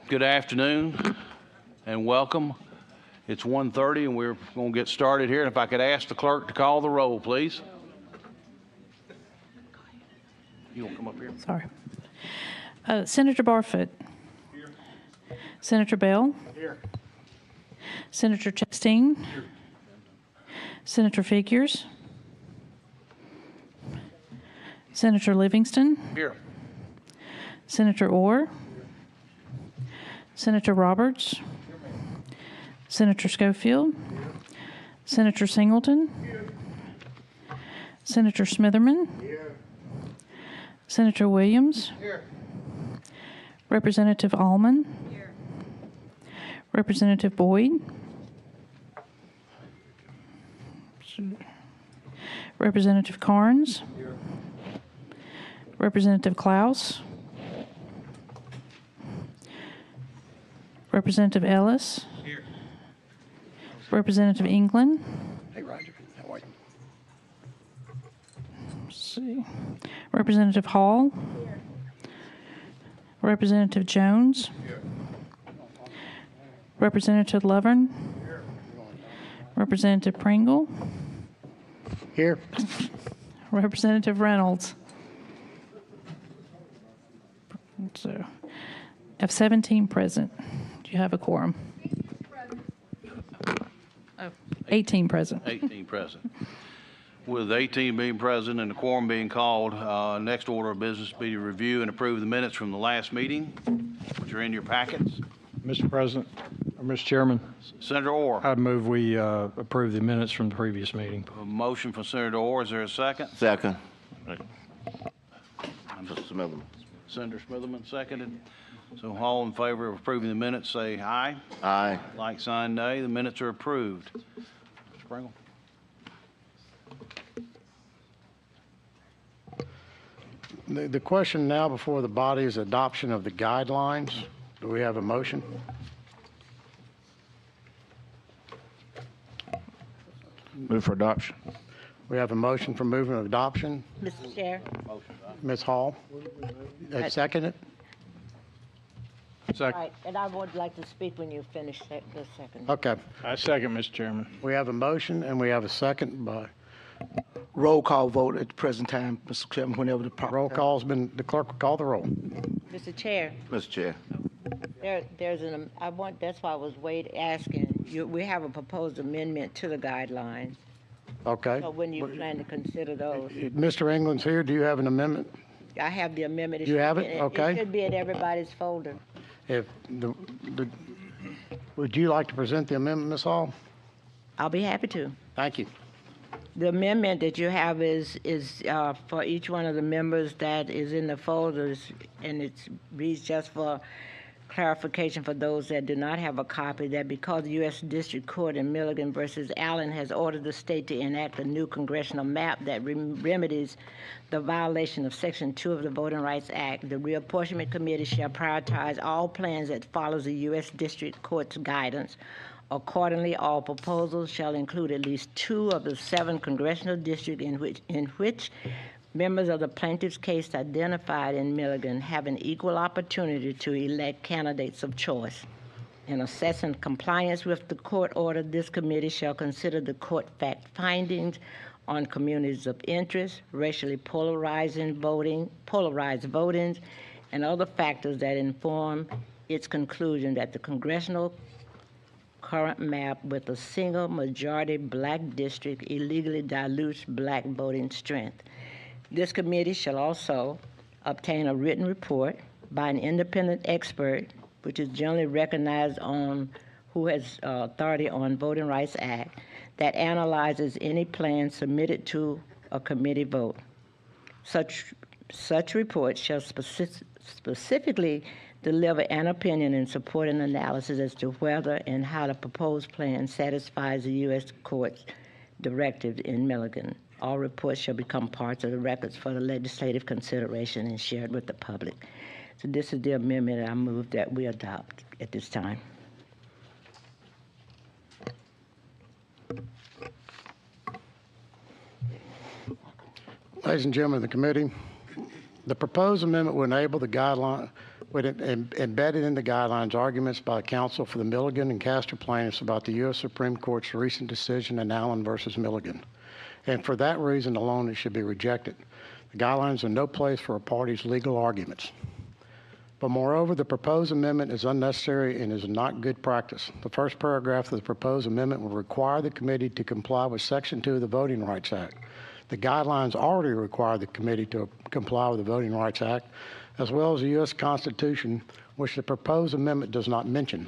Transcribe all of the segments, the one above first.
Good afternoon and welcome. It's 1:30 and we're going to get started here. And if I could ask the clerk to call the roll, please. You want to come up here? Sorry. Senator Barfoot. Here. Senator Bell. Here. Senator Chastain. Here. Senator Figures. Senator Livingston. Here. Senator Orr. Senator Roberts. Senator Schofield. Senator Singleton. Senator Smitherman. Senator Williams. Representative Allman. Representative Boyd. Representative Carnes. Representative Klaus. Representative Ellis. Here. Representative England. Hey, Roger. How are you? Let's see. Representative Hall. Here. Representative Jones. Here. Representative Lovern. Here. Representative Pringle. Here. Representative Reynolds. So, of 17 present. Do you have a quorum? 18 present. 18 present. With 18 being present and the quorum being called, next order of business be to review and approve the minutes from the last meeting, which are in your packets. Mr. President, or Mr. Chairman, Senator Orr. I'd move we approve the minutes from the previous meeting. A motion from Senator Orr. Is there a second? Second. Smitherman. Senator Smitherman seconded. So all in favor of approving the minutes say aye. Aye. Like sign nay. The minutes are approved. Mr. Pringle. The question now before the body is adoption of the guidelines. Do we have a motion? Move for adoption. We have a motion for moving of adoption. Mr. Chair. Ms. Hall? Second it? Second. Right, and I would like to speak when you finish the second. Okay. I second, Mr. Chairman. We have a motion and we have a second by Roll call vote at the present time, Mr. Chairman, whenever the proper roll time. call's been, the clerk will call the roll. Mr. Chair, Mr. Chair. that's why I was asking, we have a proposed amendment to the guidelines. Okay. So when you plan to consider those? Mr. England's here. Do you have an amendment? I have the amendment. You have it? Okay. It should be in everybody's folder. If would you like to present the amendment, Ms. Hall? I'll be happy to. Thank you. The amendment that you have is for each one of the members that is in the folders, and it reads just for clarification for those that do not have a copy, that because the U.S. District Court in Milligan versus Allen has ordered the state to enact a new congressional map that remedies the violation of Section 2 of the Voting Rights Act, the Reapportionment Committee shall prioritize all plans that follows the U.S. District Court's guidance. Accordingly, all proposals shall include at least 2 of the 7 congressional districts in which members of the plaintiff's case identified in Milligan have an equal opportunity to elect candidates of choice. In assessing compliance with the court order, this committee shall consider the court fact findings on communities of interest, racially polarized voting, and other factors that inform its conclusion that the congressional current map with a single majority black district illegally dilutes black voting strength. This committee shall also obtain a written report by an independent expert, which is generally recognized who has authority on Voting Rights Act, that analyzes any plan submitted to a committee vote. Such reports shall specifically deliver an opinion and support an analysis as to whether and how the proposed plan satisfies the U.S. Court's directives in Milligan. All reports shall become parts of the records for the legislative consideration and shared with the public. So this is the amendment I move that we adopt at this time. Ladies and gentlemen of the committee, the proposed amendment will enable the guideline with embedded in the guidelines arguments by counsel for the Milligan and Castor plaintiffs about the U.S. Supreme Court's recent decision in Allen versus Milligan. And for that reason alone, it should be rejected. The guidelines are no place for a party's legal arguments. But moreover, the proposed amendment is unnecessary and is not good practice. The first paragraph of the proposed amendment will require the committee to comply with Section 2 of the Voting Rights Act. The guidelines already require the committee to comply with the Voting Rights Act, as well as the U.S. Constitution, which the proposed amendment does not mention.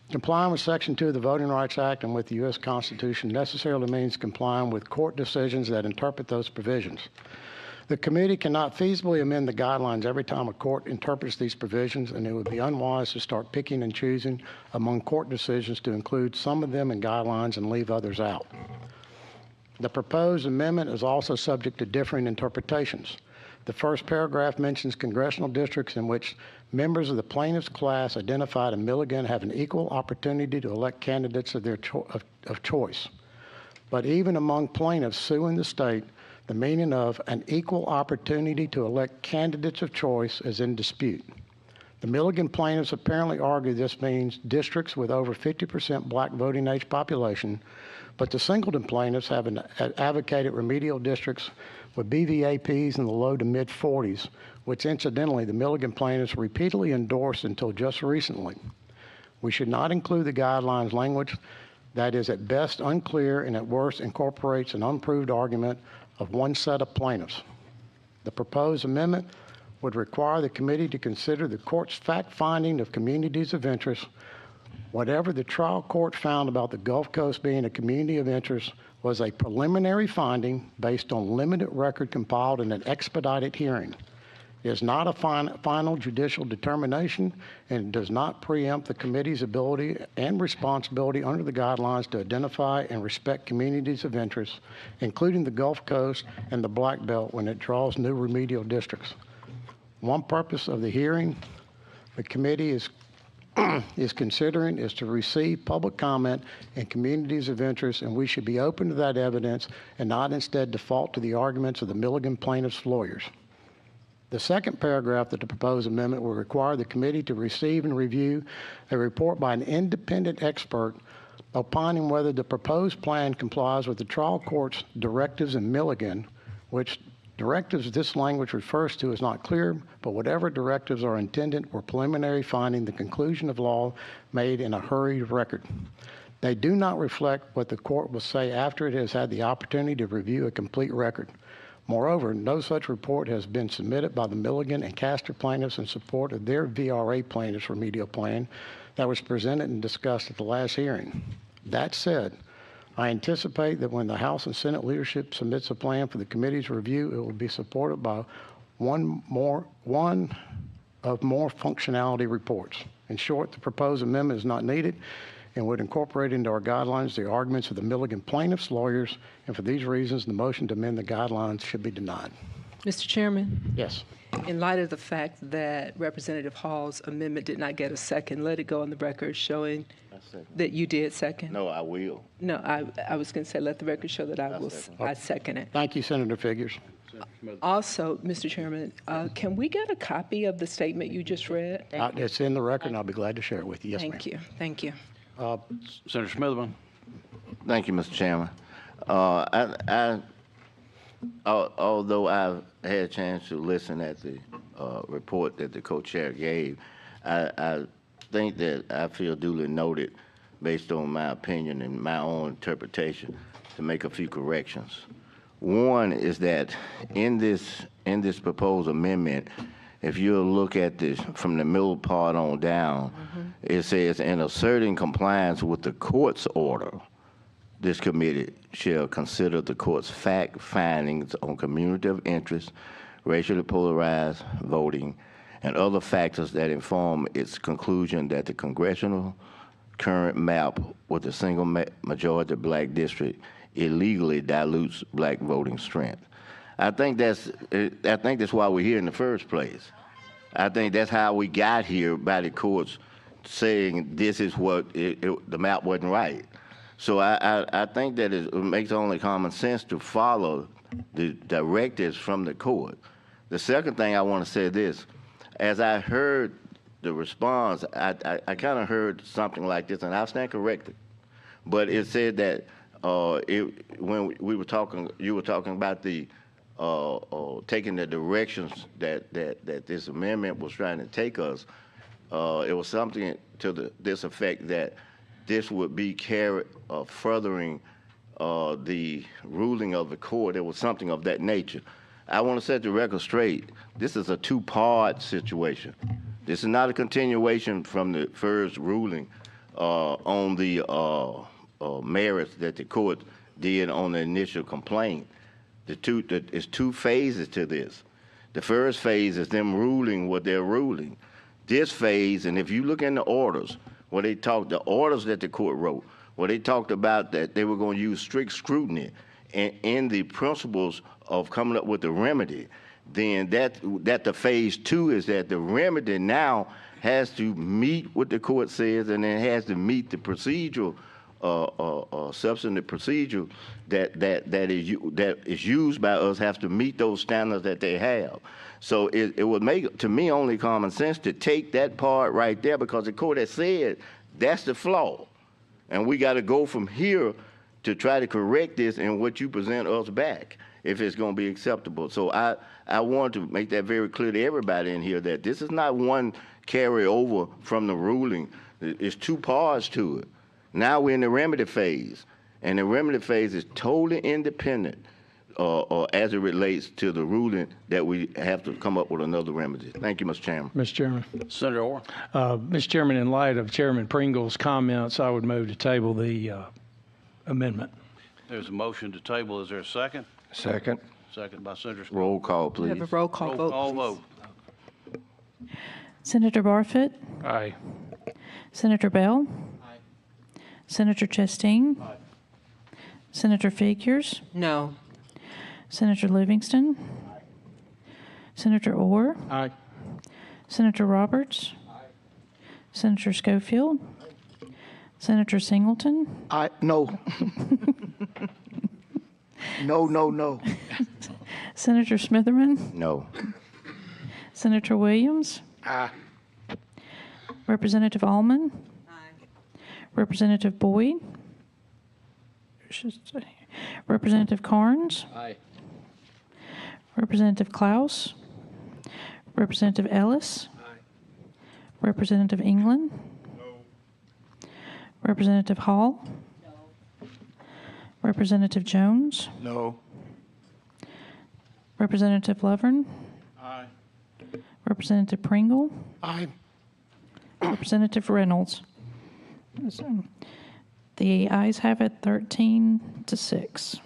Complying with Section 2 of the Voting Rights Act and with the U.S. Constitution necessarily means complying with court decisions that interpret those provisions. The committee cannot feasibly amend the guidelines every time a court interprets these provisions, and it would be unwise to start picking and choosing among court decisions to include some of them in guidelines and leave others out. The proposed amendment is also subject to differing interpretations. The first paragraph mentions congressional districts in which members of the plaintiffs' class identified in Milligan have an equal opportunity to elect candidates of their choice. But even among plaintiffs suing the state, the meaning of an equal opportunity to elect candidates of choice is in dispute. The Milligan plaintiffs apparently argue this means districts with over 50% black voting age population, but the Singleton plaintiffs have advocated remedial districts with BVAPs in the low to mid 40s, which incidentally the Milligan plaintiffs repeatedly endorsed until just recently. We should not include the guidelines language that is at best unclear and at worst incorporates an unproved argument of one set of plaintiffs. The proposed amendment would require the committee to consider the court's fact-finding of communities of interest. Whatever the trial court found about the Gulf Coast being a community of interest was a preliminary finding based on limited record compiled in an expedited hearing. It is not a final judicial determination, and it does not preempt the committee's ability and responsibility under the guidelines to identify and respect communities of interest, including the Gulf Coast and the Black Belt, when it draws new remedial districts. One purpose of the hearing the committee is considering is to receive public comment in communities of interest, and we should be open to that evidence and not instead default to the arguments of the Milligan plaintiffs' lawyers. The second paragraph of the proposed amendment will require the committee to receive and review a report by an independent expert opining whether the proposed plan complies with the trial court's directives in Milligan, which directives this language refers to is not clear, but whatever directives are intended were preliminary finding the conclusion of law made in a hurried record. They do not reflect what the court will say after it has had the opportunity to review a complete record. Moreover, no such report has been submitted by the Milligan and Castor plaintiffs in support of their VRA plaintiffs' remedial plan that was presented and discussed at the last hearing. That said, I anticipate that when the House and Senate leadership submits a plan for the committee's review, it will be supported by one of more functionality reports. In short, the proposed amendment is not needed and would incorporate into our guidelines the arguments of the Milligan plaintiffs' lawyers, and for these reasons, the motion to amend the guidelines should be denied. Mr. Chairman, Yes. in light of the fact that Representative Hall's amendment did not get a second, let it go on the record showing that you did second. No, I will. No, I was going to say, let the record show that I second it. Thank you, Senator Figures. Also, Mr. Chairman, can we get a copy of the statement you just read? It's in the record, and I'll be glad to share it with you. Yes, ma'am. Thank you. Thank you. Senator Smitherman. Thank you, Mr. Chairman. Although I've had a chance to listen at the report that the co-chair gave, I think that I feel duly noted, based on my opinion and my own interpretation, to make a few corrections. One is that in this proposed amendment, if you look at this from the middle part on down, it says, in asserting compliance with the court's order, this committee shall consider the court's fact findings on community of interest, racially polarized voting, and other factors that inform its conclusion that the congressional current map with a single majority black district illegally dilutes black voting strength. I think that's why we're here in the first place. I think that's how we got here, by the courts saying this is what the map wasn't right. So I think that it makes only common sense to follow the directives from the court. The second thing I want to say this, as I heard the response, I kind of heard something like this, and I'll stand corrected. But it said that when we were talking, you were talking about the taking the directions that this amendment was trying to take us. It was something to this effect that this would be furthering the ruling of the court. It was something of that nature. I want to set the record straight. This is a two-part situation. This is not a continuation from the first ruling on the merits that the court did on the initial complaint. It's two phases to this. The first phase is them ruling what they're ruling. This phase, and if you look in the orders, the orders that the court wrote, where they talked about that they were going to use strict scrutiny and in the principles of coming up with the remedy, then that the phase two is that the remedy now has to meet what the court says, and it has to meet the procedural substantive procedure that is used by us, have to meet those standards that they have. So it would make, to me, only common sense to take that part right there, because the court has said that's the flaw. And we got to go from here to try to correct this and what you present us back, if it's going to be acceptable. So I want to make that very clear to everybody in here that this is not one carryover from the ruling. It's two parts to it. Now we're in the remedy phase, and the remedy phase is totally independent as it relates to the ruling that we have to come up with another remedy. Thank you, Mr. Chairman. Mr. Chairman. Senator Orr. Mr. Chairman, in light of Chairman Pringle's comments, I would move to table the amendment. There's a motion to table. Is there a second? Second. Second by Senator Scott. Roll call, We have please. a roll call Roll vote. call please. vote. Senator Barfoot, Aye. Senator Bell, Senator Chastain, Senator Figures, No. Senator Livingston, Senator Orr, Aye. Senator Roberts, Senator Schofield, Senator Singleton, No. No. Senator Smitherman, No. Senator Williams, Aye. Representative Allman, Representative Boyd, Representative Carnes, Representative Klaus, Representative Ellis, Representative England, Representative Hall, Representative Jones, No. Representative Lovern, Representative Pringle, Aye. Representative Reynolds. The ayes have it, 13-6.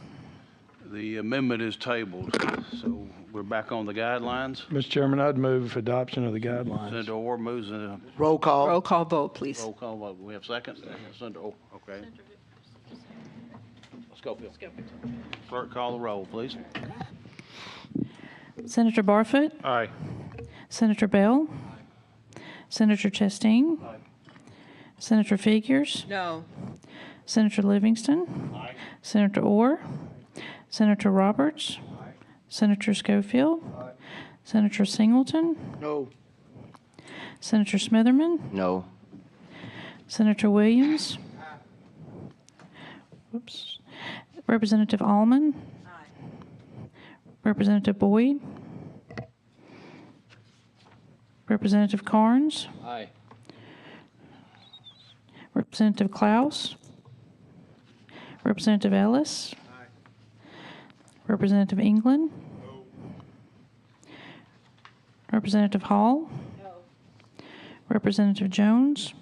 The amendment is tabled, so we're back on the guidelines. Mr. Chairman, I'd move adoption of the guidelines. Senator Orr moves in a Roll call. Roll call vote, please. roll call vote. We have second? Senator Orr, okay. Schofield. Clerk, call the roll, please. Senator Barfoot, Aye. Senator Bell, Senator Chastain, Senator Figures, No. Senator Livingston, Senator Orr, Senator Roberts, Senator Schofield, Senator Singleton, No. Senator Smitherman, No. Senator Williams, Representative Allman, Representative Boyd, Representative Carnes, Representative Klaus, Representative Ellis, Representative England, Representative Hall, Representative Jones,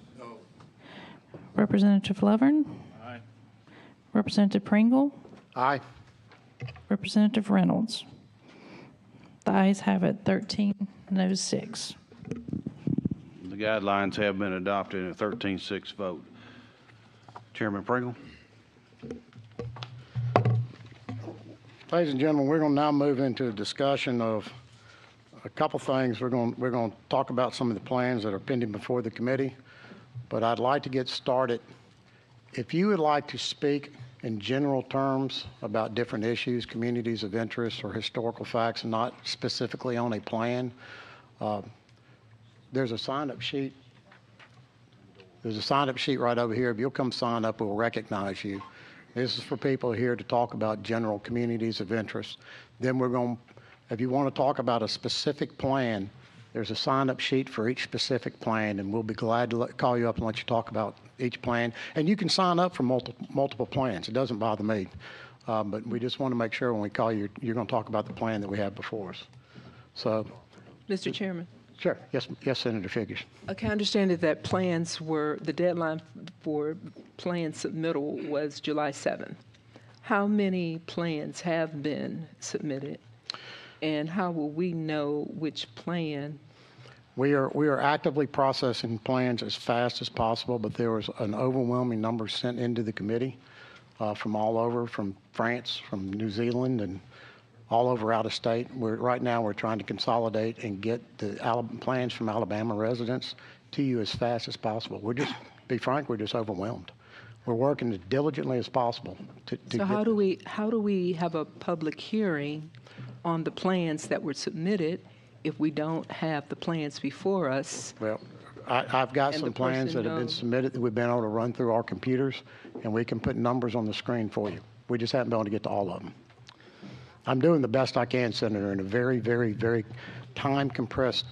Representative Lovern, Representative Pringle, Aye. Representative Reynolds. The ayes have it, 13, no 6. The guidelines have been adopted in a 13-6 vote. Chairman Pringle? Ladies and gentlemen, we're going to now move into a discussion of a couple things. We're going to talk about some of the plans that are pending before the committee, but I'd like to get started. If you would like to speak in general terms about different issues, communities of interest, or historical facts, and not specifically on a plan, there's a sign-up sheet. There's a sign-up sheet right over here. If you'll come sign up, we'll recognize you. This is for people here to talk about general communities of interest. Then we're going, if you want to talk about a specific plan, there's a sign-up sheet for each specific plan, and we'll be glad to call you up and let you talk about each plan. And you can sign up for multiple plans. It doesn't bother me. But we just want to make sure when we call you, you're going to talk about the plan that we have before us. So, Mr. Chairman, sure. Yes, Senator Figures. okay, I understand that plans were, the deadline for plan submittal was July 7th. How many plans have been submitted? And how will we know which plan? We are actively processing plans as fast as possible, but there was an overwhelming number sent into the committee from all over, from France, from New Zealand, and all over out of state. Right now we're trying to consolidate and get the plans from Alabama residents to you as fast as possible. We're just, be frank, we're just overwhelmed. We're working as diligently as possible to So how do we have a public hearing on the plans that were submitted if we don't have the plans before us? Well, I've got And some the plans person that have been knows. submitted that we've been able to run through our computers, and we can put numbers on the screen for you. We just haven't been able to get to all of them. I'm doing the best I can, Senator, in a very, very, very time-compressed.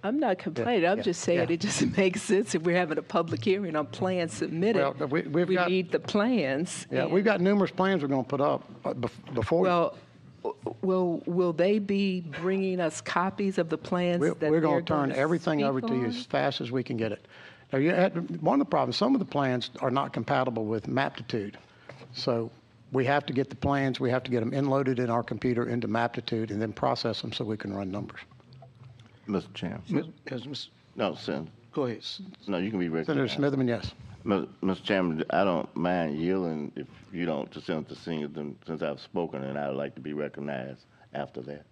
I'm not complaining. I'm yeah, just saying yeah. it doesn't make sense if we're having a public hearing on plans submitted. Well, we've we got- need the plans. Yeah, and- we've got numerous plans we're going to put up before. Well, will they be bringing us copies of the plans that We're going they're to turn everything over to you speak as on? fast as we can get it. Now, one of the problems, some of the plans are not compatible with Maptitude. So we have to get the plans, we have to get them inloaded in our computer into Maptitude and then process them so we can run numbers. Mr. Chairman. No, Senator. Go ahead. No, you can be Senator recognized. Smitherman, yes. Mr. Chairman, I don't mind yielding if you don't to Senator Singleton since I've spoken, and I'd like to be recognized after that.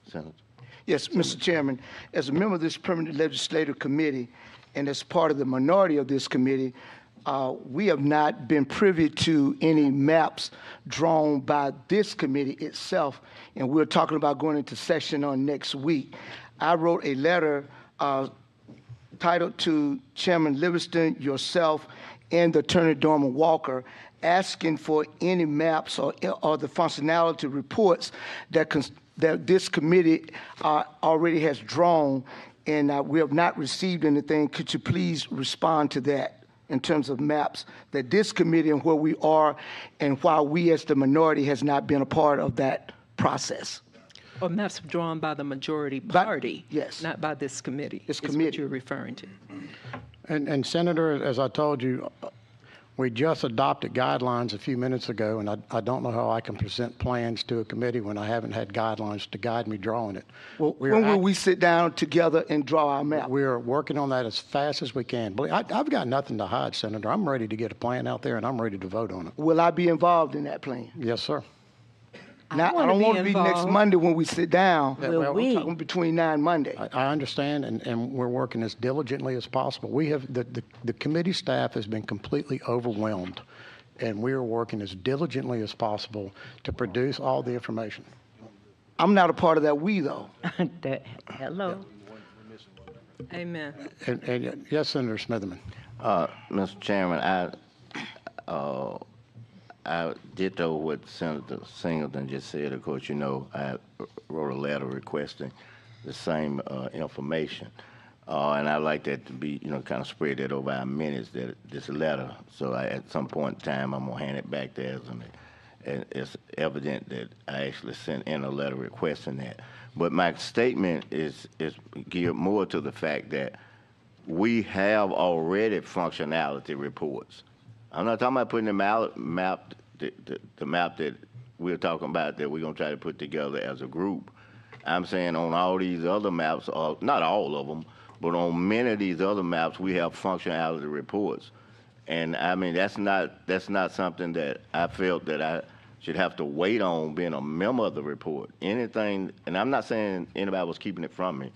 Senator. Yes, Mr. Chairman, as a member of this permanent legislative committee and as part of the minority of this committee, we have not been privy to any maps drawn by this committee itself, and we're talking about going into session on next week. I wrote a letter titled to Chairman Livingston, yourself, and Attorney Dorman Walker, asking for any maps or the functionality reports that this committee already has drawn, and we have not received anything. Could you please respond to that in terms of maps that this committee and where we are and why we as the minority has not been a part of that process? Or maps drawn by the majority party? yes. Not by this committee? This is what committee. you're referring to. And Senator, as I told you, we just adopted guidelines a few minutes ago, and I don't know how I can present plans to a committee when I haven't had guidelines to guide me drawing it. Well, when will we sit down together and draw our map? We are working on that as fast as we can. I've got nothing to hide, Senator. I'm ready to get a plan out there, and I'm ready to vote on it. Will I be involved in that plan? Yes, sir. Now, I wanna don't be want to be next involved. Monday when we sit down. Will I'm we? talking between now and Monday. I understand, and we're working as diligently as possible. We have the committee staff has been completely overwhelmed, and we are working as diligently as possible to produce all the information. I'm not a part of that we, though. Hello. Amen. And yes, Senator Smitherman. Mr. Chairman, I ditto what Senator Singleton just said. Of course, you know, I wrote a letter requesting the same information. And I'd like that to be, you know, kind of spread that over our minutes, that this letter. So at some point in time, I'm going to hand it back to us. And it's evident that I actually sent in a letter requesting that. But my statement is geared more to the fact that we have already functionality reports. I'm not talking about putting the map that we're talking about that we're going to try to put together as a group. I'm saying on all these other maps, not all of them, but on many of these other maps, we have functionality reports. And I mean, that's not something that I felt that I should have to wait on being a member of the report. Anything, and I'm not saying anybody was keeping it from me,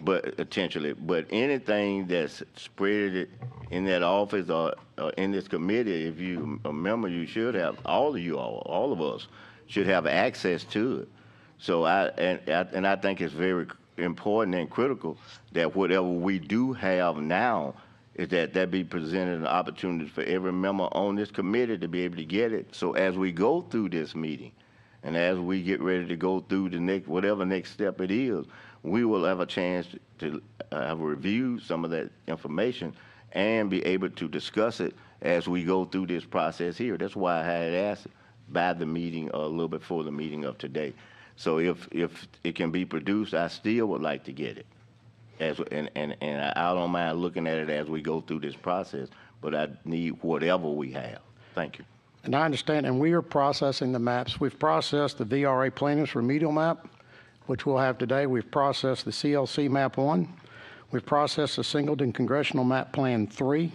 but potentially, but anything that's spread in that office or in this committee, if you a member, you should have, all of us should have access to it. So I think it's important and critical that whatever we do have now is that be presented an opportunity for every member on this committee to be able to get it. So as we go through this meeting, and as we get ready to go through the whatever next step it is, we will have a chance to have reviewed some of that information and be able to discuss it as we go through this process here. That's why I had asked by the meeting or a little bit before the meeting of today. So if it can be produced, I still would like to get it. And I don't mind looking at it as we go through this process, but I need whatever we have. Thank you. And I understand, and we are processing the maps. We've processed the VRA plaintiff's remedial map, which we'll have today. We've processed the CLC map 1. We've processed the Singleton Congressional Map Plan 3.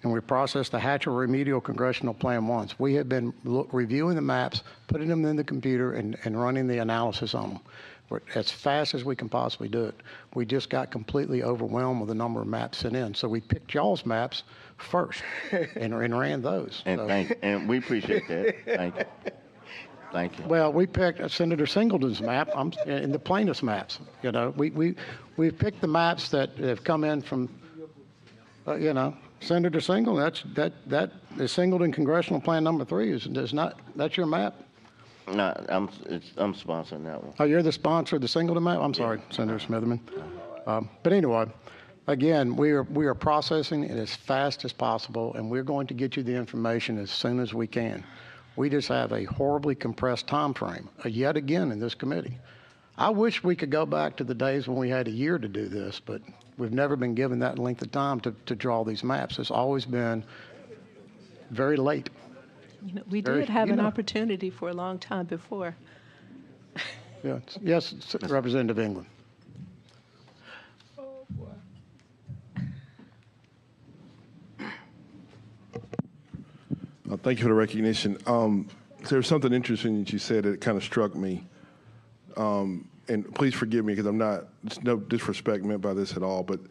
And we've processed the Hatcher Remedial Congressional Plan 1. We have been reviewing the maps, putting them in the computer, and running the analysis on them. We're as fast as we can possibly do it. We just got completely overwhelmed with the number of maps sent in. So we picked y'all's maps first and ran those. And So- and we appreciate that. Thank you. Thank you. Well, we picked Senator Singleton's map and the plaintiff's maps. You know, we picked the maps that have come in from, you know, Senator Singleton. That is Singleton Congressional Plan number 3 is not, that's your map? No, I'm sponsoring that one. Oh, you're the sponsor of the Singleton map? I'm sorry, Senator Smitherman. But anyway, again, we are processing it as fast as possible, and we're going to get you the information as soon as we can. We just have a horribly compressed time frame, yet again in this committee. I wish we could go back to the days when we had a year to do this, but we've never been given that length of time to draw these maps. It's always been very late. You know, we Very- did have you an know. opportunity for a long time before. Yes, Representative England. Thank you for the recognition. There's something interesting that you said that kind of struck me. And please forgive me because it's no disrespect meant by this at all, but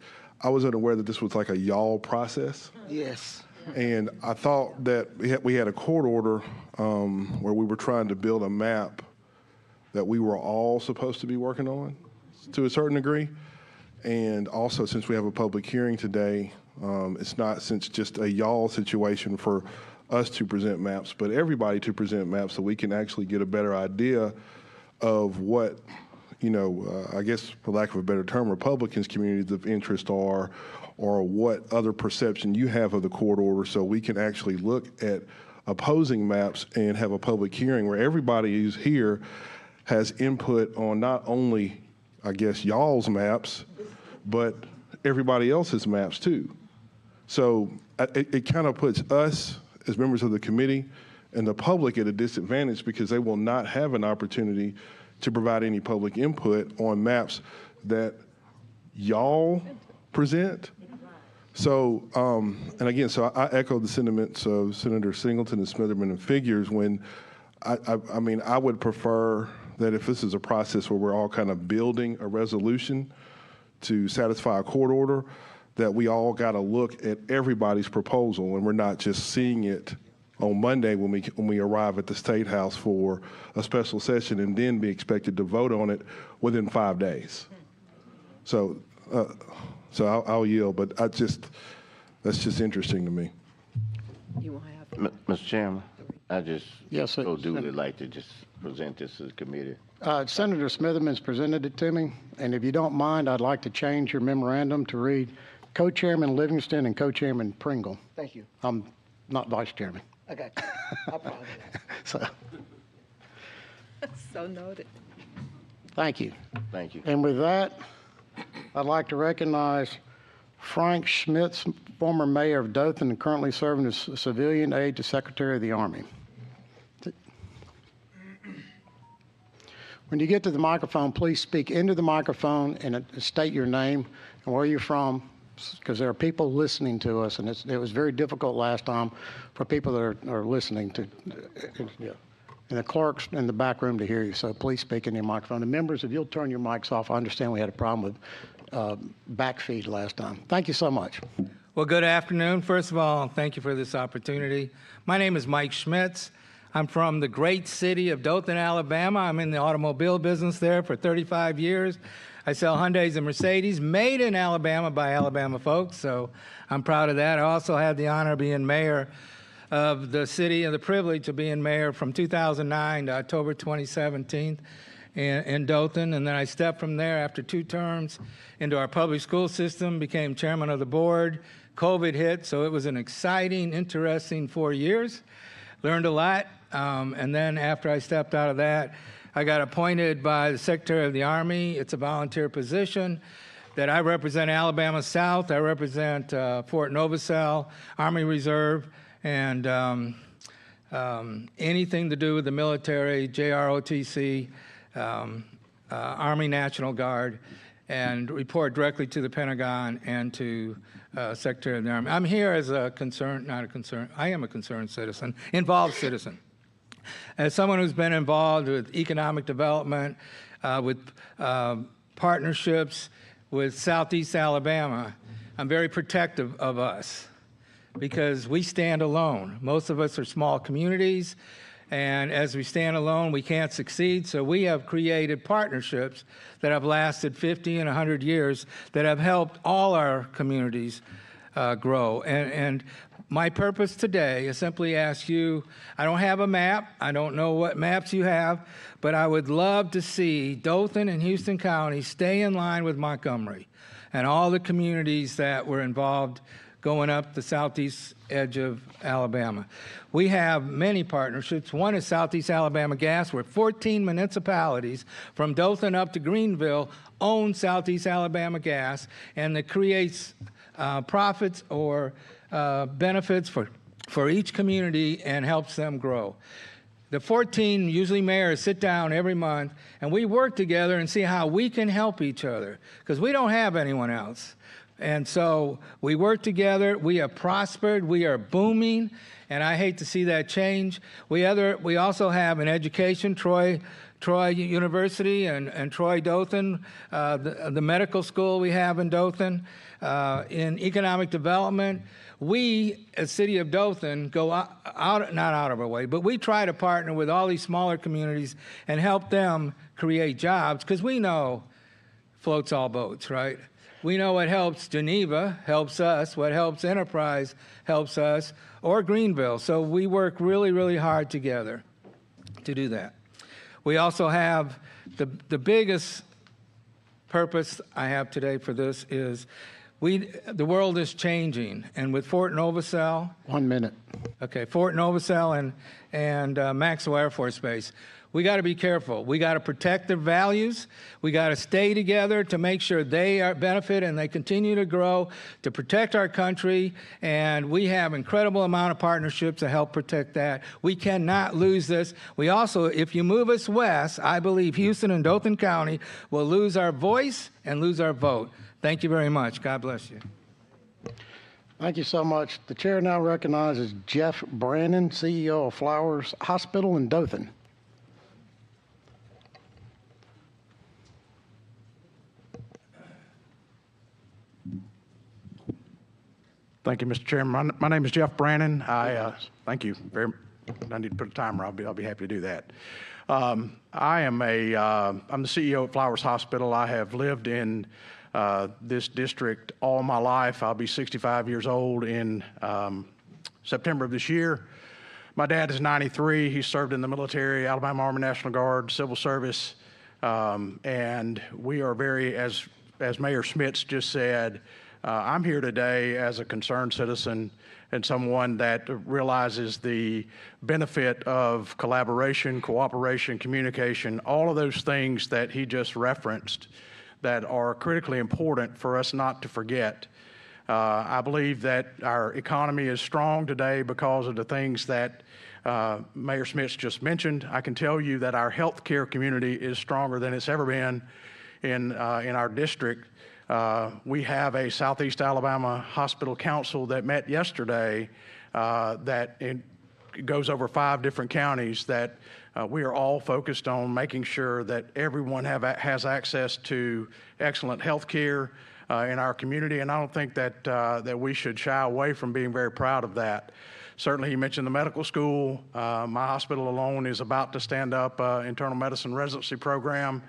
I was unaware that this was like a y'all process. Yes. And I thought that we had a court order where we were trying to build a map that we were all supposed to be working on to a certain degree. And also, since we have a public hearing today, it's not since just a y'all situation for us to present maps, but everybody to present maps so we can actually get a better idea of what, I guess for lack of a better term, Republicans' communities of interest are, or what other perception you have of the court order, so we can actually look at opposing maps and have a public hearing where everybody who's here has input on not only, I guess, y'all's maps, but everybody else's maps too. So it kind of puts us as members of the committee and the public at a disadvantage because they will not have an opportunity to provide any public input on maps that y'all present. So, and again, so I echo the sentiments of Senator Singleton and Smitherman and Figures when, I mean, I would prefer that if this is a process where we're all kind of building a resolution to satisfy a court order, that we all got to look at everybody's proposal and we're not just seeing it on Monday when we arrive at the State House for a special session and then be expected to vote on it within 5 days. So I'll yield, but that's just interesting to me. You won't have Mr. Chairman, I just Yes, sir. so duly like to just present this to the committee. Senator Smitherman's presented it to me, and if you don't mind, I'd like to change your memorandum to read Co-Chairman Livingston and Co-Chairman Pringle. Thank you. I'm not Vice Chairman. I got you. I apologize. So, so noted. thank you. Thank you. And with that, I'd like to recognize Frank Schmitz, former mayor of Dothan and currently serving as civilian aide to Secretary of the Army. When you get to the microphone, please speak into the microphone and state your name and where you're from, because there are people listening to us, and it was very difficult last time for people that are listening to, and the clerks in the back room to hear you. So please speak in your microphone. And members, if you'll turn your mics off, I understand we had a problem with back feed last time. Thank you so much. Well, good afternoon. First of all, thank you for this opportunity. My name is Mike Schmitz. I'm from the great city of Dothan, Alabama. I'm in the automobile business there for 35 years. I sell Hyundais and Mercedes, made in Alabama by Alabama folks, so I'm proud of that. I also had the honor of being mayor of the city and the privilege of being mayor from 2009 to October 2017 in Dothan. And then I stepped from there after 2 terms into our public school system, became chairman of the board. COVID hit, so it was an exciting, interesting 4 years. Learned a lot. And then after I stepped out of that, I got appointed by the Secretary of the Army. It's a volunteer position that I represent Alabama South. I represent Fort Novosel, Army Reserve, and anything to do with the military, JROTC, Army National Guard, and report directly to the Pentagon and to Secretary of the Army. I'm here as a concerned, not a concerned, I am a concerned citizen, involved citizen. As someone who's been involved with economic development, with partnerships with Southeast Alabama, I'm very protective of us because we stand alone. Most of us are small communities, and as we stand alone, we can't succeed. So we have created partnerships that have lasted 50 and 100 years that have helped all our communities grow. And my purpose today is simply ask you, I don't have a map, I don't know what maps you have, but I would love to see Dothan and Houston County stay in line with Montgomery and all the communities that were involved going up the southeast edge of Alabama. We have many partnerships. One is Southeast Alabama Gas, where 14 municipalities from Dothan up to Greenville own Southeast Alabama Gas, and that creates profits or benefits for each community and helps them grow. The 14, usually mayors, sit down every month, and we work together and see how we can help each other, because we don't have anyone else. And so we work together, we have prospered, we are booming, and I hate to see that change. We also have an education, Troy University and Troy Dothan, the medical school we have in Dothan. In economic development, we, as City of Dothan, go out, not out of our way, but we try to partner with all these smaller communities and help them create jobs, because we know floats all boats, right? We know what helps Geneva helps us, what helps Enterprise helps us, or Greenville. So we work really, really hard together to do that. We also have the biggest purpose I have today for this is the world is changing, and with Fort Novosel. 1 minute. Okay, Fort Novosel and Maxwell Air Force Base. We got to be careful. We got to protect their values. We got to stay together to make sure they benefit and they continue to grow, to protect our country. And we have incredible amount of partnerships to help protect that. We cannot lose this. We also, if you move us west, I believe Houston and Dothan County will lose our voice and lose our vote. Thank you very much. God bless you. Thank you so much. The chair now recognizes Jeff Brannon, CEO of Flowers Hospital in Dothan. Thank you, Mr. Chairman. My name is Jeff Brannon. Thank you. I need to put a timer. I'll be happy to do that. I'm the CEO at Flowers Hospital. I have lived in this district all my life. I'll be 65 years old in September of this year. My dad is 93. He served in the military, Alabama Army National Guard, civil service, and we are very, as Mayor Schmitz just said, I'm here today as a concerned citizen and someone that realizes the benefit of collaboration, cooperation, communication, all of those things that he just referenced that are critically important for us not to forget. I believe that our economy is strong today because of the things that Mayor Schmitz just mentioned. I can tell you that our healthcare community is stronger than it's ever been in our district. We have a Southeast Alabama Hospital Council that met yesterday goes over 5 different counties that we are all focused on making sure that everyone has access to excellent health care in our community, and I don't think that we should shy away from being very proud of that. Certainly, he mentioned the medical school. My hospital alone is about to stand up internal medicine residency program.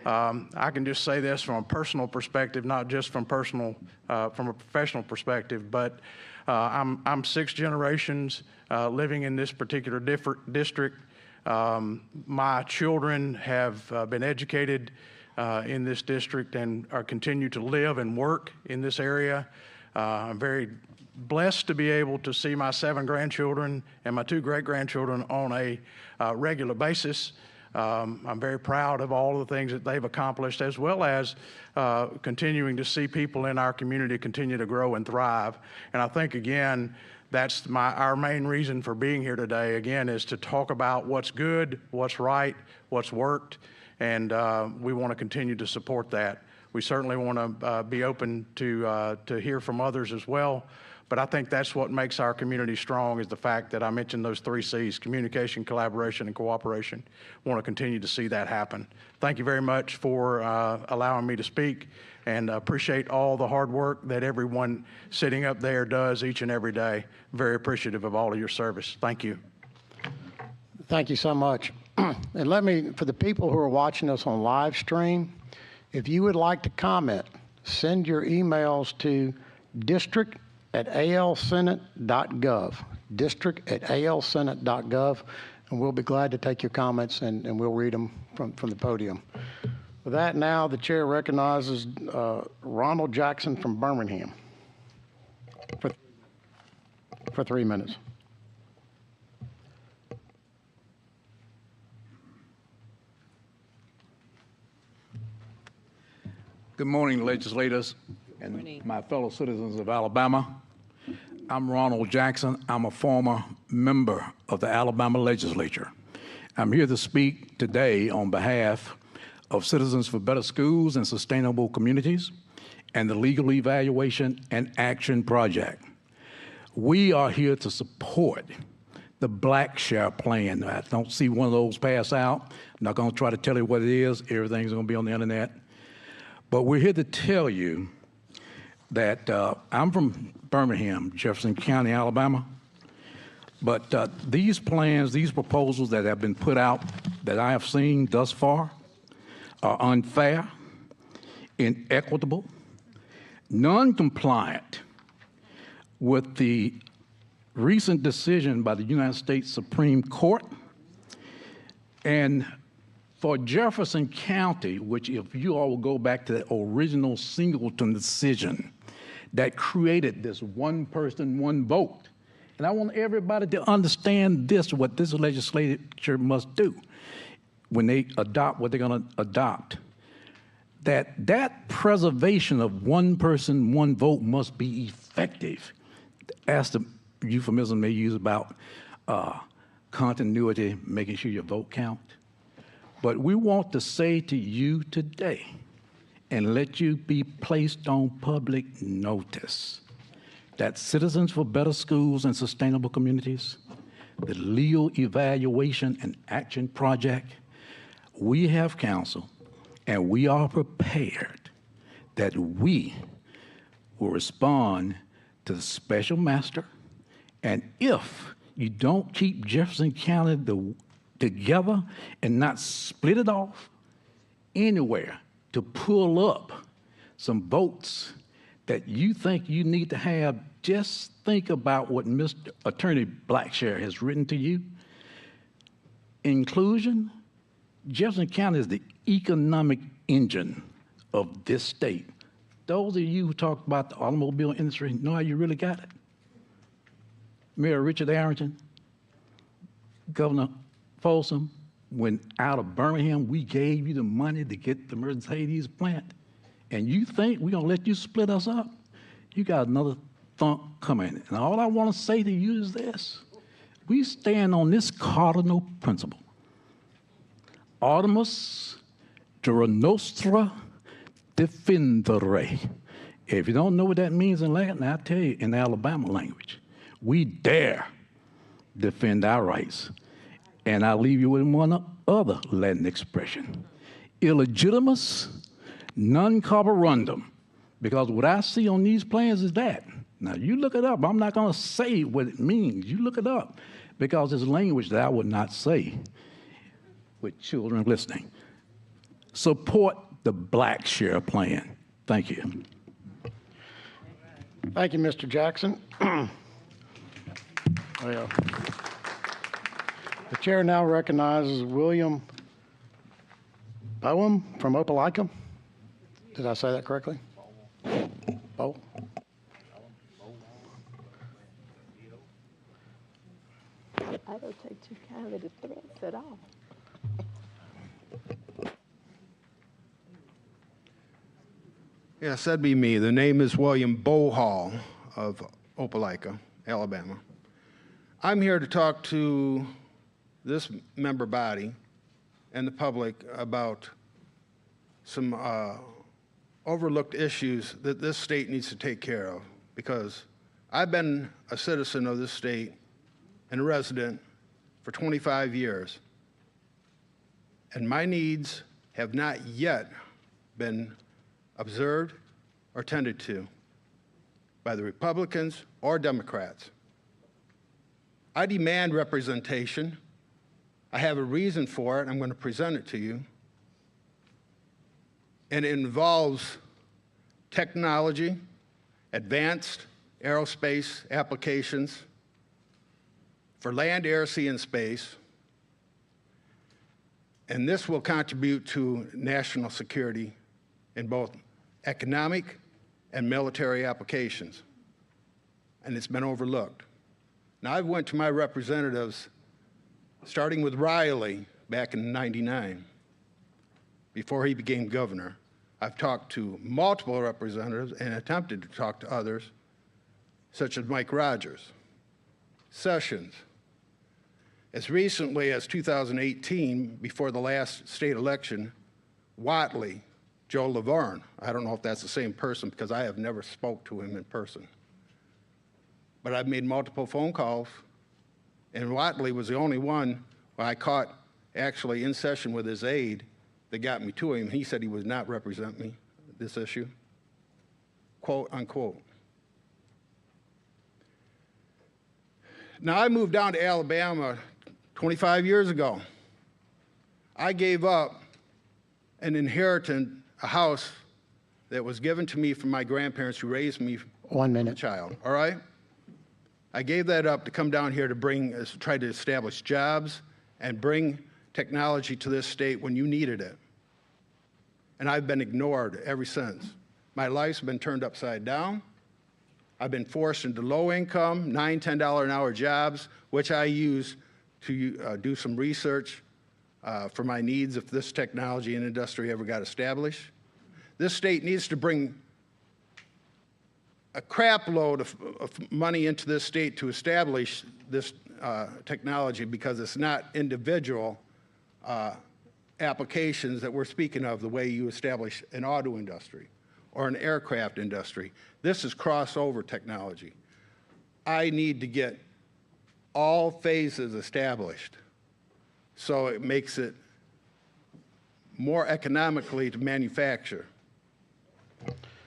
I can just say this from a personal perspective, not just from from a professional perspective, but I'm 6 generations living in this particular district. My children have been educated in this district and continue to live and work in this area. I'm very blessed to be able to see my 7 grandchildren and my 2 great-grandchildren on a regular basis. I'm very proud of all of the things that they've accomplished, as well as continuing to see people in our community continue to grow and thrive. And I think, again, that's our main reason for being here today, again, is to talk about what's good, what's right, what's worked, and we want to continue to support that. We certainly want to be open to hear from others as well. But I think that's what makes our community strong, is the fact that I mentioned those 3 C's: communication, collaboration, and cooperation. I want to continue to see that happen. Thank you very much for allowing me to speak, and appreciate all the hard work that everyone sitting up there does each and every day. Very appreciative of all of your service. Thank you. Thank you so much. And for the people who are watching us on live stream, if you would like to comment, send your emails to district@alsenate.gov, district@alsenate.gov, and we'll be glad to take your comments and we'll read them from the podium. With that, now the chair recognizes Ronald Jackson from Birmingham for 3 minutes. Good morning, legislators and my fellow citizens of Alabama. I'm Ronald Jackson. I'm a former member of the Alabama legislature. I'm here to speak today on behalf of Citizens for Better Schools and Sustainable Communities and the Legal Evaluation and Action Project. We are here to support the Black Share Plan. I don't see one of those pass out. I'm not going to try to tell you what it is. Everything's going to be on the internet. But we're here to tell you that I'm from Birmingham, Jefferson County, Alabama. But these plans, these proposals that have been put out that I have seen thus far are unfair, inequitable, non-compliant with the recent decision by the United States Supreme Court. And for Jefferson County, which if you all will go back to the original Singleton decision that created this one person, one vote. And I want everybody to understand this, what this legislature must do when they adopt what they're going to adopt. That preservation of one person, one vote must be effective. As the euphemism they use about continuity, making sure your vote counts. But we want to say to you today and let you be placed on public notice that Citizens for Better Schools and Sustainable Communities, the Legal Evaluation and Action Project, we have counsel and we are prepared that we will respond to the special master. And if you don't keep Jefferson County together and not split it off anywhere to pull up some votes that you think you need to have, just think about what Mr. Attorney Blackshear has written to you. Inclusion, Jefferson County is the economic engine of this state. Those of you who talk about the automobile industry know how you really got it. Mayor Richard Arrington, Governor Folsom, when out of Birmingham, we gave you the money to get the Mercedes plant, and you think we're going to let you split us up? You got another thunk coming. And all I want to say to you is this. We stand on this cardinal principle. Artemis Terra Nostra Defendere. If you don't know what that means in Latin, I'll tell you in Alabama language. We dare defend our rights. And I'll leave you with one other Latin expression. Illegitimus non carborundum. Because what I see on these plans is that. Now, you look it up. I'm not going to say what it means. You look it up because it's language that I would not say with children listening. Support the Black Share Plan. Thank you. Thank you, Mr. Jackson. Well, the chair now recognizes William Boehm from Opelika. Did I say that correctly? Bo? I don't take too kindly to threats at all. Yes, that'd be me. The name is William Bohall of Opelika, Alabama. I'm here to talk to this member body and the public about some overlooked issues that this state needs to take care of, because I've been a citizen of this state and a resident for 25 years, and my needs have not yet been observed or tended to by the Republicans or Democrats. I demand representation. I have a reason for it. I'm going to present it to you. And it involves technology, advanced aerospace applications for land, air, sea, and space. And this will contribute to national security in both economic and military applications. And it's been overlooked. Now, I went to my representatives, starting with Riley back in '99, before he became governor. I've talked to multiple representatives and attempted to talk to others, such as Mike Rogers, Sessions. As recently as 2018, before the last state election, Whatley, Joe Laverne. I don't know if that's the same person because I have never spoke to him in person. But I've made multiple phone calls, and Whatley was the only one I caught actually in session with his aide that got me to him. He said he would not represent me, this issue, quote unquote. Now, I moved down to Alabama 25 years ago. I gave up an inheritance, a house that was given to me from my grandparents who raised me 1 minute. a child, all right? I gave that up to come down here to try to establish jobs and bring technology to this state when you needed it. And I've been ignored ever since. My life's been turned upside down. I've been forced into low income, $9, $10 an hour jobs, which I use to do some research for my needs if this technology and industry ever got established. This state needs to bring a crap load of money into this state to establish this technology, because it's not individual applications that we're speaking of the way you establish an auto industry or an aircraft industry. This is crossover technology. I need to get all phases established so it makes it more economically to manufacture.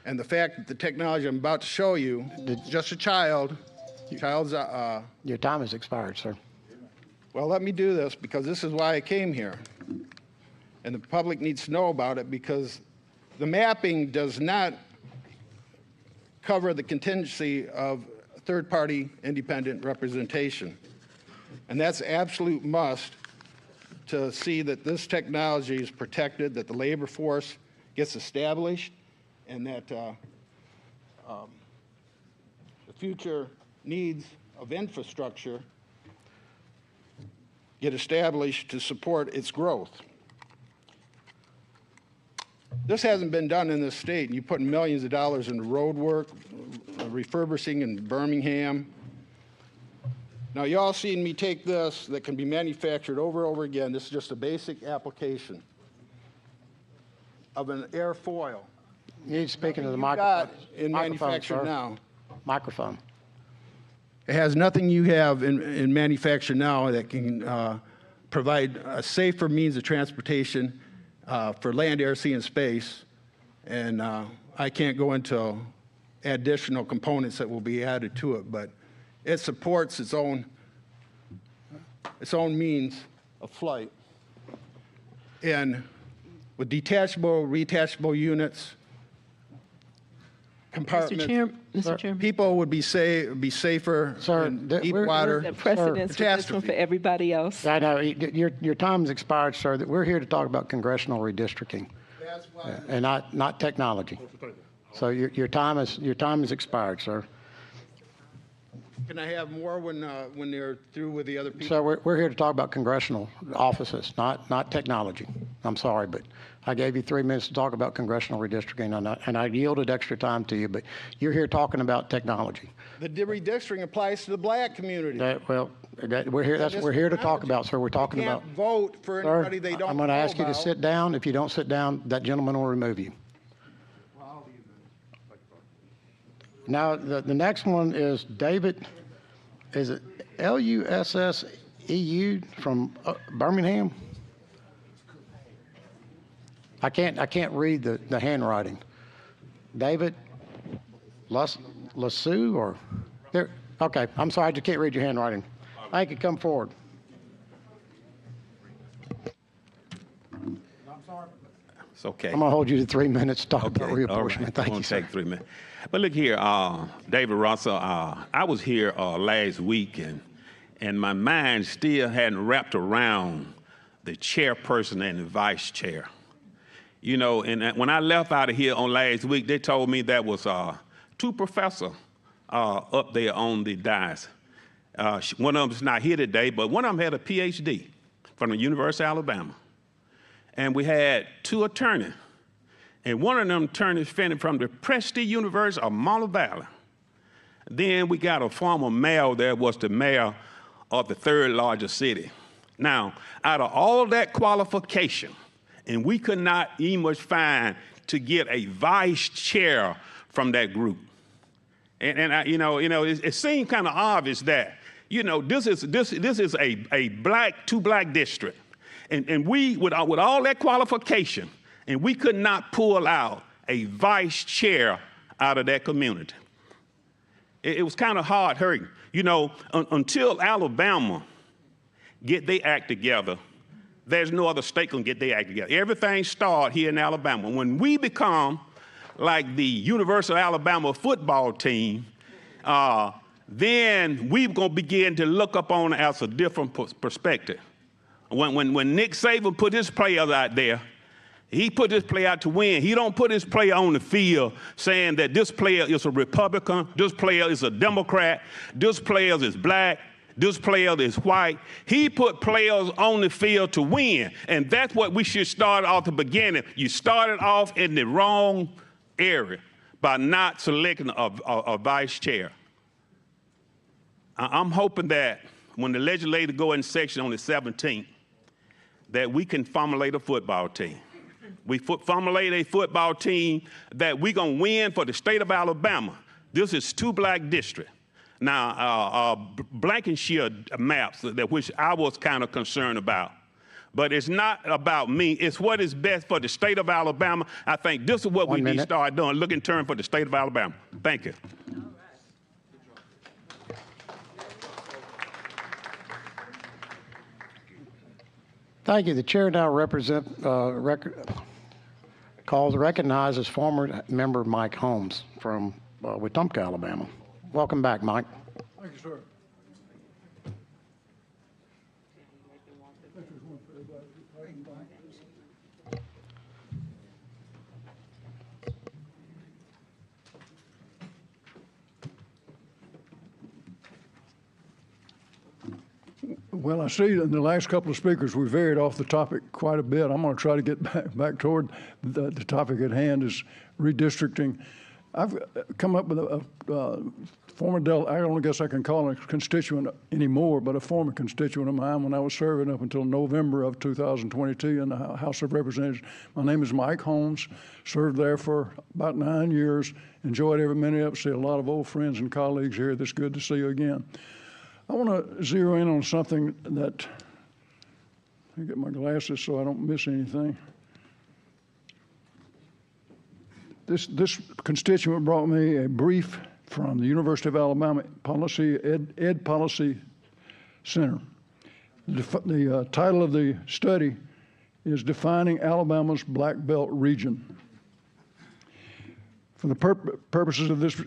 And the fact that the technology I'm about to show you, just a child's... Your time has expired, sir. Well, let me do this because this is why I came here. And the public needs to know about it, because the mapping does not cover the contingency of third-party independent representation. And that's absolute must to see that this technology is protected, that the labor force gets established, and that the future needs of infrastructure get established to support its growth. This hasn't been done in this state, and you put millions of dollars into road work, refurbishing in Birmingham. Now, y'all seen me take this that can be manufactured over and over again. This is just a basic application of an airfoil. You need to speak into the Got microphone. in manufacture sir. now. Microphone. It has nothing you have in manufacture now that can provide a safer means of transportation for land, air, sea, and space. And I can't go into additional components that will be added to it, but it supports its own means of flight. And with detachable, retachable units, compartments, Mr. Chairman. people would be safer Sir, in deep we're- water. The precedence for this one for everybody else. I know, your time has expired, sir. That we're here to talk about congressional redistricting. That's why. And not technology. So your time has expired, sir. Can I have more when they're through with the other people? So we're here to talk about congressional offices, not technology. I'm sorry, but I gave you 3 minutes to talk about congressional redistricting, and I yielded extra time to you, but you're here talking about technology. The redistricting applies to the black community. We're here to talk about, sir. We're talking about. Can't vote for Sir, anybody they don't I'm going to know ask you to about. sit down. If you don't sit down, that gentleman will remove you. Now, the next one is David, is it Lusseu from Birmingham? I can't read the handwriting. David Lusseu or there? Okay, I'm sorry, I just can't read your handwriting. I can come forward. It's okay. I'm going to hold you to 3 minutes to talk Okay, about all reapportionment. right. Thank It you, won't sir. take 3 minutes. But look here, David Russell, I was here last week, and my mind still hadn't wrapped around the chairperson and the vice chair. You know, and when I left out of here on last week, they told me there was 2 professors up there on the dais. One of them's not here today, but one of them had a PhD from the University of Alabama. And we had 2 attorneys. And one of them attorneys finished from the Prestige University of Monterey Valley. Then we got a former mayor that was the mayor of the 3rd largest city. Now, out of all that qualification, and we could not even find to get a vice chair from that group. And I, it seemed kind of obvious that, this is a two black district. And we, with all that qualification, and we could not pull out a vice chair out of that community. It was kind of hard hurting. Until Alabama get their act together, there's no other state can get their act together. Everything started here in Alabama. When we become like the University of Alabama football team, then we're going to begin to look up on it as a different perspective. When Nick Saban put his players out there, he put this player out to win. He don't put his player on the field saying that this player is a Republican, this player is a Democrat, this player is black, this player is white. He put players on the field to win, and that's what we should start off the beginning. You started off in the wrong area by not selecting a vice chair. I'm hoping that when the legislators go in session on the 17th, that we can formulate a football team. We formulate a football team that we're going to win for the state of Alabama. This is 2 black districts. Now, Blankenshire maps, which I was kind of concerned about. But it's not about me. It's what is best for the state of Alabama. I think this is what we need to start doing, look in turn for the state of Alabama. Thank you. Thank you. The chair now recognizes former member Mike Holmes from Wetumpka, Alabama. Welcome back, Mike. Thank you, sir. Well, I see in the last couple of speakers we varied off the topic quite a bit. I'm going to try to get back toward the topic at hand is redistricting. I've come up with a former I don't guess I can call him a constituent anymore, but a former constituent of mine when I was serving up until November of 2022 in the House of Representatives. My name is Mike Holmes, served there for about 9 years, enjoyed every minute of it, see a lot of old friends and colleagues here. That's good to see you again. I want to zero in on something that, let me get my glasses so I don't miss anything. This constituent brought me a brief from the University of Alabama Ed Policy Center. The title of the study is Defining Alabama's Black Belt Region. For the purposes of this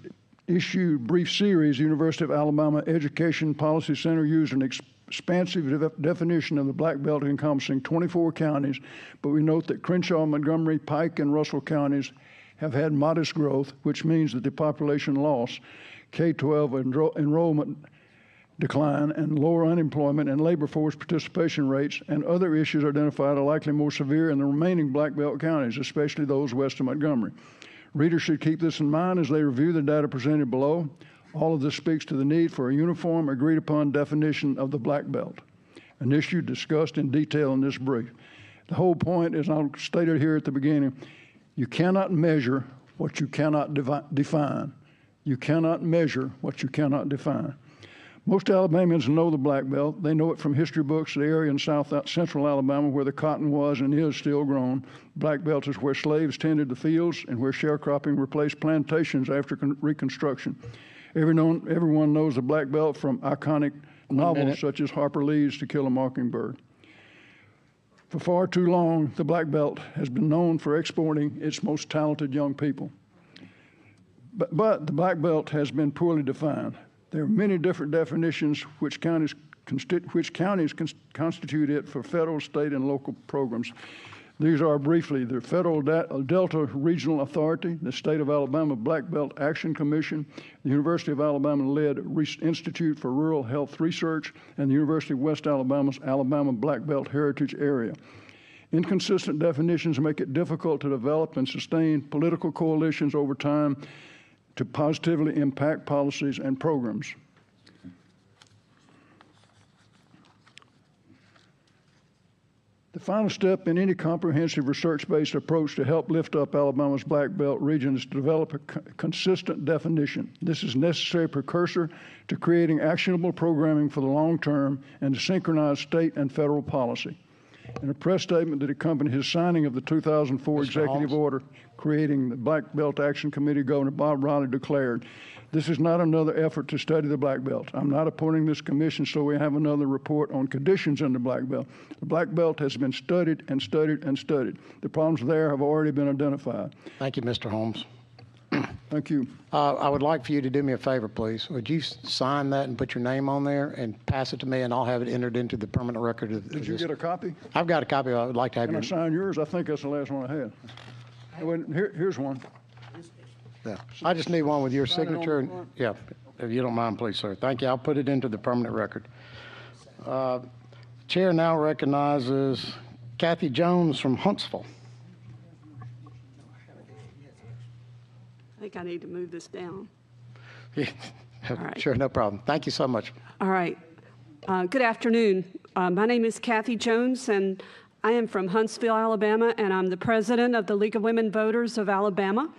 issue brief series, the University of Alabama Education Policy Center used an expansive definition of the Black Belt encompassing 24 counties, but we note that Crenshaw, Montgomery, Pike, and Russell counties have had modest growth, which means that the population loss, K-12 enrollment decline, and lower unemployment and labor force participation rates and other issues identified are likely more severe in the remaining Black Belt counties, especially those west of Montgomery. Readers should keep this in mind as they review the data presented below. All of this speaks to the need for a uniform, agreed-upon definition of the Black Belt, an issue discussed in detail in this brief. The whole point, as I stated here at the beginning, you cannot measure what you cannot define. You cannot measure what you cannot define. Most Alabamians know the Black Belt. They know it from history books, the area in central Alabama where the cotton was and is still grown. Black Belt is where slaves tended the fields and where sharecropping replaced plantations after Reconstruction. Everyone knows the Black Belt from iconic novels such as Harper Lee's To Kill a Mockingbird. For far too long, the Black Belt has been known for exporting its most talented young people. But the Black Belt has been poorly defined. There are many different definitions which counties constitute it for federal, state, and local programs. These are briefly the Federal Delta Regional Authority, the State of Alabama Black Belt Action Commission, the University of Alabama-led Institute for Rural Health Research, and the University of West Alabama's Alabama Black Belt Heritage Area. Inconsistent definitions make it difficult to develop and sustain political coalitions over time to positively impact policies and programs. The final step in any comprehensive research-based approach to help lift up Alabama's Black Belt region is to develop a consistent definition. This is a necessary precursor to creating actionable programming for the long term and to synchronize state and federal policy. In a press statement that accompanied his signing of the 2004 executive order creating the Black Belt Action Committee, Governor Bob Riley declared, "This is not another effort to study the Black Belt. I'm not appointing this commission so we have another report on conditions in the Black Belt. The Black Belt has been studied and studied and studied. The problems there have already been identified." Thank you, Mr. Holmes. Thank you. I would like for you to do me a favor, please. Would you sign that and put your name on there and pass it to me, and I'll have it entered into the permanent record of Did you get a copy? I've got a copy. I would like to have Can I sign yours? I think that's the last one I had. Here's one. Yeah. I just need one with your signature. Yeah, if you don't mind, please, sir. Thank you. I'll put it into the permanent record. Chair now recognizes Kathy Jones from Huntsville. I think I need to move this down. Yeah. Right. Sure, no problem. Thank you so much. All right. Good afternoon. My name is Kathy Jones, and I am from Huntsville, Alabama, and I'm the president of the League of Women Voters of Alabama.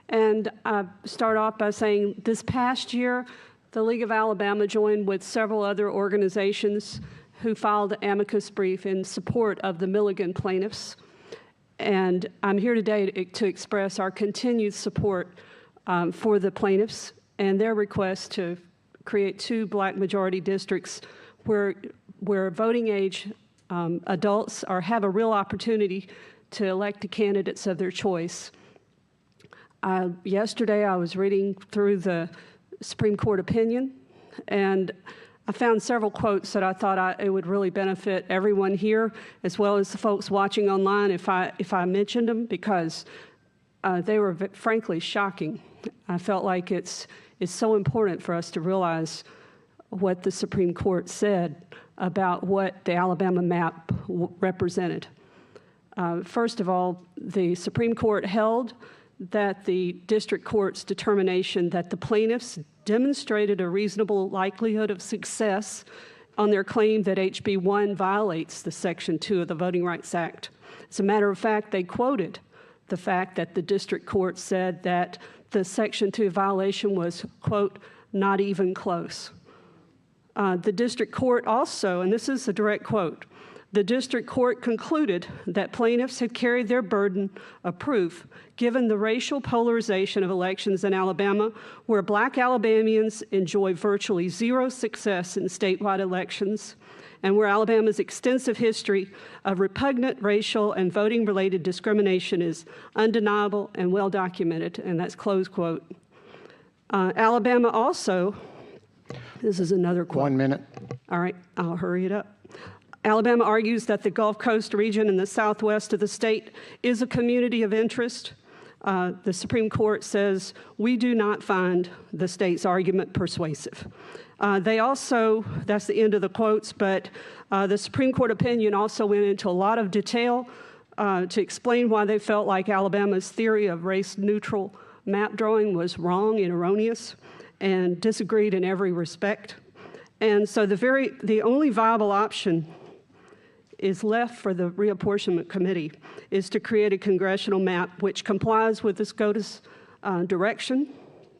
And I start off by saying this past year, the League of Alabama joined with several other organizations who filed an amicus brief in support of the Milligan plaintiffs. And I'm here today to express our continued support for the plaintiffs and their request to create 2 black majority districts where voting age adults have a real opportunity to elect the candidates of their choice. Yesterday I was reading through the Supreme Court opinion, and I found several quotes that I thought it would really benefit everyone here, as well as the folks watching online if I mentioned them, because they were frankly shocking. I felt like it's so important for us to realize what the Supreme Court said about what the Alabama map represented. First of all, the Supreme Court held that the district court's determination that the plaintiffs demonstrated a reasonable likelihood of success on their claim that HB 1 violates the Section 2 of the Voting Rights Act. As a matter of fact, they quoted the fact that the district court said that the Section 2 violation was, quote, not even close. The district court also, and this is a direct quote, The district court concluded that plaintiffs had carried their burden of proof given the racial polarization of elections in Alabama, where Black Alabamians enjoy virtually zero success in statewide elections, and where Alabama's extensive history of repugnant racial and voting-related discrimination is undeniable and well documented, and that's close quote. Alabama also, this is another quote. 1 minute. All right, I'll hurry it up. Alabama argues that the Gulf Coast region in the southwest of the state is a community of interest. The Supreme Court says we do not find the state's argument persuasive. They also, that's the end of the quotes, but the Supreme Court opinion also went into a lot of detail to explain why they felt like Alabama's theory of race-neutral map drawing was wrong and erroneous and disagreed in every respect. And so the only viable option is left for the Reapportionment Committee is to create a congressional map which complies with the SCOTUS direction,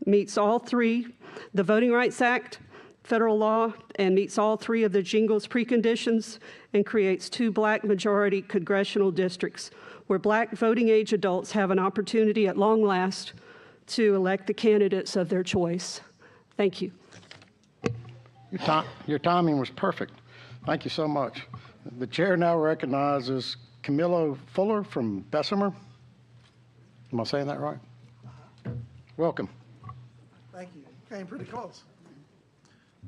meets all three, the Voting Rights Act, federal law, and meets all three of the Jingles preconditions, and creates 2 Black majority congressional districts where Black voting age adults have an opportunity at long last to elect the candidates of their choice. Thank you. Your timing was perfect. Thank you so much. The chair now recognizes Camilo Fuller from Bessemer. Am I saying that right? Welcome. Thank you. Came pretty close.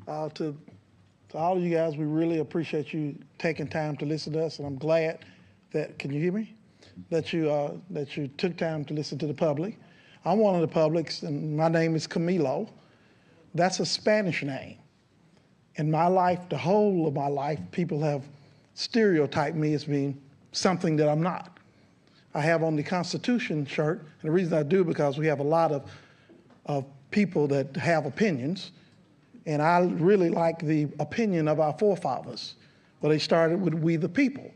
To all of you guys, we really appreciate you taking time to listen to us, and I'm glad that, can you hear me? That you took time to listen to the public. I'm one of the publics, and my name is Camilo. That's a Spanish name. In my life, the whole of my life, people have stereotyped me as being something that I'm not. I have on the Constitution shirt, and the reason I do because we have a lot of people that have opinions, and I really like the opinion of our forefathers. But they started with we the people,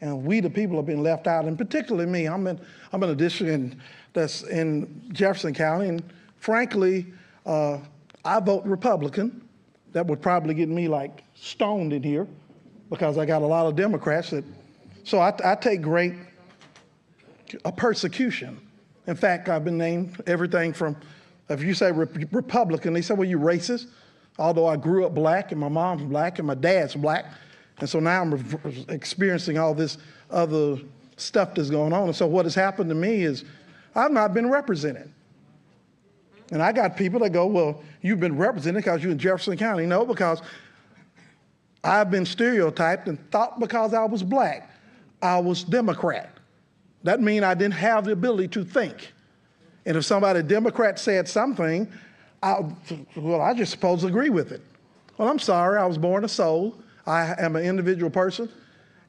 and we the people have been left out, and particularly me. I'm in a district that's in Jefferson County, and frankly, I vote Republican. That would probably get me like stoned in here because I got a lot of Democrats that, so I take great persecution. In fact, I've been named everything from, if you say Republican, they say, well, you racist. Although I grew up black and my mom's black and my dad's black. And so now I'm experiencing all this other stuff that's going on. And so what has happened to me is I've not been represented. And I got people that go, well, you've been represented because you're in Jefferson County. No, because I've been stereotyped and thought because I was black, I was Democrat. That means I didn't have the ability to think. And if somebody Democrat said something, I just supposed to agree with it. Well, I'm sorry, I was born a soul. I am an individual person,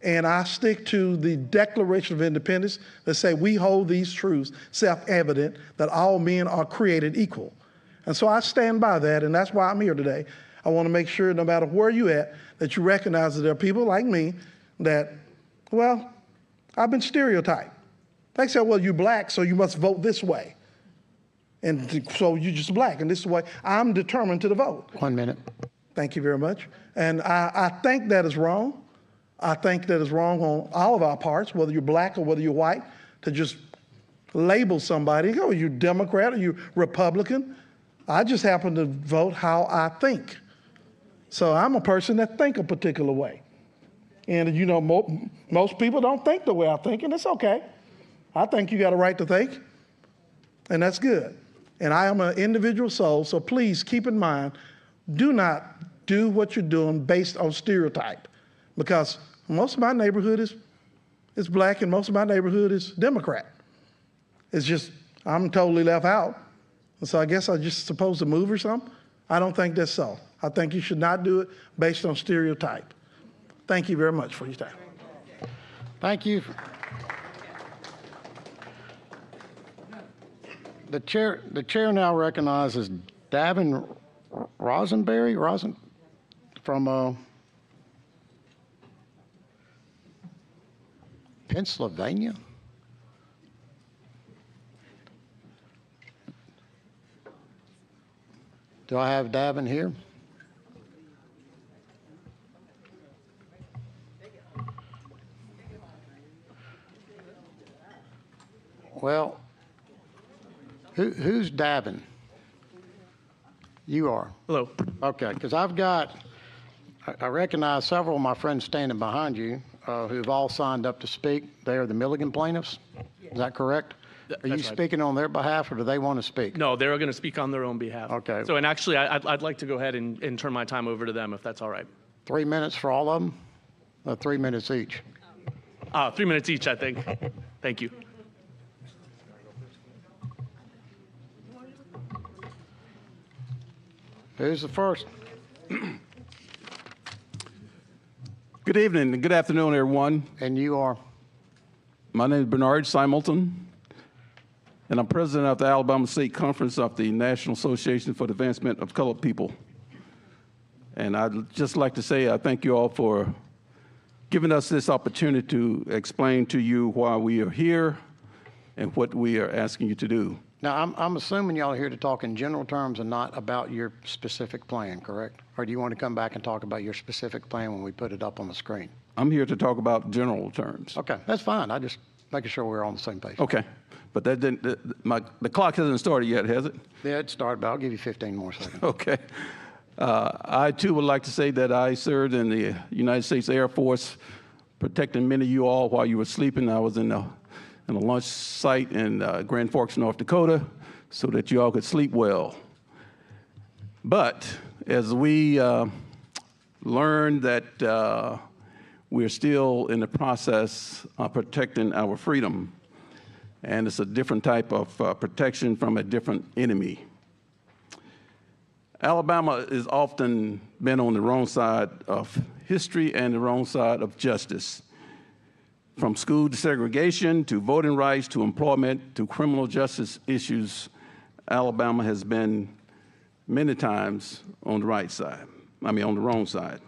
and I stick to the Declaration of Independence that say we hold these truths self-evident that all men are created equal. And so I stand by that, and that's why I'm here today. I want to make sure no matter where you're at, that you recognize that there are people like me that, well, I've been stereotyped. They say, well, you're black, so you must vote this way. And so you're just black, and this is the way I'm determined to vote. 1 minute. Thank you very much. And I think that is wrong. I think that is wrong on all of our parts, whether you're black or whether you're white, to just label somebody, oh, you're Democrat or you're Republican. I just happen to vote how I think. So I'm a person that think a particular way. And you know, most people don't think the way I think, and it's okay. I think you got a right to think, and that's good. And I am an individual soul, so please keep in mind, do not do what you're doing based on stereotype, because most of my neighborhood is black and most of my neighborhood is Democrat. It's just, I'm totally left out. And so I guess I'm just supposed to move or something? I don't think that's so. I think you should not do it based on stereotype. Thank you very much for your time. Thank you. The chair now recognizes Davin Rosenberry from Pennsylvania. Do I have Davin here? Who's dabbing? You are? Hello. Okay, because I recognize several of my friends standing behind you who've all signed up to speak. They are the Milligan plaintiffs? Is that correct? Are you That's right. speaking on their behalf, or do they want to speak? No, they're going to speak on their own behalf. Okay. So, and actually, I'd like to go ahead and turn my time over to them, if that's all right. 3 minutes for all of them? 3 minutes each? 3 minutes each, I think. Thank you. Who's the first? Good evening and good afternoon, everyone. And you are? My name is Bernard Simulton, and I'm president of the Alabama State Conference of the National Association for the Advancement of Colored People. And I'd just like to say I thank you all for giving us this opportunity to explain to you why we are here and what we are asking you to do. Now, I'm assuming y'all are here to talk in general terms and not about your specific plan, correct? Or do you want to come back and talk about your specific plan when we put it up on the screen? I'm here to talk about general terms. Okay, that's fine. I just making sure we're on the same page. Okay, but that didn't, the clock hasn't started yet, has it? Yeah, it started, but I'll give you 15 more seconds. Okay. I, too, would like to say that I served in the United States Air Force, protecting many of you all while you were sleeping. I was in a launch site in Grand Forks, North Dakota, so that you all could sleep well. But as we learned that we're still in the process of protecting our freedom, and it's a different type of protection from a different enemy. Alabama has often been on the wrong side of history and the wrong side of justice. From school desegregation to voting rights to employment to criminal justice issues, Alabama has been many times on the right side, on the wrong side.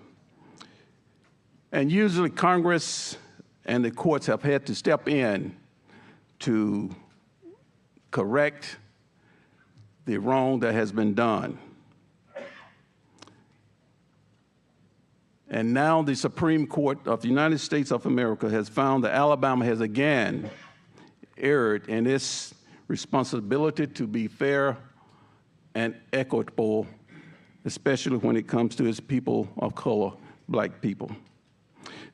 And usually Congress and the courts have had to step in to correct the wrong that has been done. And now the Supreme Court of the United States of America has found that Alabama has again erred in its responsibility to be fair and equitable, especially when it comes to its people of color, black people.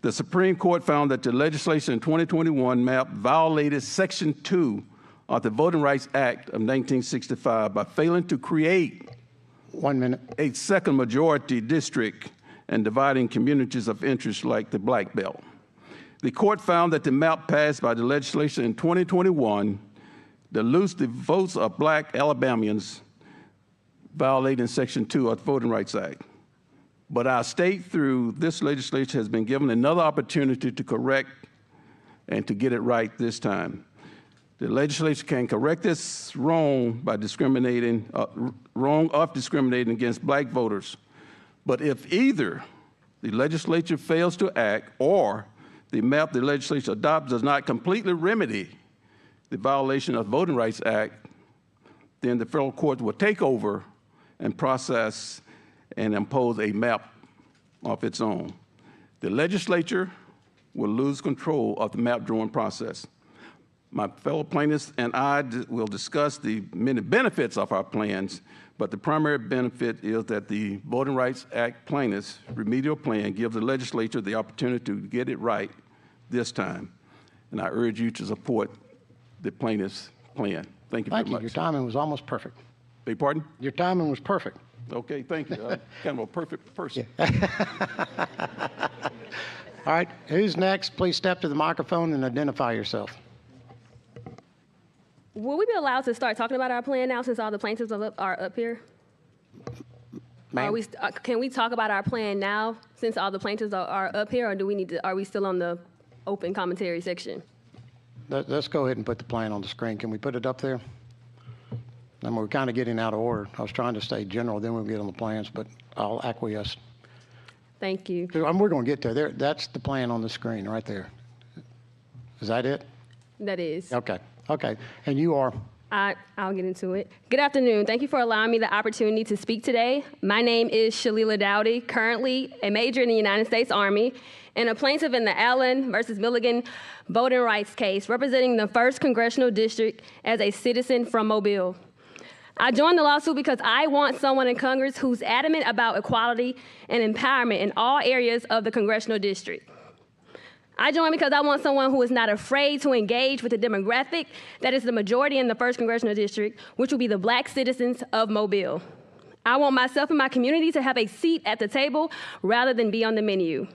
The Supreme Court found that the legislation in 2021 map violated Section 2 of the Voting Rights Act of 1965 by failing to create 1 minute. a second majority district and dividing communities of interest like the Black Belt. The court found that the map passed by the legislation in 2021 dilutes the votes of black Alabamians, violating Section 2 of the Voting Rights Act. But our state, through this legislation, has been given another opportunity to correct and to get it right this time. The legislature can correct this wrong by discriminating, wrong of discriminating against black voters. But if either the legislature fails to act or the map the legislature adopts does not completely remedy the violation of the Voting Rights Act, then the federal court will take over and process and impose a map of its own. The legislature will lose control of the map drawing process. My fellow plaintiffs and I will discuss the many benefits of our plans, but the primary benefit is that the Voting Rights Act plaintiffs' remedial plan gives the legislature the opportunity to get it right this time. And I urge you to support the plaintiffs' plan. Thank you very much. Your timing was almost perfect. Beg pardon? Your timing was perfect. Okay, thank you. Kind of a perfect person. All right, who's next? Please step to the microphone and identify yourself. Will we be allowed to start talking about our plan now since all the plaintiffs are up here? Can we talk about our plan now since all the plaintiffs are up here, or do we need to? Are we still on the open commentary section? Let's go ahead and put the plan on the screen. Can we put it up there? And we're kind of getting out of order. I was trying to stay general, then we'll get on the plans, but I'll acquiesce. Thank you. We're going to get there. That's the plan on the screen right there. Is that it? That is. Okay. Okay. And you are? I'll get into it. Good afternoon. Thank you for allowing me the opportunity to speak today. My name is Shalila Dowdy, currently a major in the United States Army and a plaintiff in the Allen versus Milligan voting rights case, representing the 1st Congressional District as a citizen from Mobile. I joined the lawsuit because I want someone in Congress who's adamant about equality and empowerment in all areas of the congressional district. I joined because I want someone who is not afraid to engage with the demographic that is the majority in the 1st Congressional District, which will be the Black citizens of Mobile. I want myself and my community to have a seat at the table rather than be on the menu.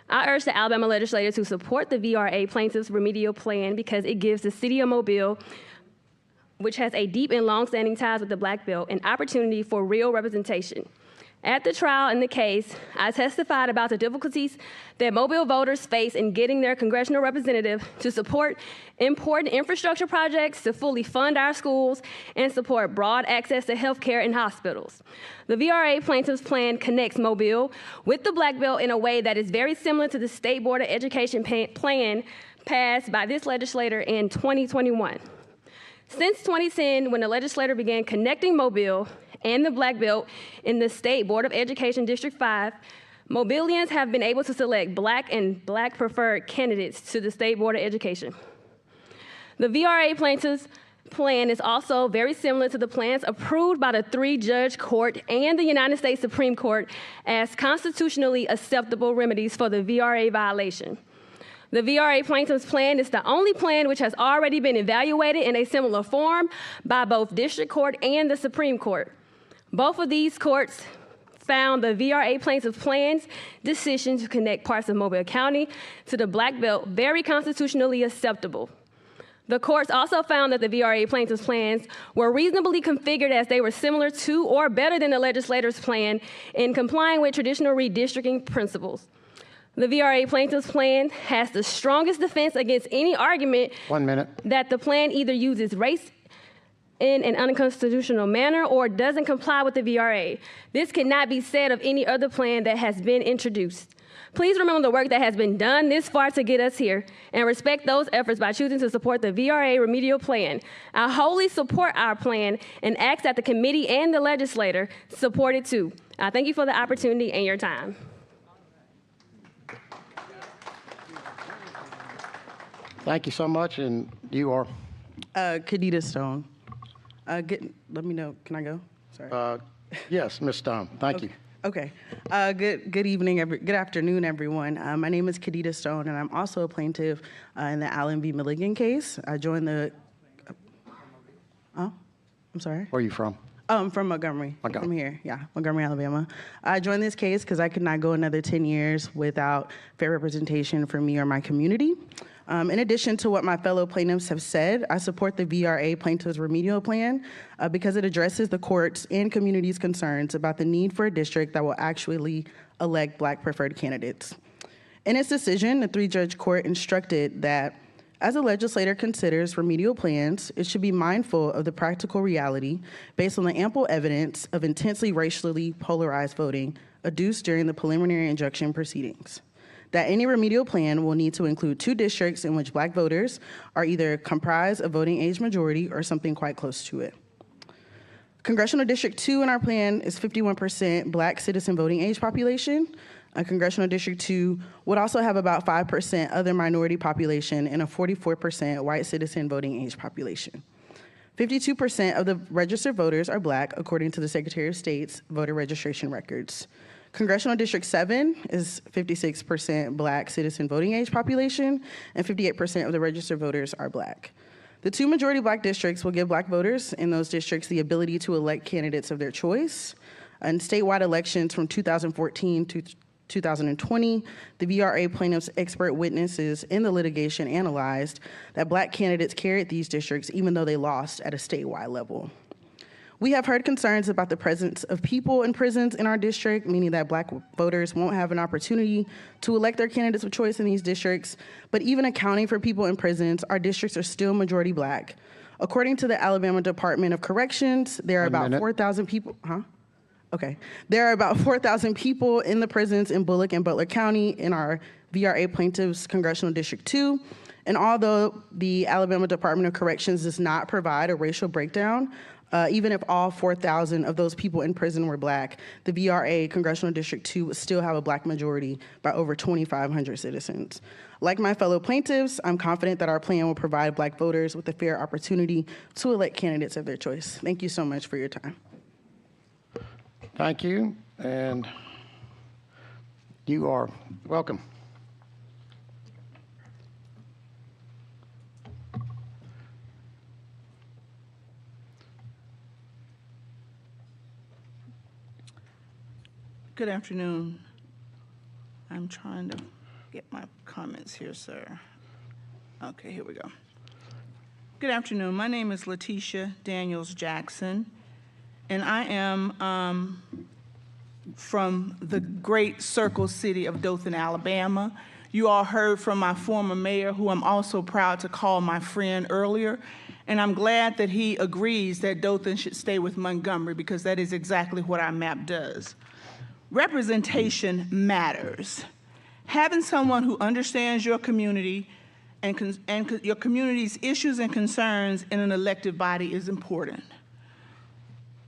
I urge the Alabama legislators to support the VRA plaintiffs' remedial plan because it gives the city of Mobile, which has a deep and long-standing ties with the Black Belt, an opportunity for real representation. At the trial in the case, I testified about the difficulties that Mobile voters face in getting their congressional representative to support important infrastructure projects, to fully fund our schools, and support broad access to health care and hospitals. The VRA plaintiffs' plan connects Mobile with the Black Belt in a way that is very similar to the State Board of Education plan passed by this legislator in 2021. Since 2010, when the legislator began connecting Mobile and the Black Belt in the State Board of Education District 5, Mobilians have been able to select Black and Black preferred candidates to the State Board of Education. The VRA plaintiffs' plan is also very similar to the plans approved by the 3-judge court and the United States Supreme Court as constitutionally acceptable remedies for the VRA violation. The VRA plaintiff's plan is the only plan which has already been evaluated in a similar form by both District Court and the Supreme Court. Both of these courts found the VRA plaintiff's plan's decision to connect parts of Mobile County to the Black Belt very constitutionally acceptable. The courts also found that the VRA plaintiff's plans were reasonably configured as they were similar to or better than the legislator's plan in complying with traditional redistricting principles. The VRA plaintiff's plan has the strongest defense against any argument 1 minute. that the plan either uses race in an unconstitutional manner or doesn't comply with the VRA. This cannot be said of any other plan that has been introduced. Please remember the work that has been done this far to get us here and respect those efforts by choosing to support the VRA remedial plan. I wholly support our plan and ask that the committee and the legislator support it too. I thank you for the opportunity and your time. Thank you so much, and you are? Kadita Stone. Let me know. Can I go? Sorry. Yes, Ms. Stone. Thank you. Okay. Good evening, good afternoon, everyone. My name is Kadita Stone, and I'm also a plaintiff in the Allen v. Milligan case. I joined the. Oh, I'm sorry. Where are you from? I'm from Montgomery. From here, yeah, Montgomery, Alabama. I joined this case because I could not go another 10 years without fair representation for me or my community. In addition to what my fellow plaintiffs have said, I support the VRA plaintiff's remedial plan because it addresses the court's and community's concerns about the need for a district that will actually elect Black preferred candidates. In its decision, the 3-judge court instructed that as a legislator considers remedial plans, it should be mindful of the practical reality based on the ample evidence of intensely racially polarized voting adduced during the preliminary injunction proceedings. That any remedial plan will need to include 2 districts in which Black voters are either comprised of voting age majority or something quite close to it. Congressional District 2 in our plan is 51% Black citizen voting age population. Congressional District 2 would also have about 5% other minority population and a 44% white citizen voting age population. 52% of the registered voters are Black, according to the Secretary of State's voter registration records. Congressional District 7 is 56% Black citizen voting age population, and 58% of the registered voters are Black. The 2 majority Black districts will give Black voters in those districts the ability to elect candidates of their choice. In statewide elections from 2014 to 2020, the VRA plaintiffs' expert witnesses in the litigation analyzed that Black candidates carried these districts even though they lost at a statewide level. We have heard concerns about the presence of people in prisons in our district, meaning that Black voters won't have an opportunity to elect their candidates of choice in these districts. But even accounting for people in prisons, our districts are still majority Black. According to the Alabama Department of Corrections, there are about 4,000 people. Okay. There are about 4,000 people in the prisons in Bullock and Butler County in our VRA plaintiffs' Congressional District 2. And although the Alabama Department of Corrections does not provide a racial breakdown, Even if all 4,000 of those people in prison were black, the VRA Congressional District 2 would still have a black majority by over 2,500 citizens. Like my fellow plaintiffs, I'm confident that our plan will provide black voters with a fair opportunity to elect candidates of their choice. Thank you so much for your time. Thank you, and you are welcome. Good afternoon. I'm trying to get my comments here, sir. Okay, here we go. Good afternoon. My name is Letitia Daniels Jackson, and I am from the great Circle City of Dothan, Alabama. You all heard from my former mayor, who I'm also proud to call my friend earlier, and I'm glad that he agrees that Dothan should stay with Montgomery, because that is exactly what our map does. Representation matters. Having someone who understands your community and your community's issues and concerns in an elected body is important.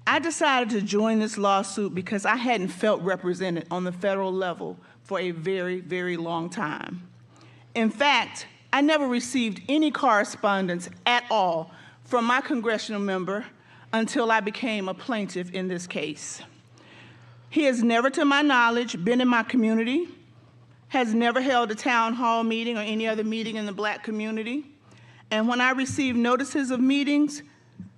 I decided to join this lawsuit because I hadn't felt represented on the federal level for a very, very long time. In fact, I never received any correspondence at all from my congressional member until I became a plaintiff in this case. He has never, to my knowledge, been in my community, has never held a town hall meeting or any other meeting in the black community. And when I receive notices of meetings,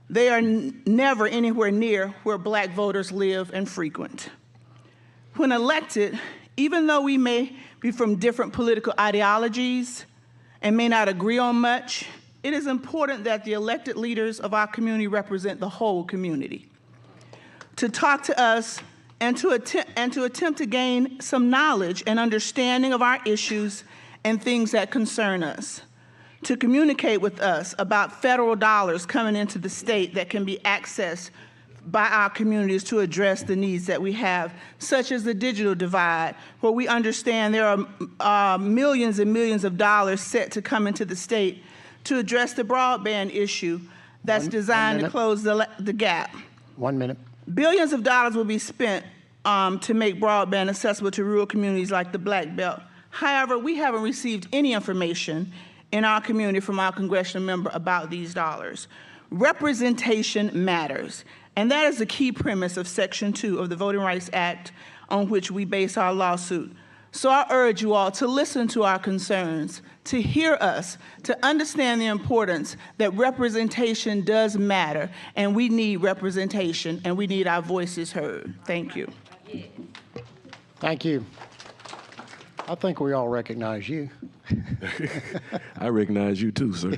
they are never anywhere near where black voters live and frequent. When elected, even though we may be from different political ideologies and may not agree on much, it is important that the elected leaders of our community represent the whole community. To talk to us and to attempt to gain some knowledge and understanding of our issues and things that concern us. To communicate with us about federal dollars coming into the state that can be accessed by our communities to address the needs that we have, such as the digital divide, where we understand there are millions and millions of dollars set to come into the state to address the broadband issue that's designed to close the gap. 1 minute. Billions of dollars will be spent to make broadband accessible to rural communities like the Black Belt. However, we haven't received any information in our community from our congressional member about these dollars. Representation matters, and that is the key premise of Section 2 of the Voting Rights Act on which we base our lawsuit. So I urge you all to listen to our concerns, to hear us, to understand the importance that representation does matter, and we need representation, and we need our voices heard. Thank you. Thank you. I think we all recognize you. I recognize you too, sir.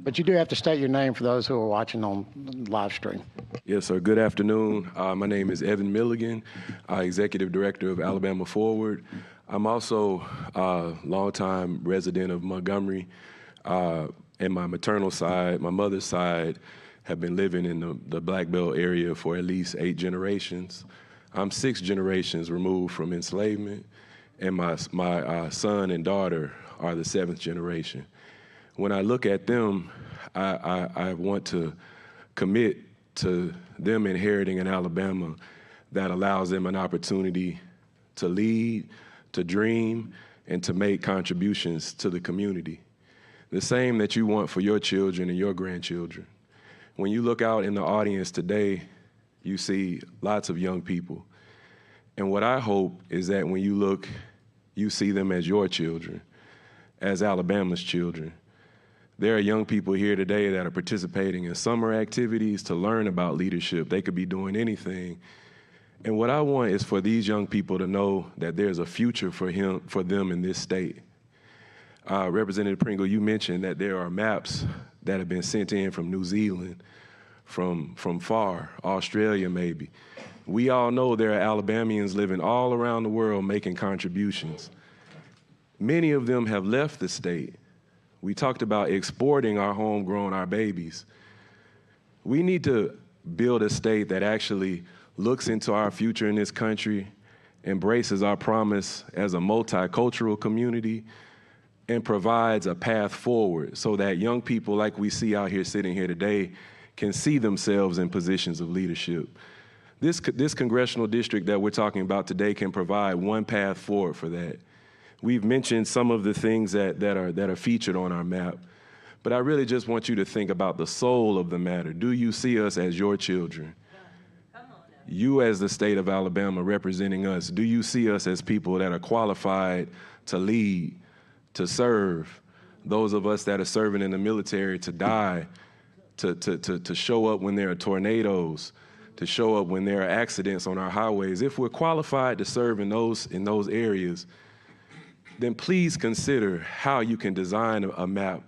But you do have to state your name for those who are watching on live stream. Yes, sir. Good afternoon. My name is Evan Milligan, Executive Director of Alabama Forward. I'm also a longtime resident of Montgomery. And my maternal side, my mother's side, have been living in the Black Belt area for at least 8 generations. I'm 6 generations removed from enslavement, and my son and daughter are the 7th generation. When I look at them, I want to commit to them inheriting an Alabama that allows them an opportunity to lead, to dream, and to make contributions to the community. The same that you want for your children and your grandchildren. When you look out in the audience today, you see lots of young people. And what I hope is that when you look, you see them as your children, as Alabama's children. There are young people here today that are participating in summer activities to learn about leadership. They could be doing anything. And what I want is for these young people to know that there's a future for them in this state. Representative Pringle, you mentioned that there are maps that have been sent in from New Zealand, from far, Australia maybe. We all know there are Alabamians living all around the world making contributions. Many of them have left the state. We talked about exporting our homegrown, our babies. We need to build a state that actually looks into our future in this country, embraces our promise as a multicultural community, and provides a path forward so that young people like we see out here sitting here today can see themselves in positions of leadership. This congressional district that we're talking about today can provide one path forward for that. We've mentioned some of the things that are featured on our map, but I really just want you to think about the soul of the matter. Do you see us as your children? You as the state of Alabama representing us, do you see us as people that are qualified to lead, to serve? Those of us that are serving in the military to die, to show up when there are tornadoes, to show up when there are accidents on our highways. If we're qualified to serve in those areas, then please consider how you can design a map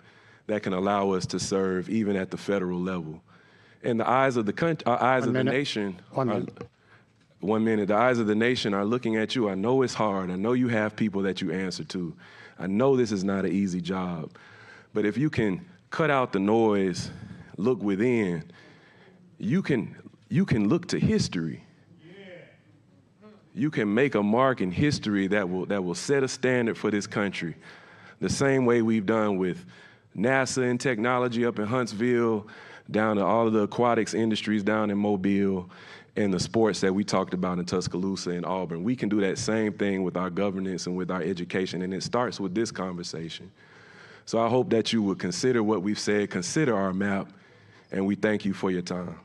that can allow us to serve even at the federal level. And the eyes of the nation. 1 minute. 1 minute. The eyes of the nation are looking at you. I know it's hard. I know you have people that you answer to. I know this is not an easy job. But if you can cut out the noise, look within, you can look to history. You can make a mark in history that will set a standard for this country. The same way we've done with NASA and technology up in Huntsville, down to all of the aquatics industries down in Mobile, and the sports that we talked about in Tuscaloosa and Auburn. We can do that same thing with our governance and with our education, and it starts with this conversation. So I hope that you would consider what we've said, consider our map, and we thank you for your time.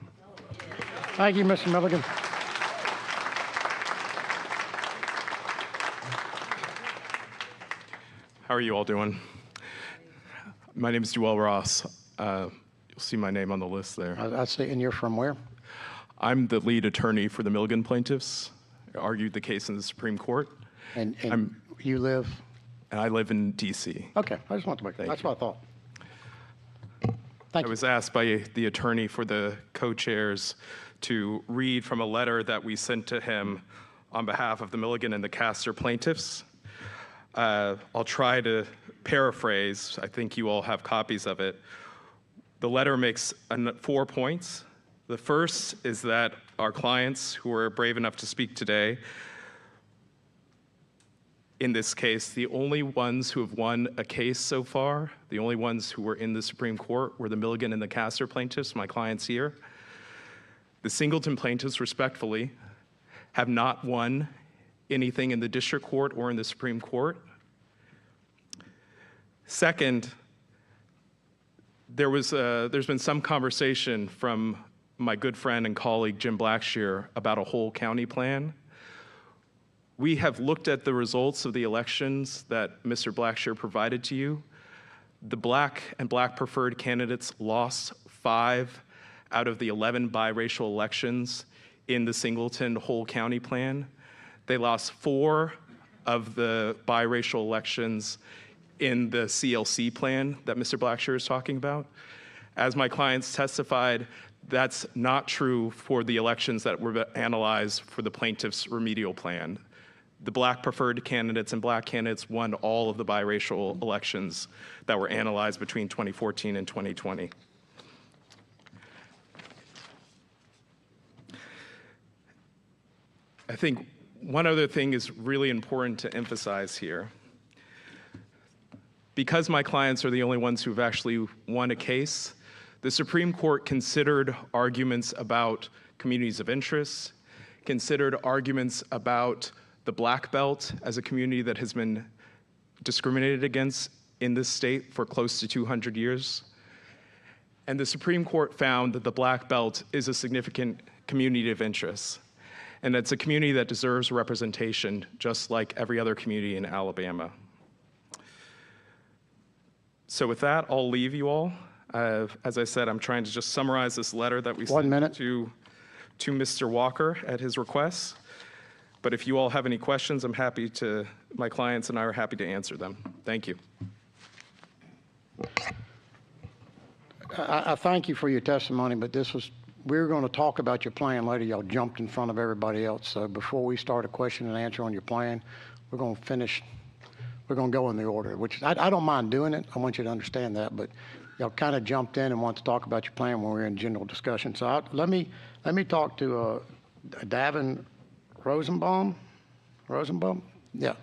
Thank you, Mr. Milligan. How are you all doing? My name is Joel Ross. You'll see my name on the list there. I see, and you're from where? I'm the lead attorney for the Milligan plaintiffs. I argued the case in the Supreme Court. And you live? And I live in D.C. Okay, I just want to make that's what I thought. I was asked by the attorney for the co-chairs to read from a letter that we sent to him on behalf of the Milligan and the Castor plaintiffs. I'll try to paraphrase. I think you all have copies of it. The letter makes 4 points. The first is that our clients who are brave enough to speak today, in this case, the only ones who have won a case so far, the only ones who were in the Supreme Court were the Milligan and the Castor plaintiffs, my clients here. The Singleton plaintiffs, respectfully, have not won anything in the district court or in the Supreme Court. Second, there's been some conversation from my good friend and colleague Jim Blackshear about a whole county plan. We have looked at the results of the elections that Mr. Blackshear provided to you. The Black and Black preferred candidates lost 5 out of the 11 biracial elections in the Singleton whole county plan. They lost 4 of the biracial elections in the CLC plan that Mr. Blackshear is talking about. As my clients testified, that's not true for the elections that were analyzed for the plaintiff's remedial plan. The Black preferred candidates and Black candidates won all of the biracial elections that were analyzed between 2014 and 2020. I think one other thing is really important to emphasize here. Because my clients are the only ones who've actually won a case, the Supreme Court considered arguments about communities of interest, considered arguments about the Black Belt as a community that has been discriminated against in this state for close to 200 years. And the Supreme Court found that the Black Belt is a significant community of interest. And it's a community that deserves representation, just like every other community in Alabama. So with that, I'll leave you all. As I said, I'm trying to just summarize this letter that we sent to Mr. Walker at his request. But if you all have any questions, my clients and I are happy to answer them. Thank you. I thank you for your testimony, but we were going to talk about your plan later. Y'all jumped in front of everybody else. So before we start a question and answer on your plan, we're going to go in the order, which I don't mind doing it. I want you to understand that, but y'all kind of jumped in and want to talk about your plan when we're in general discussion. So let me talk to Davin Rosenbaum. Yeah.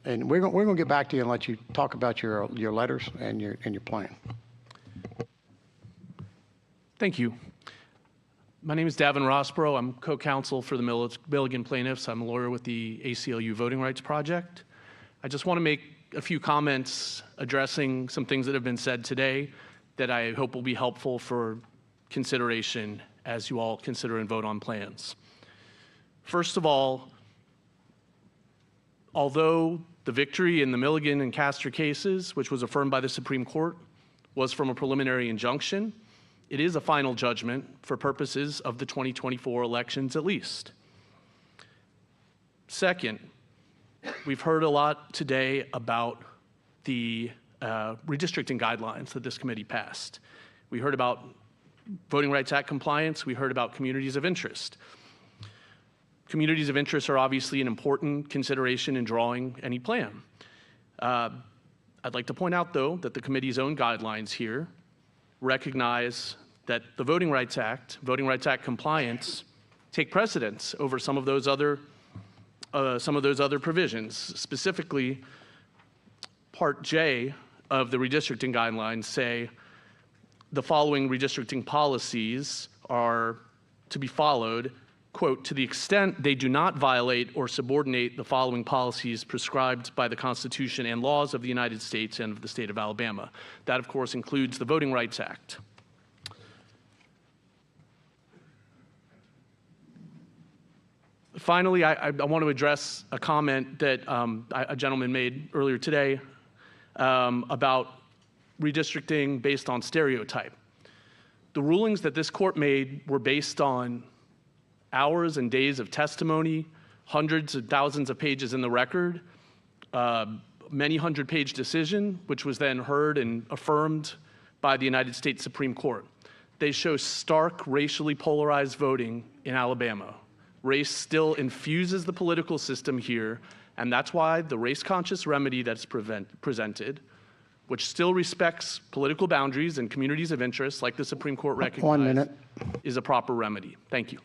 And we're going to get back to you and let you talk about your letters and your plan. Thank you. My name is Davin Rossborough. I'm co-counsel for the Milligan plaintiffs. I'm a lawyer with the ACLU Voting Rights Project. I just want to make a few comments addressing some things that have been said today that I hope will be helpful for consideration as you all consider and vote on plans. First of all, although the victory in the Milligan and Castor cases, which was affirmed by the Supreme Court, was from a preliminary injunction, it is a final judgment for purposes of the 2024 elections at least. Second, we've heard a lot today about the redistricting guidelines that this committee passed. We heard about Voting Rights Act compliance. We heard about communities of interest. Communities of interest are obviously an important consideration in drawing any plan. I'd like to point out, though, that the committee's own guidelines here recognize that the Voting Rights Act compliance, take precedence over some of those other provisions. Specifically, Part J of the redistricting guidelines say the following redistricting policies are to be followed, quote, to the extent they do not violate or subordinate the following policies prescribed by the Constitution and laws of the United States and of the state of Alabama. That, of course, includes the Voting Rights Act. Finally, I want to address a comment that a gentleman made earlier today about redistricting based on stereotype. The rulings that this court made were based on hours and days of testimony, hundreds of thousands of pages in the record, many hundred-page decision, which was then heard and affirmed by the United States Supreme Court. They show stark racially polarized voting in Alabama. Race still infuses the political system here, and that's why the race-conscious remedy that's presented, which still respects political boundaries and communities of interest, like the Supreme Court recognized, 1 minute. is a proper remedy. Thank you.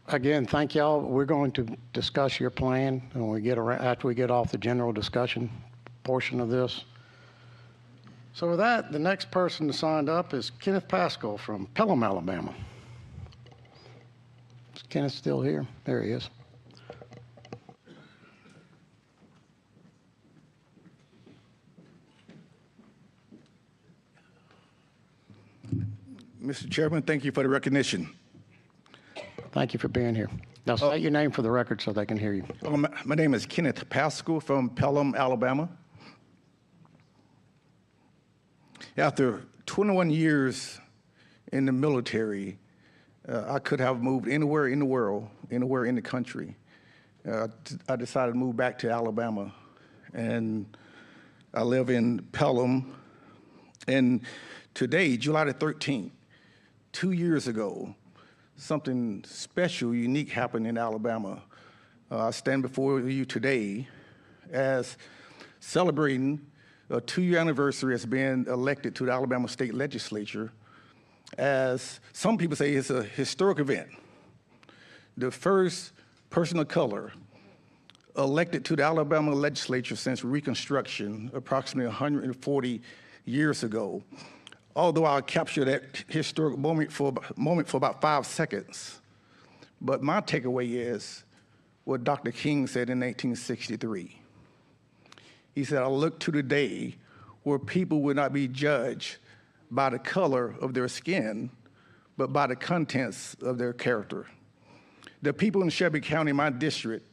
Again, thank y'all. We're going to discuss your plan when we get around, after we get off the general discussion portion of this. So with that, the next person signed up is Kenneth Pascal from Pelham, Alabama. Is Kenneth still here? There he is. Mr. Chairman, thank you for the recognition. Thank you for being here. Now state your name for the record so they can hear you. My name is Kenneth Pascal from Pelham, Alabama. After 21 years in the military, I could have moved anywhere in the world, anywhere in the country. I decided to move back to Alabama, and I live in Pelham. And today, July the 13th, 2 years ago, something special, unique happened in Alabama. I stand before you today as celebrating a 2-year anniversary as being elected to the Alabama State Legislature. As some people say, it's a historic event. The first person of color elected to the Alabama Legislature since Reconstruction, approximately 140 years ago. Although I'll capture that historic moment for about 5 seconds. But my takeaway is what Dr. King said in 1963. He said, I look to the day where people will not be judged by the color of their skin, but by the contents of their character. The people in Shelby County, my district,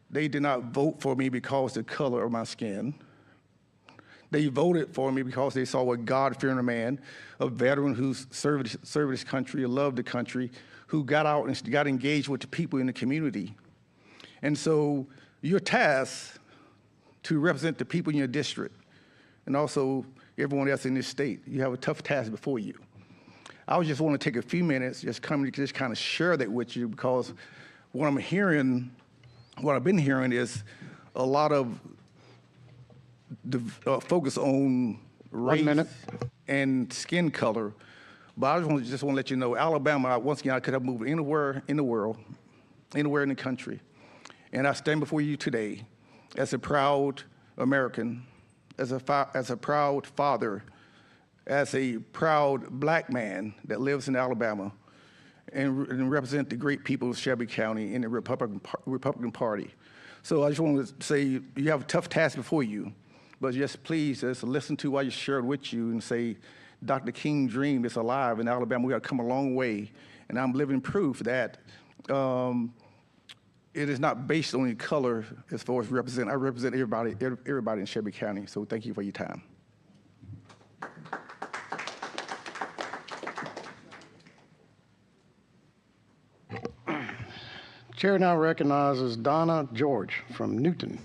they did not vote for me because of the color of my skin. They voted for me because they saw a God-fearing man, a veteran who served his country, loved the country, who got out and got engaged with the people in the community. And so your task to represent the people in your district and also everyone else in this state, you have a tough task before you. I just want to take a few minutes, just kind of share that with you, because what I've been hearing is a lot of the focus on race and skin color. But I just want to let you know, Alabama, once again, I could have moved anywhere in the world, anywhere in the country. And I stand before you today as a proud American, as a proud father, as a proud black man that lives in Alabama and represent the great people of Shelby County in the Republican Party. So I just want to say you have a tough task before you, but just please just listen to what I just shared with you and say, Dr. King's dream is alive in Alabama. We have come a long way, and I'm living proof that it is not based on any color as far as represent. I represent everybody in Shelby County. So thank you for your time. Chair now recognizes Donna George from Newton.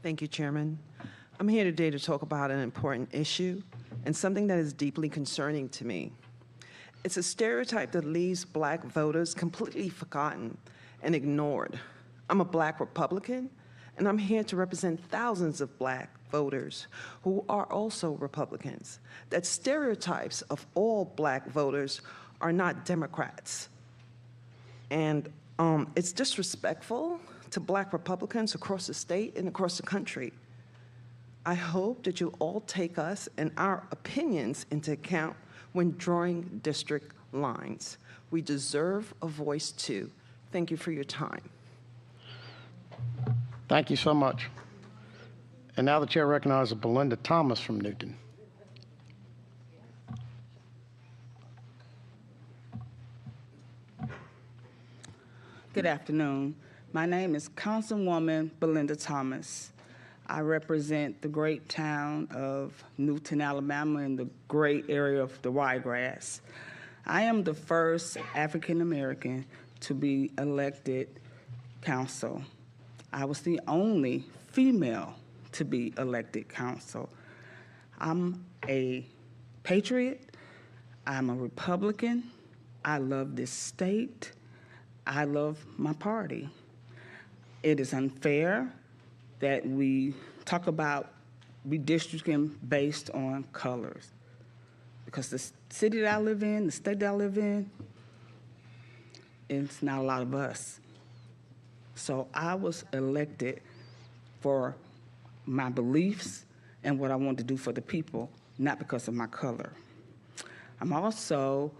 Thank you, Chairman. I'm here today to talk about an important issue and something that is deeply concerning to me. It's a stereotype that leaves black voters completely forgotten and ignored. I'm a black Republican, and I'm here to represent thousands of black voters who are also Republicans. That stereotypes of all black voters are not Democrats. And it's disrespectful to black Republicans across the state and across the country. I hope that you all take us and our opinions into account when drawing district lines. We deserve a voice too. Thank you for your time. Thank you so much. And now the chair recognizes Belinda Thomas from Newton. Good afternoon. My name is Councilwoman Belinda Thomas. I represent the great town of Newton, Alabama, in the great area of the Wiregrass. I am the first African American to be elected council. I was the only female to be elected council. I'm a patriot. I'm a Republican. I love this state. I love my party. It is unfair that we talk about redistricting based on colors. Because the city that I live in, the state that I live in, it's not a lot of us. So I was elected for my beliefs and what I want to do for the people, not because of my color. I'm also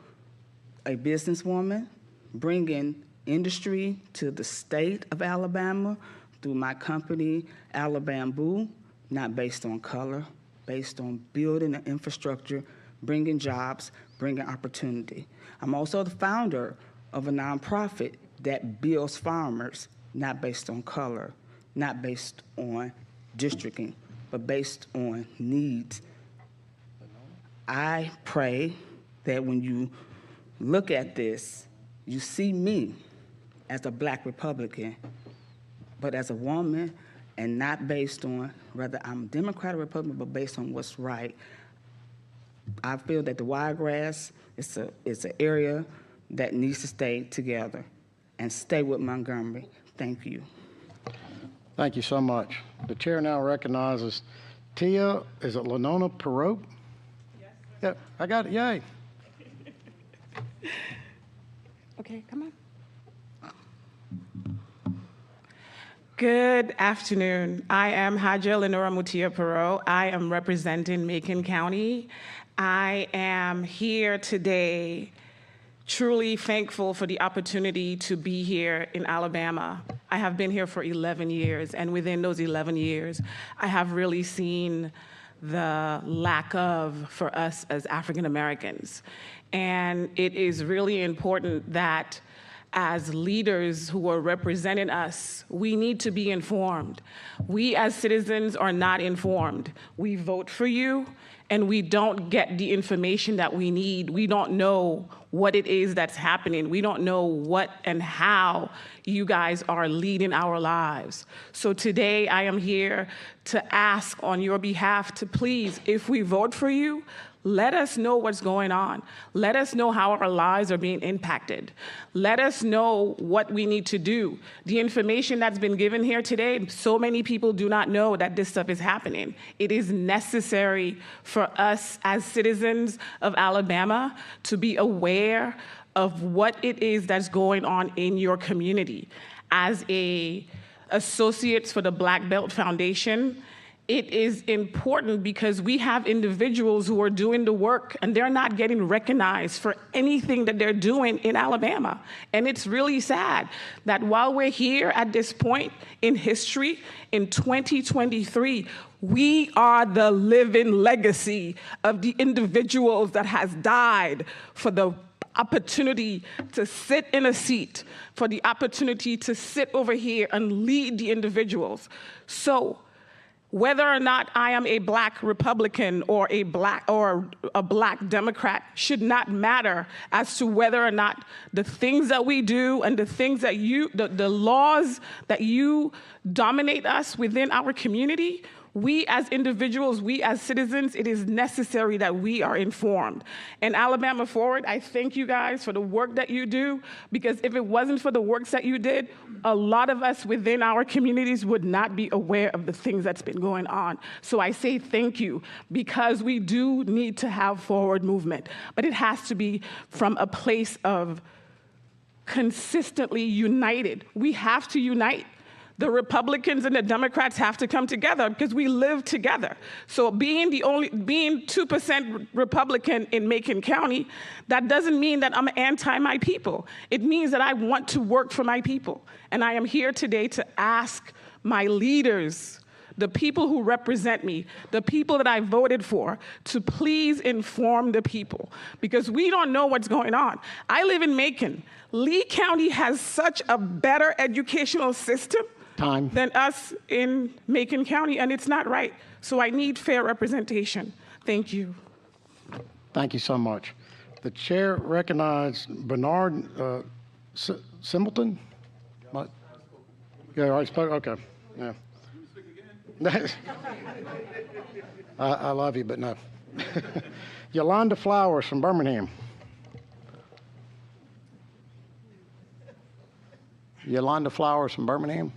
a businesswoman, bringing industry to the state of Alabama through my company, Alabamboo, not based on color, based on building an infrastructure, bringing jobs, bringing opportunity. I'm also the founder of a nonprofit that builds farmers, not based on color, not based on districting, but based on needs. I pray that when you look at this, you see me as a black Republican, but as a woman, and not based on whether I'm Democrat or Republican, but based on what's right. I feel that the Wiregrass is an area that needs to stay together and stay with Montgomery. Thank you. Thank you so much. The chair now recognizes Tia, is it Lenona Perot? Yes. Yeah, I got it, yay. Okay, come on. Good afternoon. I am Haja Lenora Mutia Perot. I am representing Macon County. I am here today truly thankful for the opportunity to be here in Alabama. I have been here for 11 years, and within those 11 years, I have really seen the lack of for us as African Americans. And it is really important that as leaders who are representing us, we need to be informed. We as citizens are not informed. We vote for you, and we don't get the information that we need. We don't know what it is that's happening. We don't know what and how you guys are leading our lives. So today I am here to ask on your behalf to please, if we vote for you, let us know what's going on. Let us know how our lives are being impacted. Let us know what we need to do. The information that's been given here today, so many people do not know that this stuff is happening. It is necessary for us as citizens of Alabama to be aware of what it is that's going on in your community. As associates for the Black Belt Foundation, it is important because we have individuals who are doing the work and they're not getting recognized for anything that they're doing in Alabama. And it's really sad that while we're here at this point in history, in 2023, we are the living legacy of the individuals that has died for the opportunity to sit in a seat, for the opportunity to sit over here and lead the individuals. So, whether or not I am a Black Republican or a Black Democrat should not matter as to whether or not the things that we do and the things that the laws that you dominate us within our community. We as individuals, we as citizens, it is necessary that we are informed. And Alabama Forward, I thank you guys for the work that you do, because if it wasn't for the works that you did, a lot of us within our communities would not be aware of the things that's been going on. So I say thank you, because we do need to have forward movement, but it has to be from a place of consistently united. We have to unite. The Republicans and the Democrats have to come together because we live together. So being 2% Republican in Macon County, that doesn't mean that I'm anti my people. It means that I want to work for my people. And I am here today to ask my leaders, the people who represent me, the people that I voted for, to please inform the people, because we don't know what's going on. I live in Macon. Lee County has such a better educational system than us in Macon County, and it's not right. So I need fair representation. Thank you. Thank you so much. The chair recognized Bernard Simbleton. Yeah, I spoke. Okay. Yeah. I love you, but no. Yolanda Flowers from Birmingham. Yolanda Flowers from Birmingham.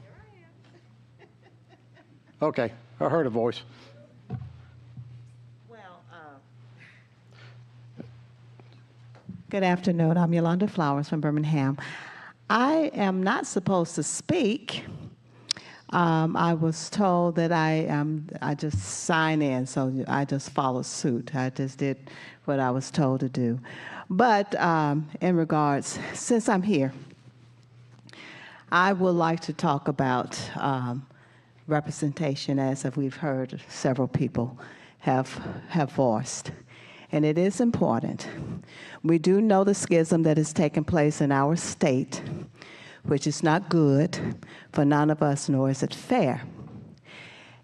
Okay, I heard a voice. Good afternoon. I'm Yolanda Flowers from Birmingham. I am not supposed to speak. I was told that I just sign in, so I just follow suit. I just did what I was told to do. But in regards, since I'm here, I would like to talk about representation, as we've heard several people have voiced. And it is important. We do know the schism that is taking place in our state, which is not good for none of us, nor is it fair.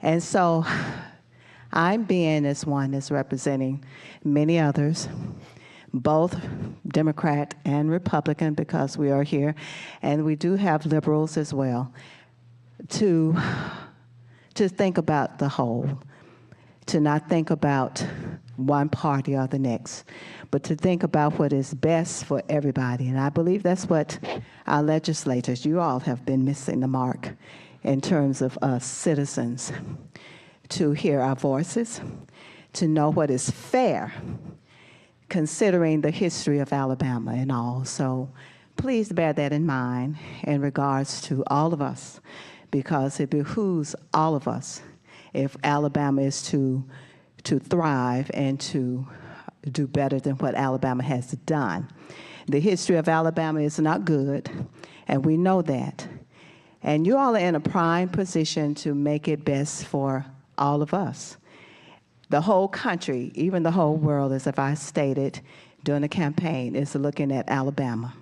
And so I'm being as one that's representing many others, both Democrat and Republican, because we are here, and we do have liberals as well, to think about the whole, to not think about one party or the next, but to think about what is best for everybody. And I believe that's what our legislators, you all have been missing the mark in terms of us citizens, to hear our voices, to know what is fair, considering the history of Alabama and all. So please bear that in mind in regards to all of us, because it behooves all of us if Alabama is to thrive and to do better than what Alabama has done. The history of Alabama is not good, and we know that. And you all are in a prime position to make it best for all of us. The whole country, even the whole world, as if I stated during the campaign, is looking at Alabama.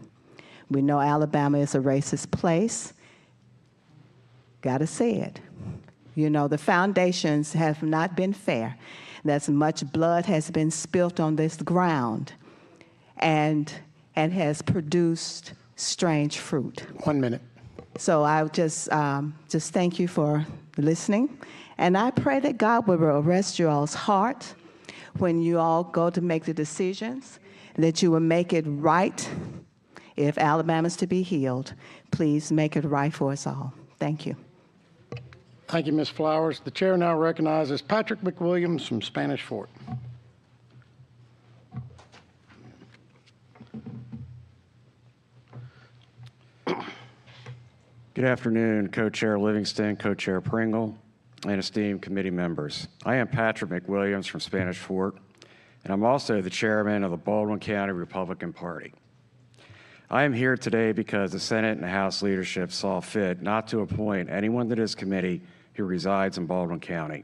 We know Alabama is a racist place. Gotta say it. You know, the foundations have not been fair. That's much blood has been spilt on this ground. And and has produced strange fruit. 1 minute. So I just thank you for listening. And I pray that God will arrest your all's heart when you all go to make the decisions, and that you will make it right. If Alabama's to be healed, please make it right for us all. Thank you. Thank you, Ms. Flowers. The chair now recognizes Patrick McWilliams from Spanish Fort. Good afternoon, Co-Chair Livingston, Co-Chair Pringle, and esteemed committee members. I am Patrick McWilliams from Spanish Fort, and I'm also the chairman of the Baldwin County Republican Party. I am here today because the Senate and House leadership saw fit not to appoint anyone to this committee who resides in Baldwin County.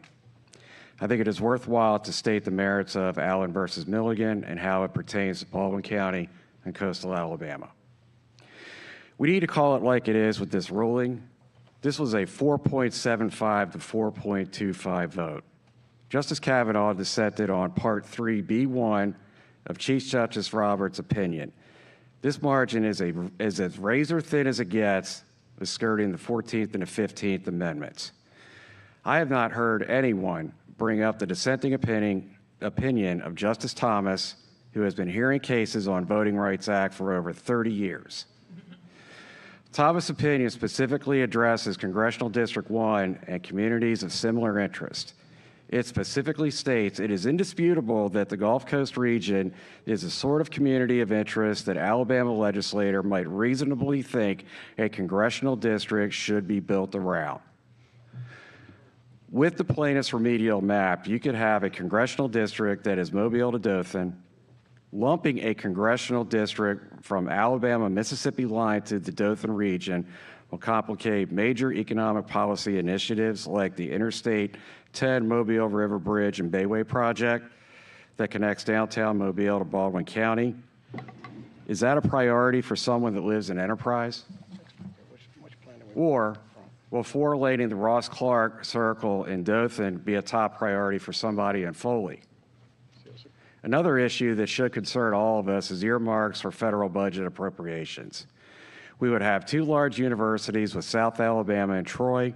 I think it is worthwhile to state the merits of Allen versus Milligan and how it pertains to Baldwin County and coastal Alabama. We need to call it like it is with this ruling. This was a 4.75 to 4.25 vote. Justice Kavanaugh dissented on Part 3B1 of Chief Justice Roberts' opinion. This margin is as razor thin as it gets, with skirting the 14th and the 15th Amendments. I have not heard anyone bring up the dissenting opinion of Justice Thomas, who has been hearing cases on Voting Rights Act for over 30 years. Thomas' opinion specifically addresses Congressional District 1 and communities of similar interest. It specifically states, it is indisputable that the Gulf Coast region is a sort of community of interest that Alabama legislator might reasonably think a congressional district should be built around. With the plaintiff's remedial map, you could have a congressional district that is Mobile to Dothan. Lumping a congressional district from Alabama-Mississippi line to the Dothan region will complicate major economic policy initiatives like the Interstate 10 Mobile River Bridge and Bayway project that connects downtown Mobile to Baldwin County. Is that a priority for someone that lives in Enterprise? Or will four-laning the Ross Clark Circle in Dothan be a top priority for somebody in Foley? Another issue that should concern all of us is earmarks for federal budget appropriations. We would have two large universities with South Alabama and Troy.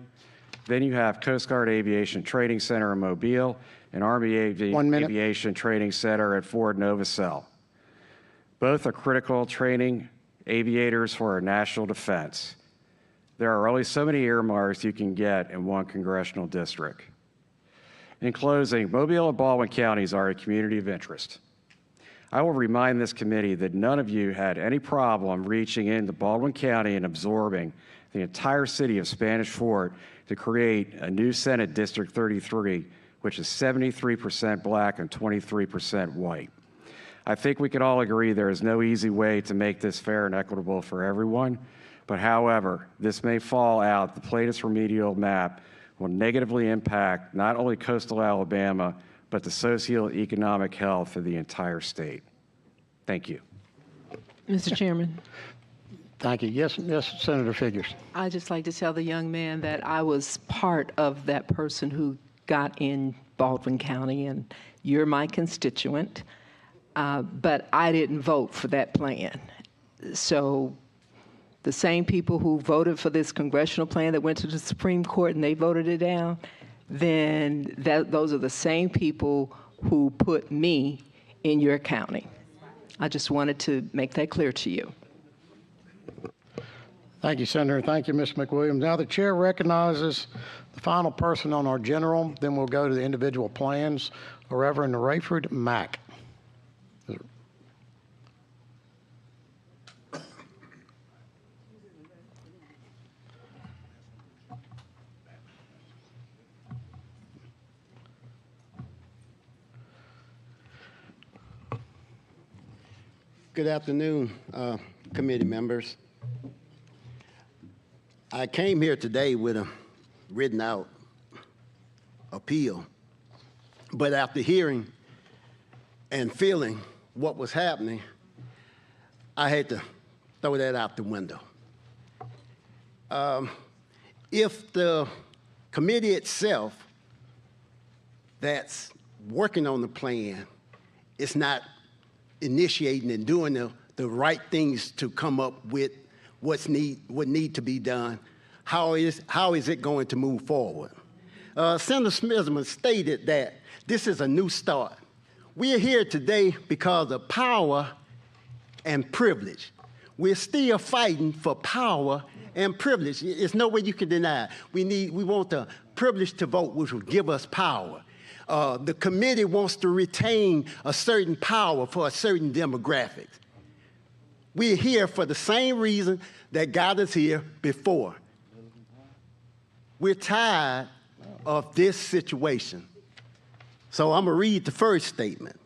Then you have Coast Guard Aviation Training Center in Mobile and Army Aviation Training Center at Fort Novacell. Both are critical training aviators for our national defense. There are only so many earmarks you can get in one congressional district. In closing, Mobile and Baldwin counties are a community of interest. I will remind this committee that none of you had any problem reaching into Baldwin County and absorbing the entire city of Spanish Fort to create a new Senate District 33, which is 73% black and 23% white. I think we can all agree there is no easy way to make this fair and equitable for everyone, but however, this may fall out the plaintiff's remedial map will negatively impact not only coastal Alabama, but the socioeconomic health of the entire state. Thank you. Mr. Chairman. Thank you. Yes, Senator Figures. I'd just like to tell the young man that I was part of that person who got in Baldwin County, and you're my constituent, but I didn't vote for that plan. So the same people who voted for this congressional plan that went to the Supreme Court and they voted it down, then those are the same people who put me in your county. I just wanted to make that clear to you. Thank you, Senator. Thank you, Ms. McWilliams. Now the chair recognizes the final person on our general, then we'll go to the individual plans, Reverend Rayford Mack. Good afternoon, committee members. I came here today with a written out appeal, but after hearing and feeling what was happening, I had to throw that out the window. If the committee itself that's working on the plan is not initiating and doing the the right things to come up with what need to be done. How is it going to move forward? Senator Smithman stated that this is a new start. We are here today because of power and privilege. We're still fighting for power and privilege. There's no way you can deny it. We want the privilege to vote, which will give us power. The committee wants to retain a certain power for a certain demographic. We're here for the same reason that got us here before. We're tired of this situation. So I'm going to read the first statement.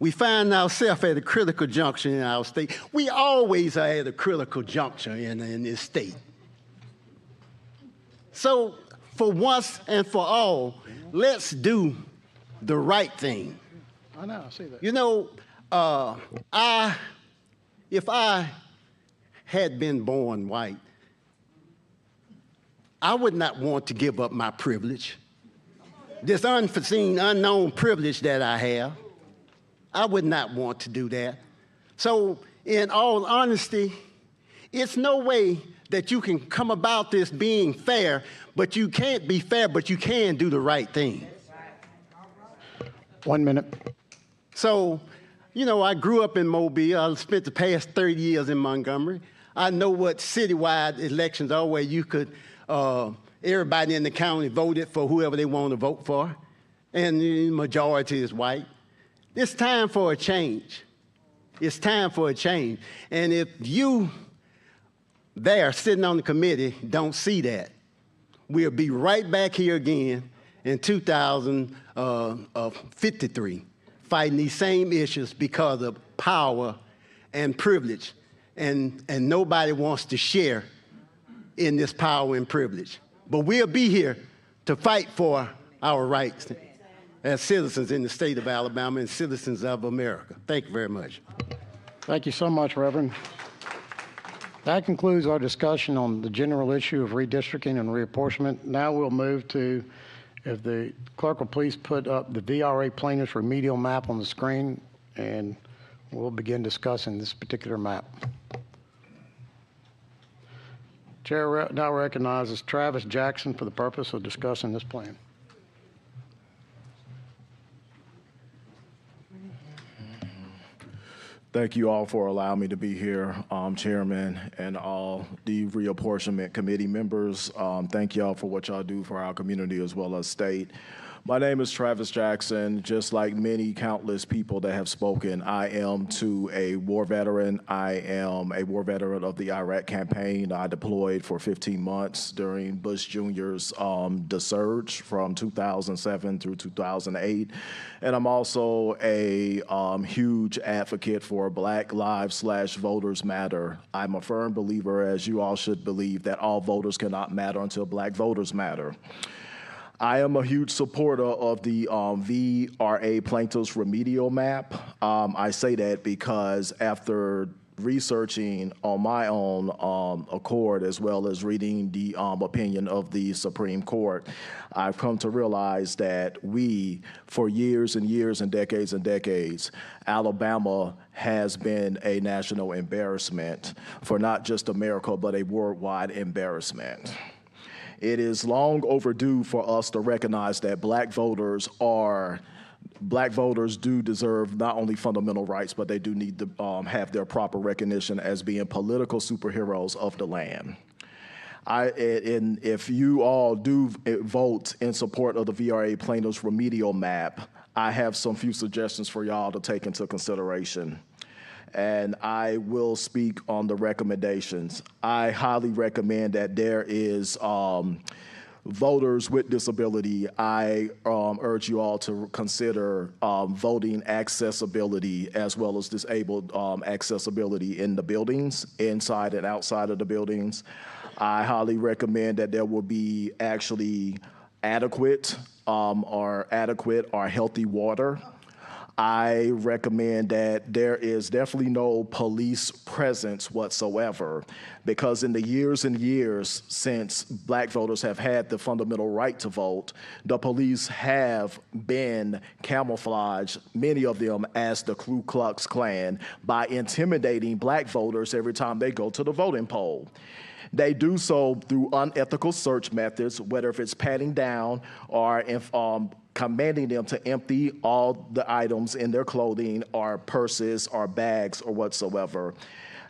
We find ourselves at a critical juncture in our state. We always are at a critical juncture in this state. So for once and for all, let's do the right thing. I know, I see that. You know, if I had been born white, I would not want to give up my privilege. This unforeseen, unknown privilege that I have, I would not want to do that. So in all honesty, it's no way that you can come about this being fair, but you can't be fair, but you can do the right thing. 1 minute. So, you know, I grew up in Mobile. I spent the past 30 years in Montgomery. I know what citywide elections are, where you could, everybody in the county voted for whoever they want to vote for, and the majority is white. It's time for a change. It's time for a change. And if you there sitting on the committee don't see that, we'll be right back here again in 2053 fighting these same issues because of power and privilege. And nobody wants to share in this power and privilege. But we'll be here to fight for our rights as citizens in the state of Alabama and citizens of America. Thank you very much. Thank you so much, Reverend. That concludes our discussion on the general issue of redistricting and reapportionment. Now we'll move to, if the clerk will please put up the VRA plaintiffs remedial map on the screen, and we'll begin discussing this particular map. Chair now recognizes Travis Jackson for the purpose of discussing this plan. Thank you all for allowing me to be here, Chairman, and all the Reapportionment Committee members. Thank y'all for what y'all do for our community as well as state. My name is Travis Jackson. Just like many countless people that have spoken, I am too a war veteran. I am a war veteran of the Iraq campaign. I deployed for 15 months during Bush Jr.'s the surge from 2007 through 2008. And I'm also a huge advocate for Black Lives / Voters Matter. I'm a firm believer, as you all should believe, that all voters cannot matter until Black voters matter. I am a huge supporter of the VRA plaintiffs remedial map. I say that because after researching on my own accord, as well as reading the opinion of the Supreme Court, I've come to realize that we, for years and years and decades, Alabama has been a national embarrassment for not just America, but a worldwide embarrassment. It is long overdue for us to recognize that Black voters do deserve not only fundamental rights, but they do need to have their proper recognition as being political superheroes of the land. And if you all do vote in support of the VRA plaintiffs remedial map, I have some few suggestions for y'all to take into consideration. And I will speak on the recommendations. I highly recommend that there is voters with disability. I urge you all to consider voting accessibility as well as disabled accessibility in the buildings, inside and outside of the buildings. I highly recommend that there will be actually adequate or healthy water. I recommend that there is definitely no police presence whatsoever, because in the years and years since black voters have had the fundamental right to vote, the police have been camouflaged, many of them as the Ku Klux Klan, by intimidating black voters every time they go to the voting poll. They do so through unethical search methods, whether if it's patting down or commanding them to empty all the items in their clothing or purses or bags or whatsoever.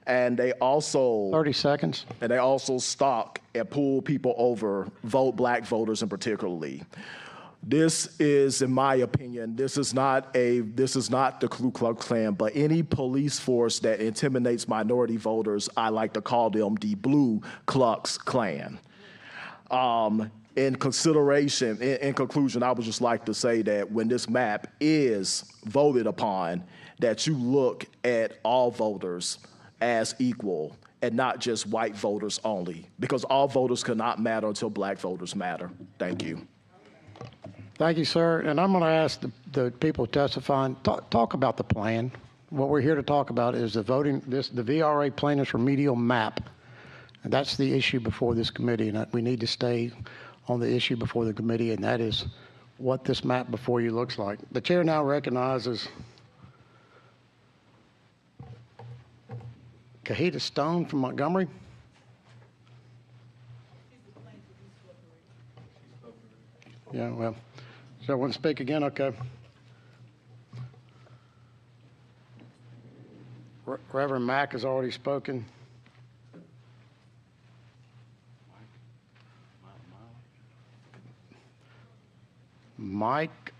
And they also 30 seconds. And they also stalk and pull people over, black voters in particularly. This is, in my opinion, this is not the Ku Klux Klan, but any police force that intimidates minority voters, I like to call them the Blue Klux Klan. In conclusion, I would just like to say that when this map is voted upon, that you look at all voters as equal and not just white voters only, because all voters cannot matter until black voters matter. Thank you. Thank you, sir. And I'm going to ask the people testifying, talk about the plan. What we're here to talk about is the VRA plaintiff's remedial map. And that's the issue before this committee, and we need to stay on the issue before the committee, and that is what this map before you looks like. The chair now recognizes Kahita Stone from Montgomery. Yeah, well, so I want to speak again? Okay. Reverend Mack has already spoken. Mike,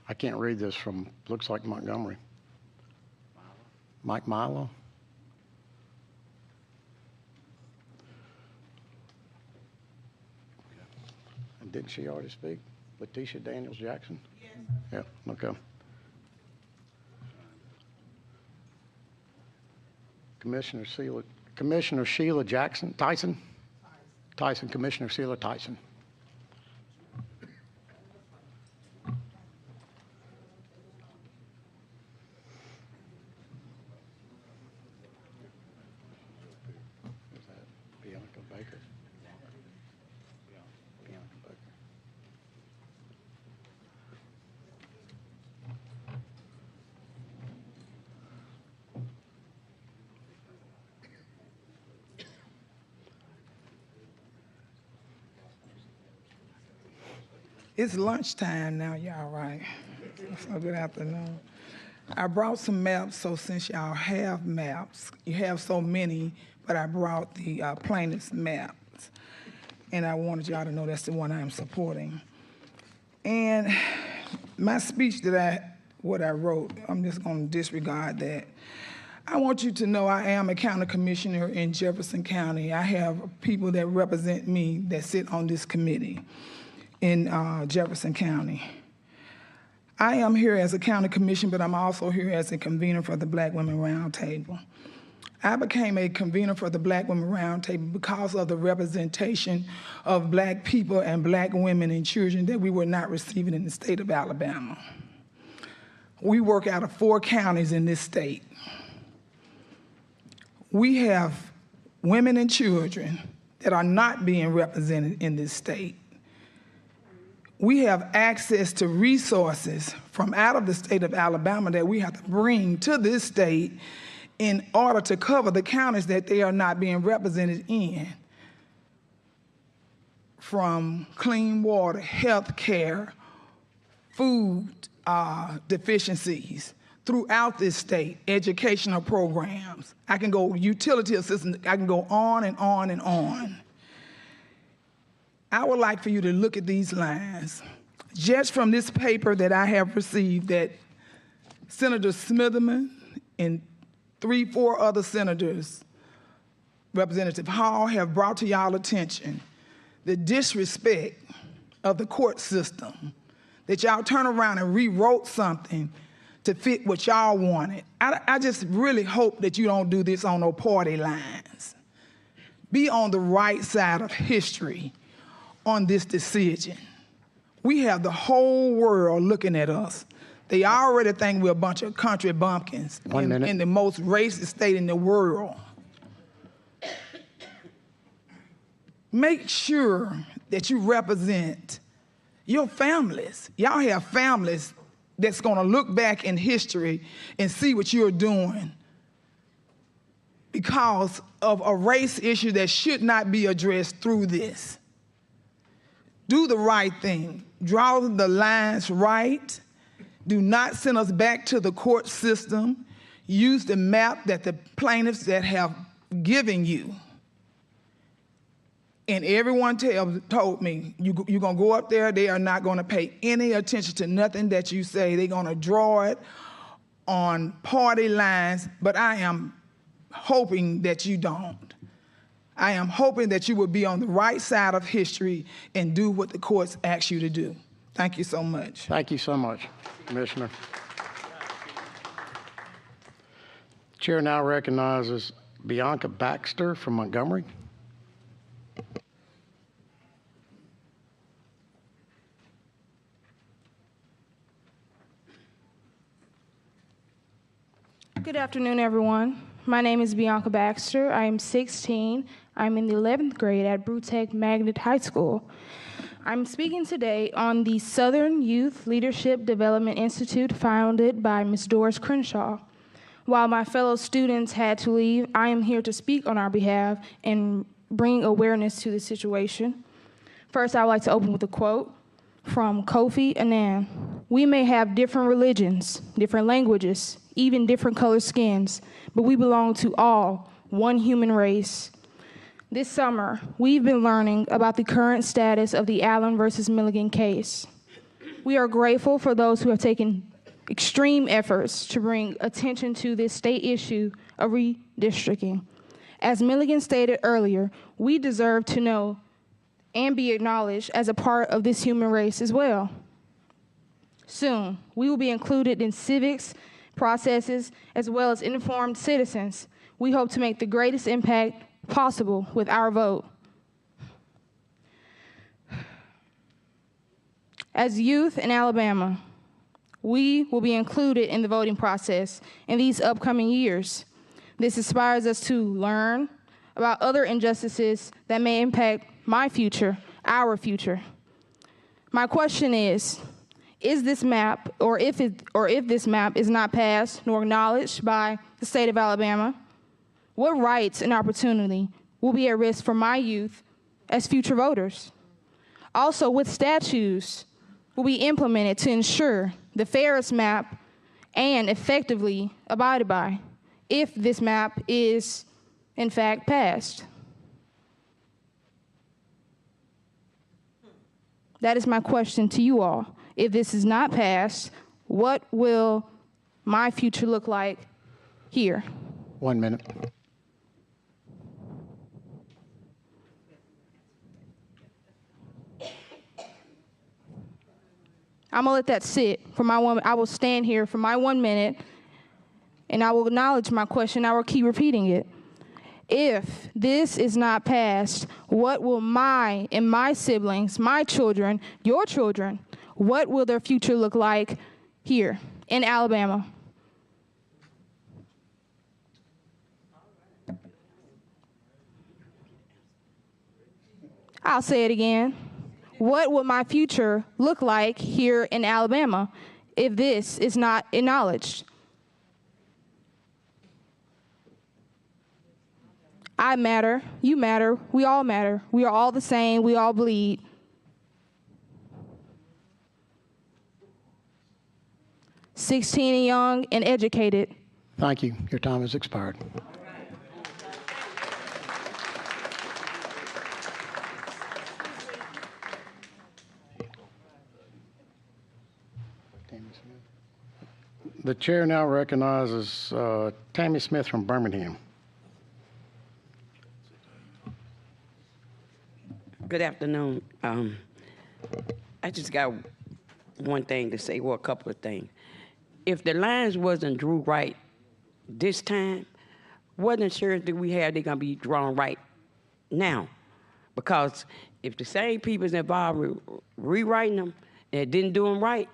I can't read this from, looks like Montgomery. Mike Milo? And didn't she already speak? Letitia Daniels Jackson? Yes. Yeah, okay. Commissioner Sheila Tyson? Commissioner Sheila Tyson. It's lunchtime now, y'all, right? So good afternoon. I brought some maps, so since y'all have maps, you have so many, but I brought the plaintiff's maps. And I wanted y'all to know that's the one I'm supporting. And my speech what I wrote, I'm just gonna disregard that. I want you to know I am a county commissioner in Jefferson County. I have people that represent me that sit on this committee in Jefferson County. I am here as a county commission, but I'm also here as a convener for the Black Women Roundtable. I became a convener for the Black Women Roundtable because of the representation of black people and black women and children that we were not receiving in the state of Alabama. We work out of 4 counties in this state. We have women and children that are not being represented in this state. We have access to resources from out of the state of Alabama that we have to bring to this state in order to cover the counties that they are not being represented in. From clean water, health care, food deficiencies throughout this state, educational programs. I can go utility assistance, I can go on and on and on. I would like for you to look at these lines. Just from this paper that I have received that Senator Smitherman and 3-4 other senators, Representative Hall, have brought to y'all attention, the disrespect of the court system, that y'all turn around and rewrote something to fit what y'all wanted. I just really hope that you don't do this on no party lines. Be on the right side of history on this decision. We have the whole world looking at us. They already think we're a bunch of country bumpkins in the most racist state in the world. Make sure that you represent your families. Y'all have families that's gonna look back in history and see what you're doing because of a race issue that should not be addressed through this. Do the right thing. Draw the lines right. Do not send us back to the court system. Use the map that the plaintiffs that have given you. And everyone told me, you're gonna go up there, they are not gonna pay any attention to nothing that you say. They're gonna draw it on party lines, but I am hoping that you don't. I am hoping that you will be on the right side of history and do what the courts ask you to do. Thank you so much. Thank you so much, Commissioner. Chair now recognizes Bianca Baxter from Montgomery. Good afternoon, everyone. My name is Bianca Baxter. I am 16. I'm in the 11th grade at Brutech Magnet High School. I'm speaking today on the Southern Youth Leadership Development Institute founded by Ms. Doris Crenshaw. While my fellow students had to leave, I am here to speak on our behalf and bring awareness to the situation. First, I would like to open with a quote from Kofi Annan. "We may have different religions, different languages, even different colored skins, but we belong to all one human race." This summer, we've been learning about the current status of the Allen versus Milligan case. We are grateful for those who have taken extreme efforts to bring attention to this state issue of redistricting. As Milligan stated earlier, we deserve to know and be acknowledged as a part of this human race as well. Soon, we will be included in civics processes as well as informed citizens. We hope to make the greatest impact possible with our vote. As youth in Alabama, we will be included in the voting process in these upcoming years. This inspires us to learn about other injustices that may impact my future, our future. My question is this map, or if this map is not passed nor acknowledged by the state of Alabama, what rights and opportunity will be at risk for my youth as future voters? Also, what statutes will be implemented to ensure the fairest map and effectively abided by if this map is, in fact, passed? That is my question to you all. If this is not passed, what will my future look like here? 1 minute. I'm gonna let that sit for my 1 minute. I will stand here for my 1 minute and I will acknowledge my question. I will keep repeating it. If this is not passed, what will my and my siblings, my children, your children, what will their future look like here in Alabama? I'll say it again. What will my future look like here in Alabama if this is not acknowledged? I matter, you matter, we all matter. We are all the same, we all bleed. "16 and young and educated." Thank you. Your time has expired. The chair now recognizes Tammy Smith from Birmingham. Good afternoon. I just got one thing to say, well, a couple of things. If the lines wasn't drew right this time, what insurance do we have they're gonna be drawn right now? Because if the same people's involved with rewriting them and didn't do them right,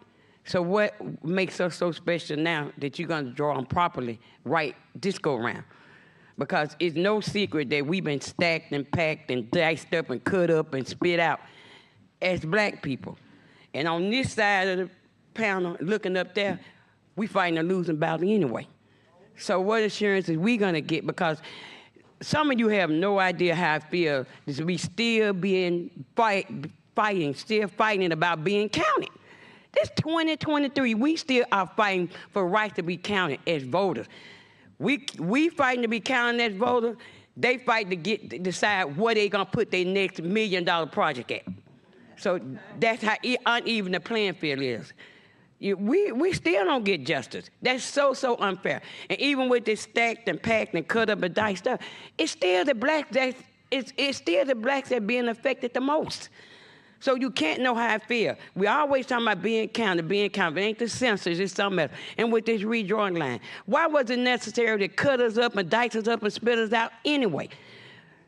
So what makes us so special now that you're gonna draw them properly right this go around? Because it's no secret that we've been stacked and packed and diced up and cut up and spit out as black people. And on this side of the panel, looking up there, we fighting a losing battle anyway. So what assurance is we gonna get? Because some of you have no idea how I feel to be still being still fighting about being counted. This 2023, we still are fighting for rights to be counted as voters. We fighting to be counted as voters. They fight to decide where they gonna put their next $1 million project at. So that's how uneven the playing field is. We still don't get justice. That's so unfair. And even with this stacked and packed and cut up and diced up, it's still the blacks that are being affected the most. So you can't know how I feel. We always talking about being counted. It ain't the census, it's something else. And with this redrawing line, why was it necessary to cut us up and dice us up and spit us out anyway?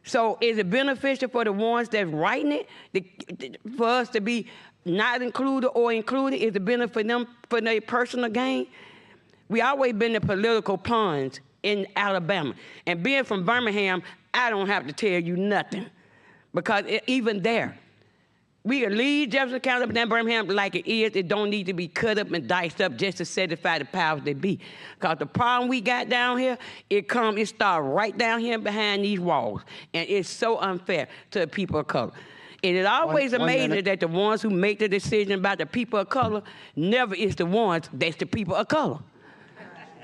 So is it beneficial for the ones that's writing it, for us to be not included or included? Is it benefit for them for their personal gain? We always been the political pawns in Alabama. And being from Birmingham, I don't have to tell you nothing. Because even there, we can leave Jefferson County up in Birmingham like it is. It don't need to be cut up and diced up just to satisfy the powers that be. Because the problem we got down here, it starts right down here behind these walls. And it's so unfair to the people of color. And it always amazes me that the ones who make the decision about the people of color never is the ones that's the people of color.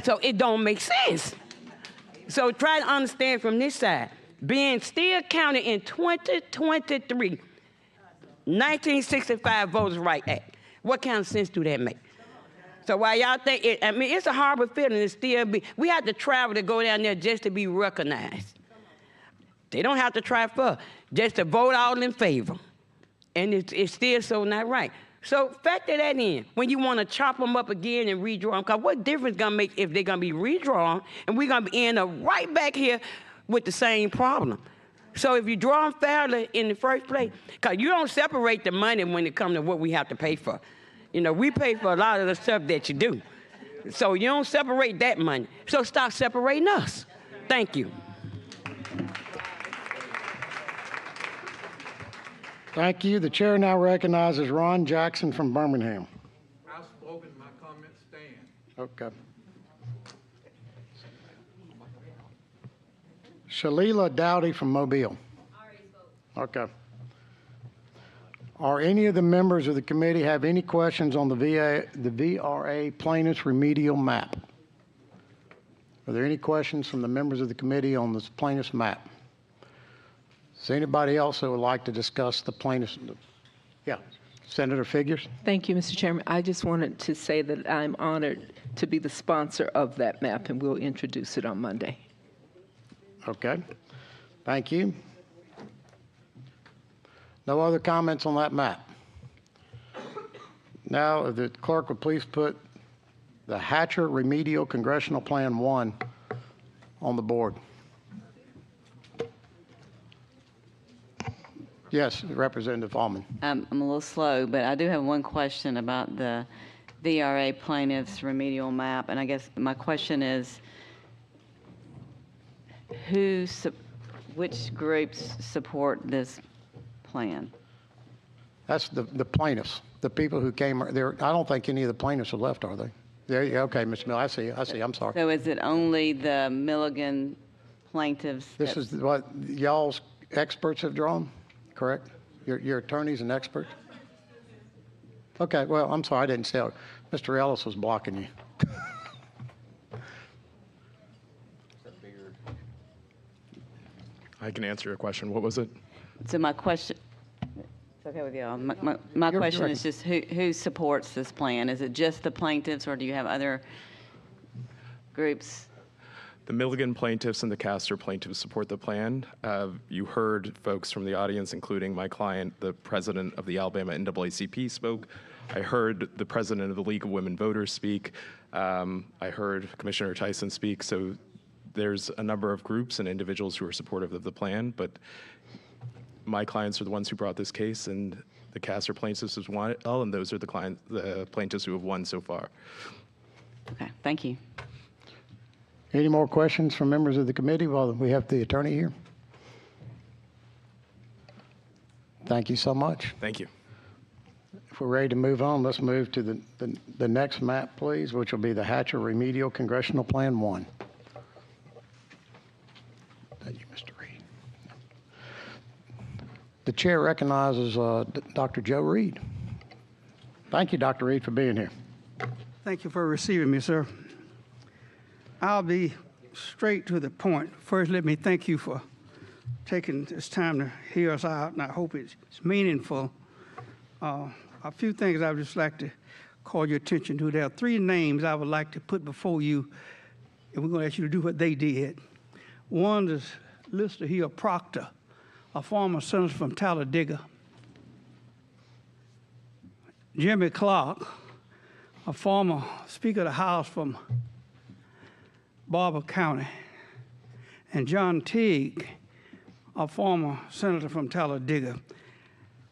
So it don't make sense. So try to understand from this side. Being still counted in 2023, 1965 Voters' Rights Act. What kind of sense do that make? So while y'all think, it's a horrible feeling to still be, we have to travel to go down there just to be recognized. They don't have to try for just to vote all in favor. And it's still so not right. So factor that in when you want to chop them up again and redraw them. Because what difference going to make if they're going to be redrawn and we're going to end up right back here with the same problem? So if you draw them fairly in the first place, because you don't separate the money when it comes to what we have to pay for. You know, we pay for a lot of the stuff that you do. So you don't separate that money. So stop separating us. Thank you. Thank you. The chair now recognizes Ron Jackson from Birmingham. I've spoken, my comments stand. Okay. Shalila Dowdy from Mobile. Okay. Are any of the members of the committee have any questions on the VRA plaintiff's remedial map? Are there any questions from the members of the committee on this plaintiff's map? Is there anybody else that would like to discuss the plaintiff's? Yeah, Senator Figures. Thank you, Mr. Chairman. I just wanted to say that I'm honored to be the sponsor of that map, and we'll introduce it on Monday. Okay, thank you. No other comments on that map? Now, if the clerk would please put the Hatcher Remedial Congressional Plan 1 on the board. Yes, Representative Allman. I'm a little slow, but I do have one question about the VRA plaintiff's remedial map, and I guess my question is, which groups support this plan? That's the plaintiffs, the people who came there. I don't think any of the plaintiffs are left, are they? There you go. Okay, Ms. Mill, I see. I'm sorry. So is it only the Milligan plaintiffs? This is what y'all's experts have drawn, correct? Your attorneys and experts? Okay, well, I'm sorry, I didn't say it. Mr. Ellis was blocking you. I can answer your question. What was it? So my question, it's okay with y'all. My question is just who supports this plan? Is it just the plaintiffs, or do you have other groups? The Milligan plaintiffs and the Castor plaintiffs support the plan. You heard folks from the audience, including my client, the president of the Alabama NAACP spoke. I heard the president of the League of Women Voters speak. I heard Commissioner Tyson speak. So there's a number of groups and individuals who are supportive of the plan, but my clients are the ones who brought this case, and the Castor plaintiffs as well, and those are the plaintiffs who have won so far. Okay, thank you. Any more questions from members of the committee while we have the attorney here? Thank you so much. Thank you. If we're ready to move on, let's move to the next map, please, which will be the Hatcher Remedial Congressional Plan 1. Thank you, Mr. Reed. The chair recognizes Dr. Joe Reed. Thank you, Dr. Reed, for being here. Thank you for receiving me, sir. I'll be straight to the point. First, let me thank you for taking this time to hear us out, and I hope it's meaningful. A few things I would just like to call your attention to. There are 3 names I would like to put before you, and we're going to ask you to do what they did. One is listed here, Proctor, a former senator from Talladega. Jimmy Clark, a former Speaker of the House from Barber County. And John Teague, a former senator from Talladega.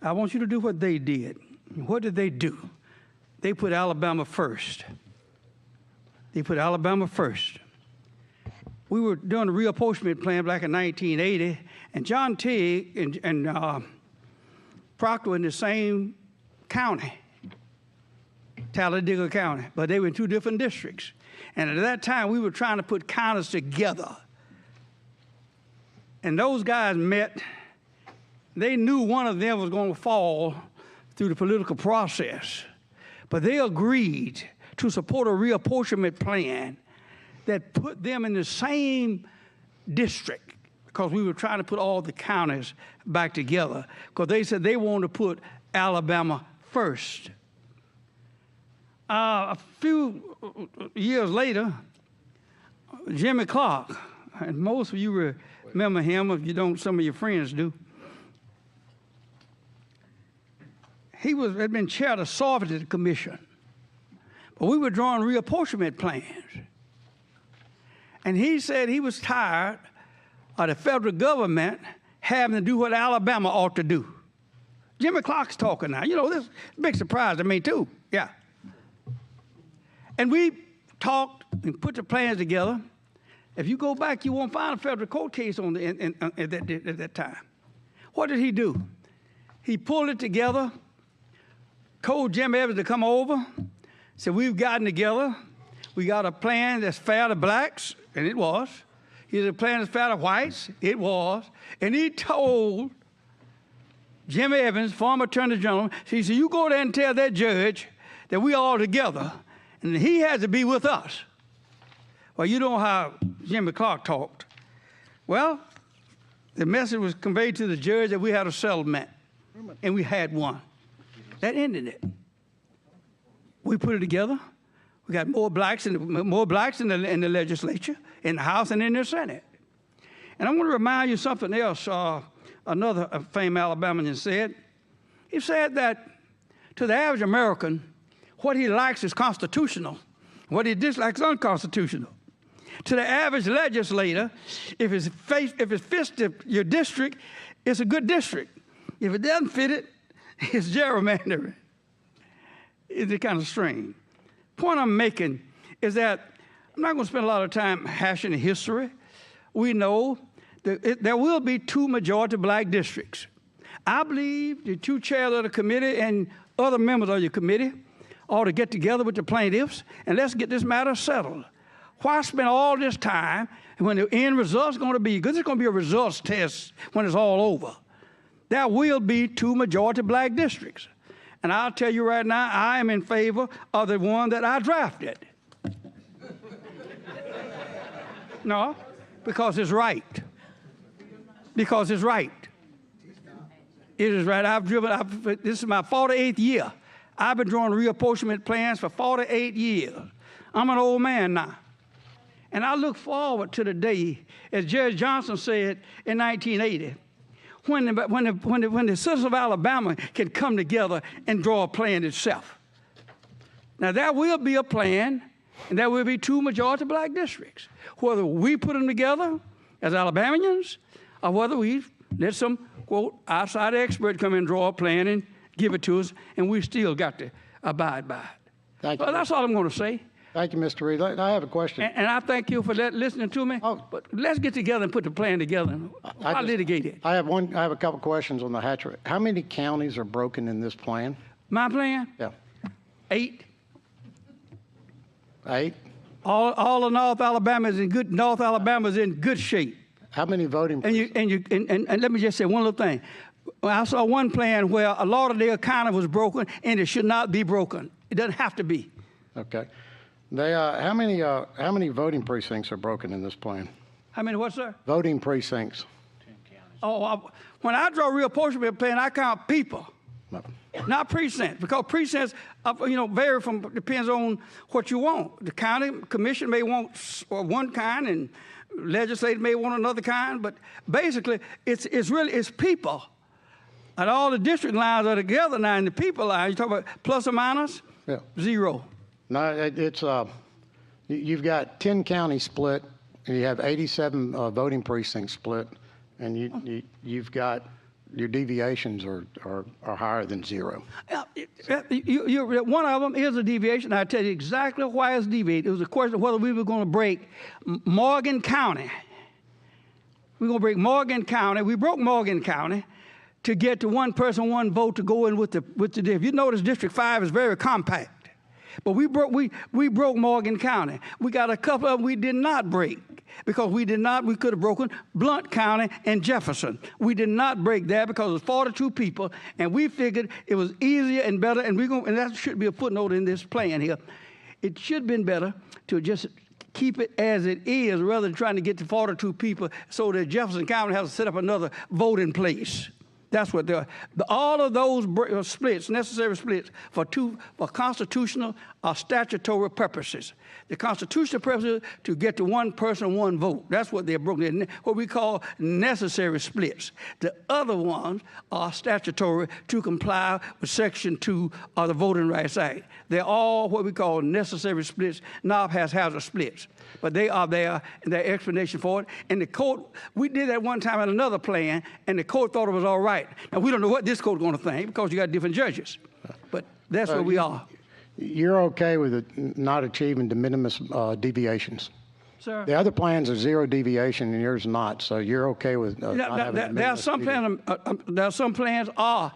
I want you to do what they did. What did they do? They put Alabama first. They put Alabama first. We were doing the reapportionment plan back in 1980, and John Teague and Proctor were in the same county, Talladega County, but they were in 2 different districts. And at that time, we were trying to put counties together. And those guys met. They knew one of them was going to fall through the political process. But they agreed to support a reapportionment plan that put them in the same district, because we were trying to put all the counties back together, because they said they wanted to put Alabama first. A few years later, Jimmy Clark, and most of you remember him, if you don't, some of your friends do. He had been chair of the Sovereignty Commission, but we were drawing reapportionment plans. And he said he was tired of the federal government having to do what Alabama ought to do. Jimmy Clark's talking now. You know, this is a big surprise to me, too. Yeah. And we talked and put the plans together. If you go back, you won't find a federal court case on at that time. What did he do? He pulled it together, told Jim Evans to come over, said, we've gotten together. We got a plan that's fair to blacks, and it was. He had a plan that's fair to whites, it was. And he told Jim Evans, former attorney general, he said, you go there and tell that judge that we all together, and he has to be with us. Well, you know how Jimmy Clark talked. Well, the message was conveyed to the judge that we had a settlement, and we had one. That ended it. We put it together. We got more blacks in the legislature, in the House, and in the Senate. And I want to remind you something else. Another famous Alabamian said. He said that to the average American, what he likes is constitutional. What he dislikes is unconstitutional. To the average legislator, if it fits your district, it's a good district. If it doesn't fit it, it's gerrymandering. It's kind of strange. Point I'm making is that I'm not going to spend a lot of time hashing history. We know that there will be 2 majority black districts. I believe the 2 chairs of the committee and other members of your committee ought to get together with the plaintiffs and let's get this matter settled. Why spend all this time when the end result's going to be, because it's going to be a results test when it's all over. There will be 2 majority black districts. And I'll tell you right now, I am in favor of the one that I drafted. No, because it's right. Because it's right. It is right. This is my 48th year. I've been drawing reapportionment plans for 48 years. I'm an old man now. And I look forward to the day, as Judge Johnson said in 1980, when the citizens of Alabama can come together and draw a plan itself. Now, there will be a plan, and there will be 2 majority black districts. Whether we put them together as Alabamians, or whether we let some, quote, outside expert come in and draw a plan give it to us, and we still got to abide by it. Thank So you. that's all I'm going to say. Thank you, Mr. Reed. I have a question. And I thank you for that, listening to me. But let's get together and put the plan together. I'll litigate it. I have a couple questions on the hatchery. How many counties are broken in this plan? My plan? Yeah. 8. 8? All of North Alabama is in good. North Alabama is in good shape. How many voting? And let me just say one little thing. I saw one plan where a Lauderdale County was broken, and it should not be broken. It doesn't have to be. Okay. How many voting precincts are broken in this plan? How many what, sir? Voting precincts. When I draw reapportionment plan, I count people, not precincts, because precincts, vary from, depends on what you want. The county commission may want one kind, and legislature may want another kind, but basically, it's people. And all the district lines are together now, and the people line, you talk about plus or minus? Yeah. 0. No, it's you've got 10 counties split, and you have 87 voting precincts split, and you've got your deviations are higher than 0. One of them is a deviation. I'll tell you exactly why it's deviated. It was a question of whether we were going to break Morgan County. We're going to break Morgan County. We broke Morgan County to get to one person, one vote to go in with the district. You notice District 5 is very compact. But we broke Morgan County. We got a couple of them we did not break because we could have broken Blount County and Jefferson. We did not break that because it was 42 people, and we figured it was easier and better, and that should be a footnote in this plan here. It should have been better to just keep it as it is rather than trying to get to 42 people so that Jefferson County has to set up another voting place. That's what they're. All of those splits, necessary splits, for constitutional or statutory purposes. The constitutional purpose is to get to one person, one vote. That's what they're broken. What we call necessary splits. The other ones are statutory to comply with Section 2 of the Voting Rights Act. They're all what we call necessary splits. NOB has hazard splits. But they are there, and their explanation for it. And the court, we did that one time in another plan, and the court thought it was all right. Now, we don't know what this court's going to think because you got different judges. But that's where we are. You're okay with it not achieving de minimis deviations? Sir? The other plans are 0 deviation, and yours not. So you're okay with not having de there are some plans are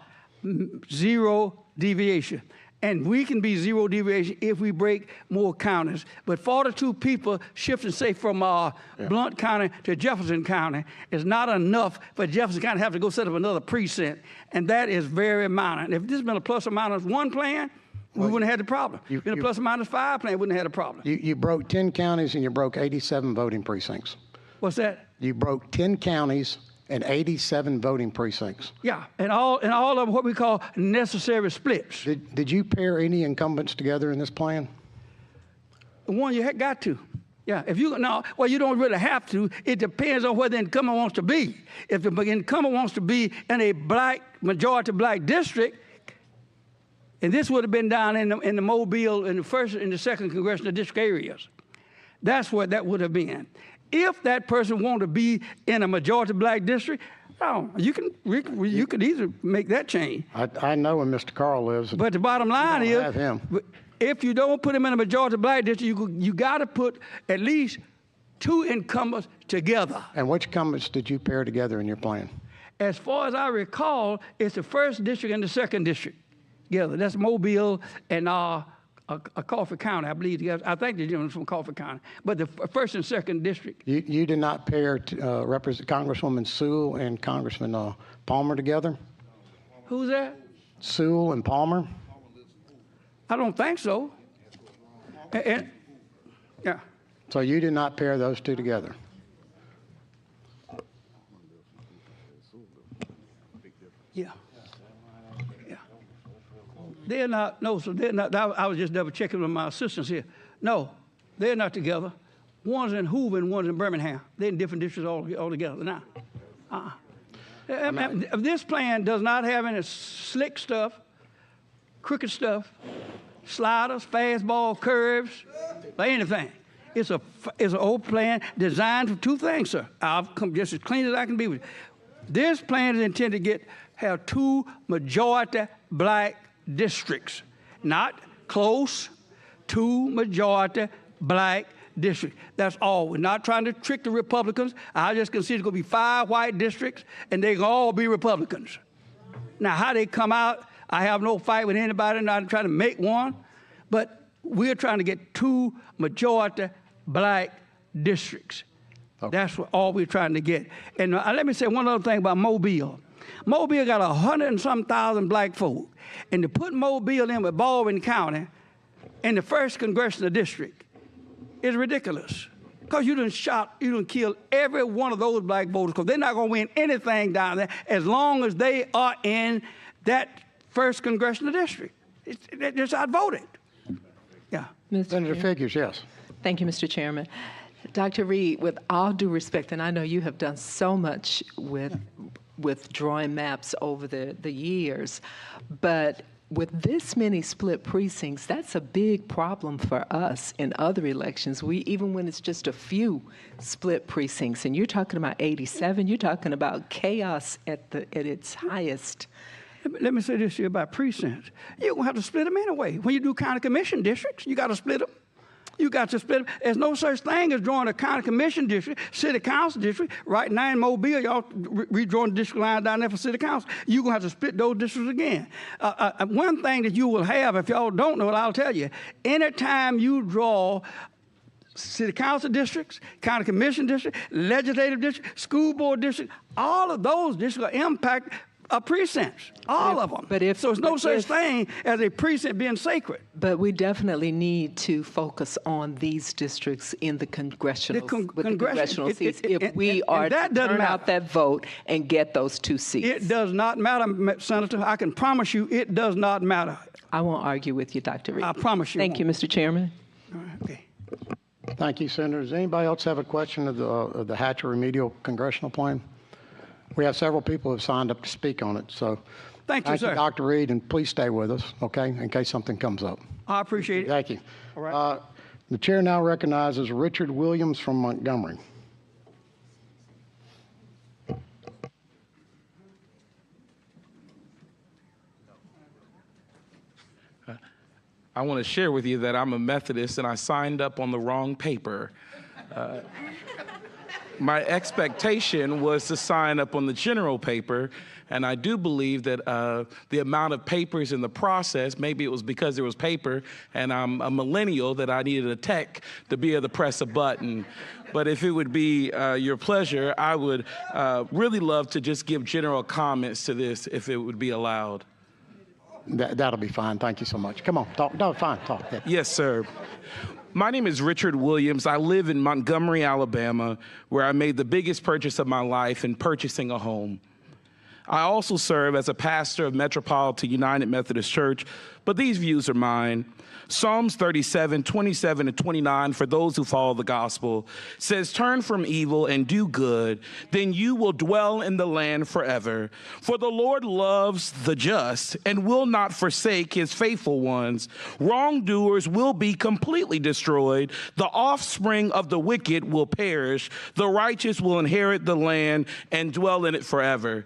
0 deviation. And we can be 0 deviation if we break more counties. But 42 people shifting, say, from Blount County to Jefferson County is not enough for Jefferson County to have to go set up another precinct. And that is very minor. And if this had been a plus or minus 1 plan, we wouldn't have had the problem. If been a plus or minus 5 plan, we wouldn't have had a problem. You broke 10 counties and you broke 87 voting precincts. What's that? You broke 10 counties and 87 voting precincts. Yeah, and all of them what we call necessary splits. Did you pair any incumbents together in this plan? The one you had got to. Yeah, you don't really have to. It depends on where the incumbent wants to be. If the incumbent wants to be in a majority black district, and this would have been down in the Mobile, in the 1st and the 2nd congressional district areas. That's what that would have been. If that person wanted to be in a majority black district, you could easily make that change. I know where Mr. Carl lives. But the bottom line is, have him. If you don't put him in a majority black district, you got to put at least 2 incumbents together. And which incumbents did you pair together in your plan? As far as I recall, it's the 1st district and the 2nd district together. That's Mobile and Coffee County, I believe. I think the gentleman's from Coffee County. But the 1st and 2nd district. You did not pair Congresswoman Sewell and Congressman Palmer together? Who's that? Sewell and Palmer? I don't think so. Yeah. So you did not pair those 2 together? Yeah. They're not, no, so they're not, I was just double checking with my assistants here. No, they're not together. One's in Hoover and one's in Birmingham. They're in different districts altogether now. This plan does not have any slick stuff, crooked stuff, sliders, fastball, curves, or anything. It's an old plan designed for 2 things, sir. I'll come just as clean as I can be with you. This plan is intended to get have 2 majority black districts, not close, 2 majority black districts. That's all. We're not trying to trick the Republicans. I just consider it's going to be 5 white districts, and they can all be Republicans. Now, how they come out, I have no fight with anybody, not trying to make one, but we're trying to get 2 majority black districts. Okay. That's all we're trying to get. And let me say one other thing about Mobile. Mobile got 100 and some thousand black folk, and to put Mobile in with Baldwin County in the 1st congressional district is ridiculous. Because you done killed every one of those black voters, because they're not going to win anything down there as long as they are in that 1st congressional district. They're just outvoted. Yeah. Senator Figures, yes. Thank you, Mr. Chairman. Dr. Reed, with all due respect, and I know you have done so much with drawing maps over the years, but with this many split precincts, that's a big problem for us in other elections. Even when it's just a few split precincts, and you're talking about 87, you're talking about chaos at its highest. Let me say this here about precincts. You're going to have to split them anyway. When you do county commission districts, you got to split them. You got to split them. There's no such thing as drawing a county commission district, city council district. Right now in Mobile, y'all redrawing the district line down there for city council. You're going to have to split those districts again. One thing that you will have, if y'all don't know it, I'll tell you. Anytime you draw city council districts, county commission districts, legislative districts, school board districts, all of those districts are impact precincts, all of them. So there's no such thing as a precinct being sacred. But we definitely need to focus on these districts in the congressional seats if we are to turn out that vote and get those 2 seats. It does not matter, Senator. I can promise you it does not matter. I won't argue with you, Dr. Reed. I promise you. Thank you, Mr. Chairman. All right, okay. Thank you, Senator. Does anybody else have a question of the Hatcher remedial congressional plan? We have several people who have signed up to speak on it. So thank you, sir. Dr. Reed, and please stay with us, okay, in case something comes up. I appreciate it. Thank you. All right. The chair now recognizes Richard Williams from Montgomery. I want to share with you that I'm a Methodist and I signed up on the wrong paper. My expectation was to sign up on the general paper, and I do believe that the amount of papers in the process, maybe it was because there was paper and I'm a millennial that I needed a tech to be able to press a button. But if it would be your pleasure, I would really love to just give general comments to this if it would be allowed. That'll be fine. Thank you so much. Come on, talk. No, fine, talk. Yeah. Yes, sir. My name is Richard Williams. I live in Montgomery, Alabama, where I made the biggest purchase of my life in purchasing a home. I also serve as a pastor of Metropolitan United Methodist Church, but these views are mine. Psalms 37, 27 and 29, for those who follow the gospel, says, "Turn from evil and do good, then you will dwell in the land forever. For the Lord loves the just and will not forsake his faithful ones. Wrongdoers will be completely destroyed. The offspring of the wicked will perish. The righteous will inherit the land and dwell in it forever."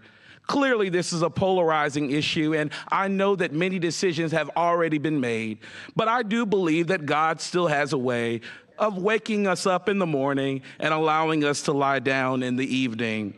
Clearly, this is a polarizing issue, and I know that many decisions have already been made. But I do believe that God still has a way of waking us up in the morning and allowing us to lie down in the evening.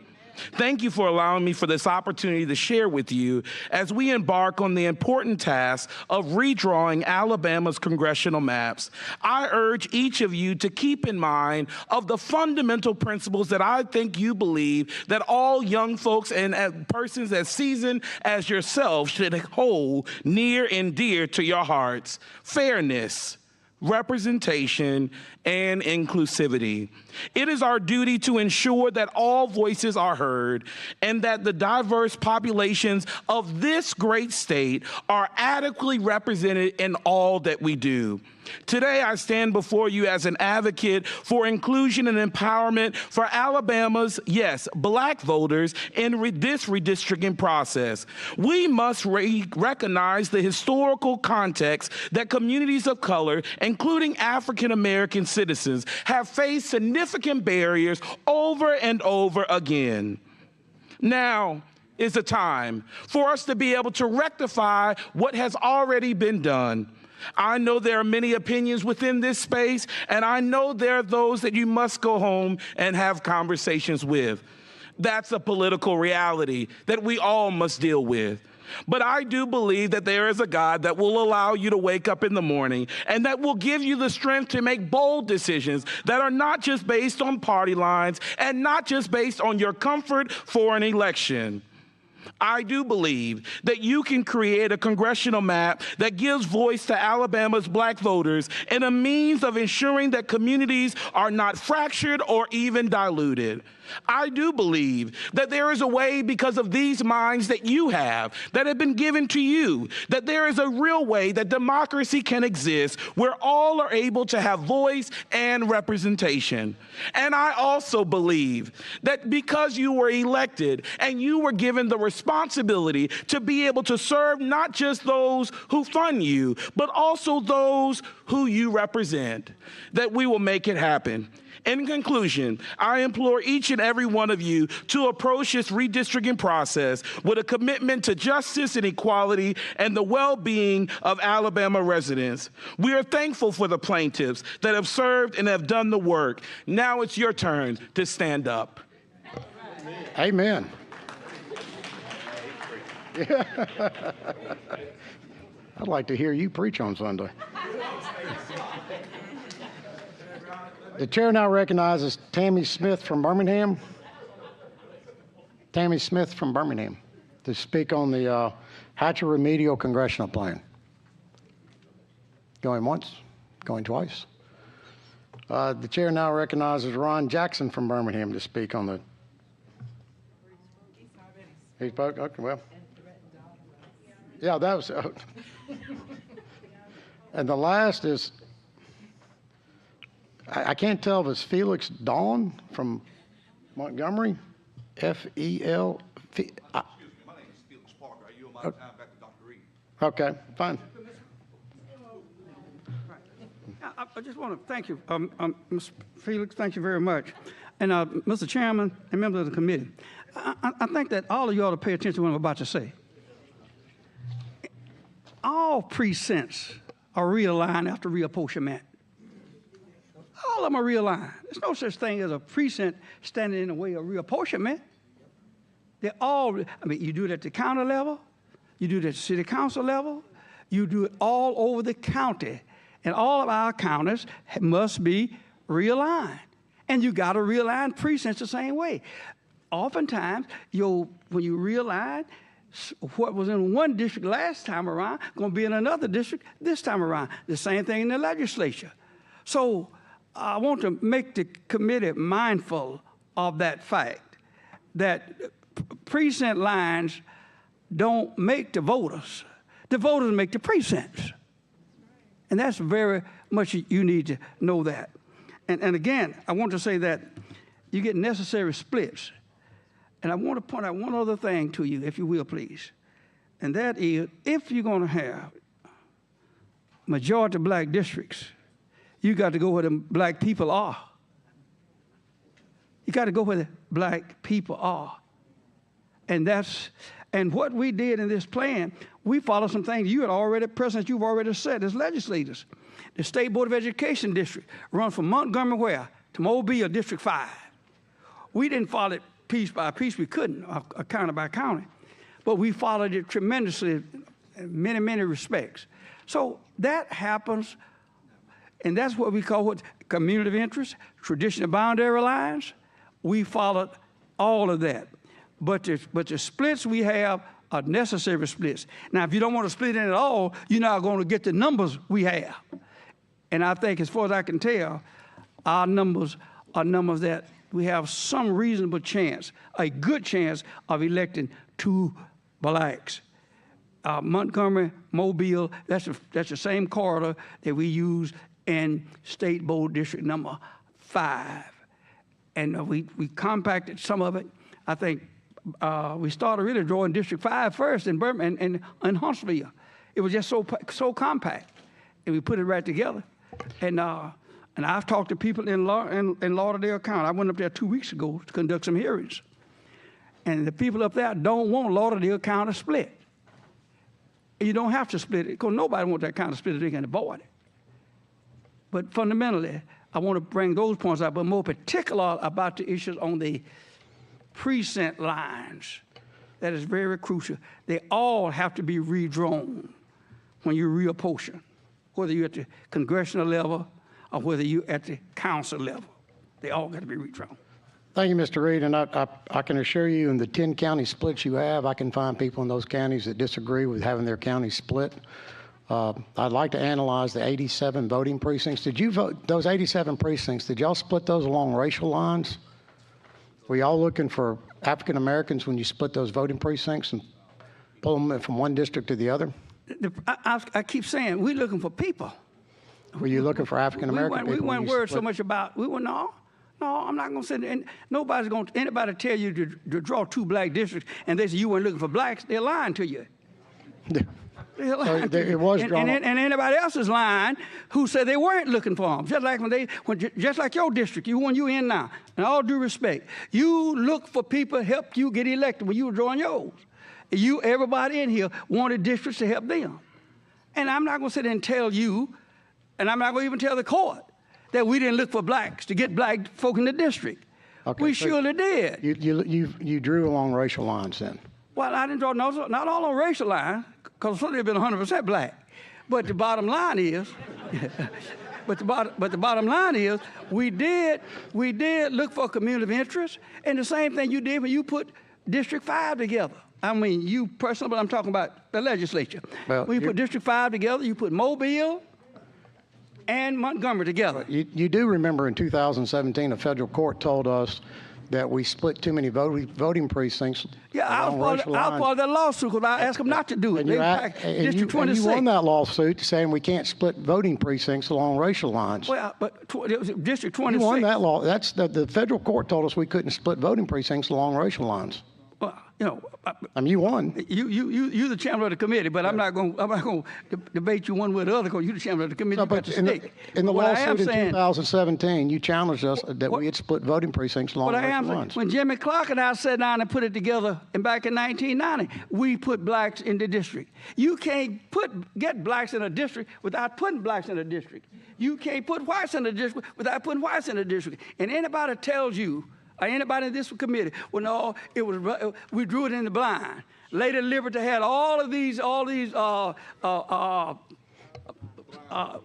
Thank you for allowing me for this opportunity to share with you as we embark on the important task of redrawing Alabama's congressional maps. I urge each of you to keep in mind of the fundamental principles that I think you believe that all young folks and persons as seasoned as yourself should hold near and dear to your hearts: fairness, representation, and inclusivity. It is our duty to ensure that all voices are heard and that the diverse populations of this great state are adequately represented in all that we do. Today, I stand before you as an advocate for inclusion and empowerment for Alabama's, yes, black voters in this redistricting process. We must recognize the historical context that communities of color, including African American citizens, have faced significant barriers over and over again. Now, is the time for us to be able to rectify what has already been done. I know there are many opinions within this space, and I know there are those that you must go home and have conversations with. That's a political reality that we all must deal with. But I do believe that there is a God that will allow you to wake up in the morning and that will give you the strength to make bold decisions that are not just based on party lines and not just based on your comfort for an election. I do believe that you can create a congressional map that gives voice to Alabama's black voters and a means of ensuring that communities are not fractured or even diluted. I do believe that there is a way, because of these minds that you have, that have been given to you, that there is a real way that democracy can exist where all are able to have voice and representation. And I also believe that because you were elected and you were given the responsibility to be able to serve not just those who fund you, but also those who you represent, that we will make it happen. In conclusion, I implore each and every one of you to approach this redistricting process with a commitment to justice and equality and the well-being of Alabama residents. We are thankful for the plaintiffs that have served and have done the work. Now it's your turn to stand up. Amen. I'd like to hear you preach on Sunday. The chair now recognizes Tammy Smith from Birmingham. Tammy Smith from Birmingham to speak on the Hatcher Remedial Congressional Plan. Going once, going twice. The chair now recognizes Ron Jackson from Birmingham to speak on the. He spoke? Okay, well. Yeah, that was. And the last is. I can't tell if it's Felix Dawn from Montgomery, F-E-L. Excuse me, my name is Felix Parker. I yield my time back to Dr. Reed. Okay, fine. I just want to thank you, Mr. Felix, thank you very much. And Mr. Chairman and members of the committee, I think that all of you ought to pay attention to what I'm about to say. All precincts are realigned after reapportionment. All of them are realigned. There's no such thing as a precinct standing in the way of reapportionment. They're all, you do it at the county level, you do it at the city council level, you do it all over the county. And all of our counties must be realigned. And you got to realign precincts the same way. Oftentimes, when you realign, what was in one district last time around going to be in another district this time around. The same thing in the legislature. So I want to make the committee mindful of that fact, that precinct lines don't make the voters. The voters make the precincts. And that's very much you need to know that. And again, I want to say that you get necessary splits. And I want to point out one other thing to you, if you will, please. And that is, if you're going to have majority black districts, you got to go where the black people are. You got to go where the black people are. And what we did in this plan, we followed some things you had already, President, you've already said as legislators. The State Board of Education District run from Montgomery where? To Mobile, District 5. We didn't follow it piece by piece. We couldn't, county by county. But we followed it tremendously in many, many respects. So that happens, and that's what we call community of interest, traditional boundary lines. We followed all of that. But the splits we have are necessary splits. Now, if you don't want to split in at all, you're not going to get the numbers we have. And I think, as far as I can tell, our numbers are numbers that we have some reasonable chance, a good chance of electing 2 blacks. Montgomery, Mobile, that's the same corridor that we use in State Board District number 5. And we compacted some of it. I think we started really drawing District 5 first in Birmingham and Huntsville. It was just so compact, and we put it right together. And I've talked to people in Lauderdale County. I went up there 2 weeks ago to conduct some hearings. And the people up there don't want Lauderdale County split. You don't have to split it, because nobody wants that kind of split if they can avoid it. But fundamentally, I want to bring those points out, but more particular about the issues on the precinct lines. That is very crucial. They all have to be redrawn when you reapportion, whether you're at the congressional level or whether you're at the council level. They all got to be redrawn. Thank you, Mr. Reed, and I can assure you in the 10 county splits you have, I can find people in those counties that disagree with having their county split. I'd like to analyze the 87 voting precincts. Did you vote, those 87 precincts, did y'all split those along racial lines? Were y'all looking for African Americans when you split those voting precincts and pull them from one district to the other? I keep saying, we're looking for people. Were you looking for African American people? We weren't worried so much about, no, I'm not going to say that. And nobody's going to, anybody tell you to draw 2 black districts and they say you weren't looking for blacks, they're lying to you. They're lying to you. It was drawn. And anybody else is lying who said they weren't looking for them. Just like just like your district, one you in now. And all due respect, you look for people to help you get elected when you were drawing yours. Everybody in here wanted districts to help them. And I'm not going to sit there and tell you, and I'm not going to even tell the court, that we didn't look for blacks to get black folk in the district. Okay, we surely did. You drew along racial lines then? Well, I didn't draw not all on racial lines, because some have been 100% black. But the bottom line is, but the bottom line is, we did look for a community of interest, and the same thing you did when you put District 5 together. I mean, you personally, but I'm talking about the legislature. Well, when you put District 5 together, you put Mobile and Montgomery together. You do remember in 2017, a federal court told us that we split too many voting precincts. Yeah, I'll file that lawsuit because I asked them not to do it. District 26. And you won that lawsuit saying we can't split voting precincts along racial lines. Well, but it was District 26. You won that law. That's the federal court told us we couldn't split voting precincts along racial lines. Well, you know, I mean, you won. You're the chairman of the committee, but I'm not going to debate you one way or the other because you're the chairman of the committee. No, but in the lawsuit in 2017, you challenged us that we had split voting precincts along racial lines. When Jimmy Clark and I sat down and put it together, and back in 1990, we put blacks in the district. You can't get blacks in a district without putting blacks in a district. You can't put whites in a district without putting whites in a district. And anybody tells you, or anybody in this committee, well, no, we drew it in the blind. Lady Liberty had all these blindfolds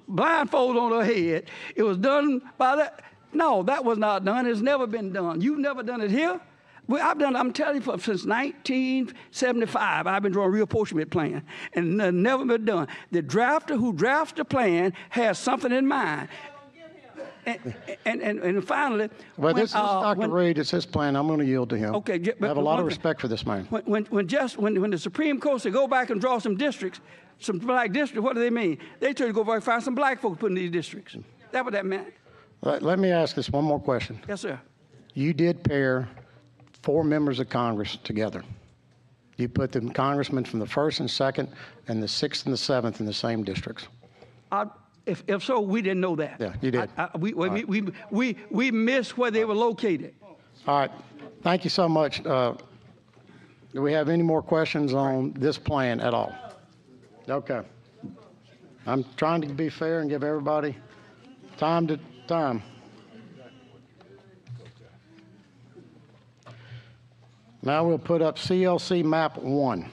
on her head. It was done by that. No, that was not done. It's never been done. You've never done it here. I'm telling you, since 1975, I've been drawing a reapportionment plan, and never been done. The drafter who drafts the plan has something in mind. And finally, well, this is Dr. Reed. It's his plan. I'm going to yield to him. Okay, I have a lot of respect for this man. When the Supreme Court said go back and draw some districts, some black districts, what do they mean? They told you to go back and find some black folks put in these districts. That's what that meant. Let me ask this one more question. Yes, sir. You did pair 4 members of Congress together. You put the congressmen from the 1st and 2nd and the 6th and the 7th in the same districts. If so, we didn't know that. Yeah, you did. We missed where they were located. All right. Thank you so much. Do we have any more questions on this plan at all? Okay. I'm trying to be fair and give everybody time to time. Now we'll put up CLC map 1.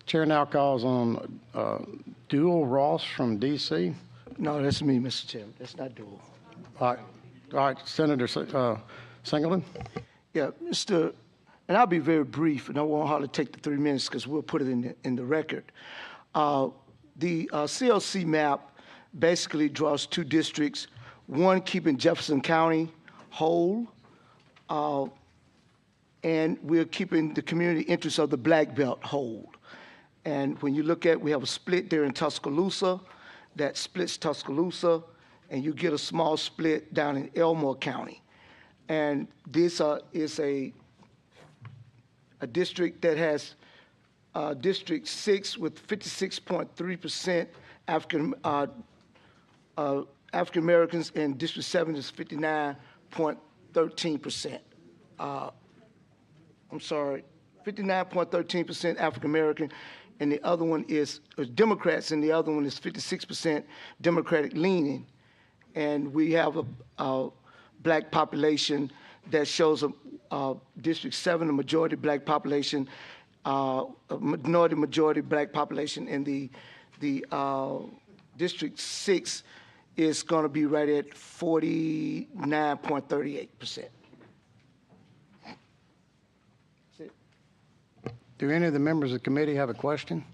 Chair now calls on Dual Ross from D.C. No, that's me, Mr. Chairman. That's not Dual. All right, Senator Singleton. Yeah, and I'll be very brief, and I won't hardly take the 3 minutes because we'll put it in the record. The CLC map basically draws 2 districts, one keeping Jefferson County whole, and we're keeping the community interests of the Black Belt whole. And when you look at, we have a split there in Tuscaloosa that splits Tuscaloosa, and you get a small split down in Elmore County. And this is a district that has District 6 with 56.3% African Americans in District 7 is 59.13%. I'm sorry, 59.13% African American, and the other one is Democrats, and the other one is 56% Democratic leaning. And we have a black population that shows District 7, a majority black population, a majority black population, and the District 6 is going to be right at 49.38%. Do any of the members of the committee have a question?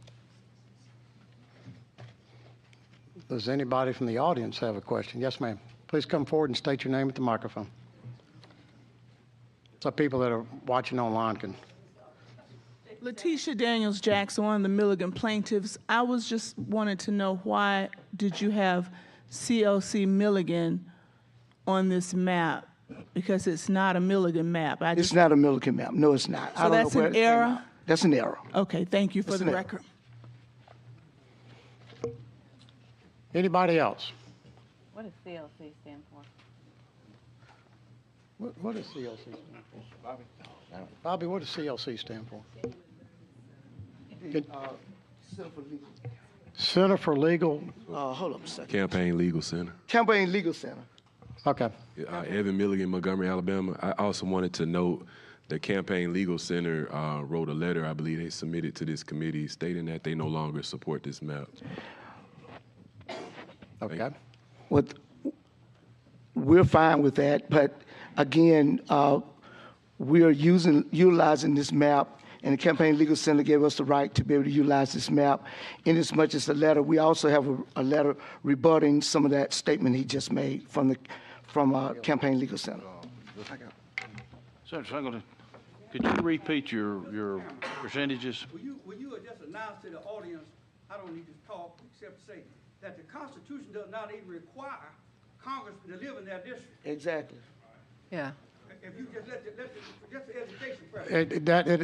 Does anybody from the audience have a question? Yes, ma'am. Please come forward and state your name at the microphone, so people that are watching online can. Letitia Daniels Jackson, one of the Milligan plaintiffs. I was just wanted to know, why did you have CLC Milligan on this map? Because it's not a Milligan map. It's not a Milligan map. No, it's not. So that's an error? That's an error. Okay, thank you for the record. Anybody else? What does CLC stand for? What does CLC stand for? Bobby, what does CLC stand for? Center for Legal. Hold up a second. Campaign Legal Center. Campaign Legal Center. Okay. Evan Milligan, Montgomery, Alabama. I also wanted to note the Campaign Legal Center wrote a letter, I believe they submitted to this committee, stating that they no longer support this map. Okay. We're fine with that, but again, we are utilizing this map, and the Campaign Legal Center gave us the right to be able to utilize this map. In as much as a letter, we also have a letter rebutting some of that statement he just made from Campaign Legal Center. Senator Singleton, could you repeat your percentages? Will you just announce to the audience, I don't need to talk except say that the Constitution does not even require Congress to live in their district. Exactly. Yeah. If you just let the education pressure.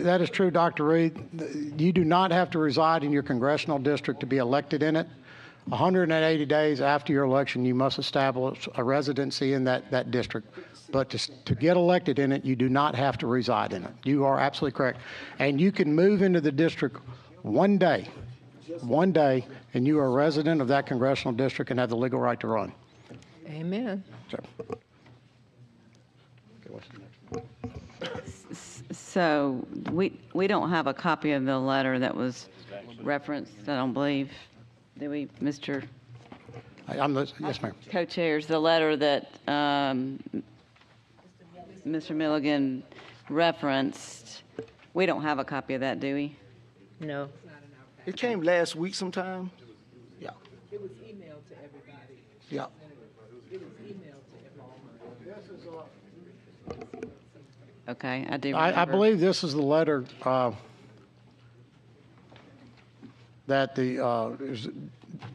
That is true, Dr. Reed. You do not have to reside in your congressional district to be elected in it. 180 days after your election, you must establish a residency in that district. But to get elected in it, you do not have to reside in it. You are absolutely correct. And you can move into the district one day, and you are a resident of that congressional district and have the legal right to run. Amen. So we don't have a copy of the letter that was referenced, I don't believe. Do we, Mr. Yes, ma'am. Co-chairs, the letter that Mr. Milligan referenced, we don't have a copy of that, do we? No. It came last week sometime. Yeah. It was emailed to everybody. Yeah. It was emailed to everyone. Okay, I do remember. I believe this is the letter that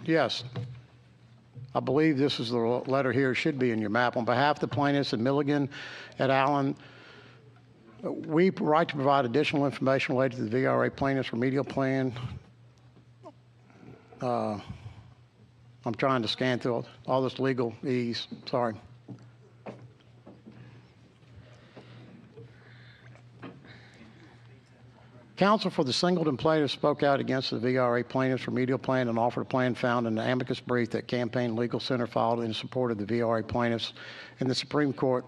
yes. I believe this is the letter here. It should be in your map. On behalf of the plaintiffs at Milligan at Allen, we right to provide additional information related to the VRA plaintiff's remedial plan. I'm trying to scan through all this legalese. Sorry. Counsel for the Singleton plaintiff spoke out against the VRA plaintiff's remedial plan and offered a plan found in the amicus brief that Campaign Legal Center filed in support of the VRA plaintiffs in the Supreme Court.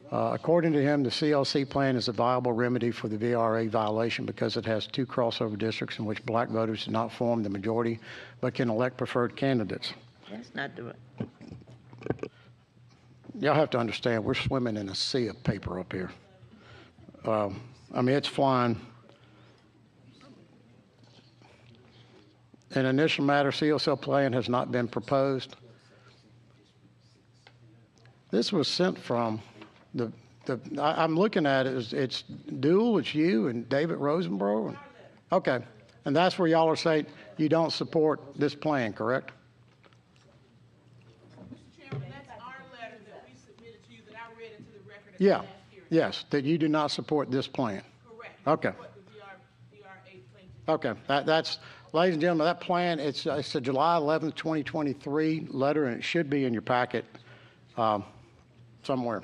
According to him, the CLC plan is a viable remedy for the VRA violation because it has two crossover districts in which black voters do not form the majority but can elect preferred candidates. That's not the right. Y'all have to understand, we're swimming in a sea of paper up here. I mean, it's flying. An initial matter, CLC plan has not been proposed. This was sent from I'm looking at it, it's Dual, it's you and David Rosenborough. Okay, and that's where y'all are saying you don't support this plan, correct? Mr. Chairman, that's our letter that we submitted to you that I read into the record at Yeah, the last hearing. yes, that you do not support this plan. Correct. Okay. What the VRA plaintiffs Okay, that's, ladies and gentlemen, that plan, it's a July 11th, 2023 letter, and it should be in your packet somewhere.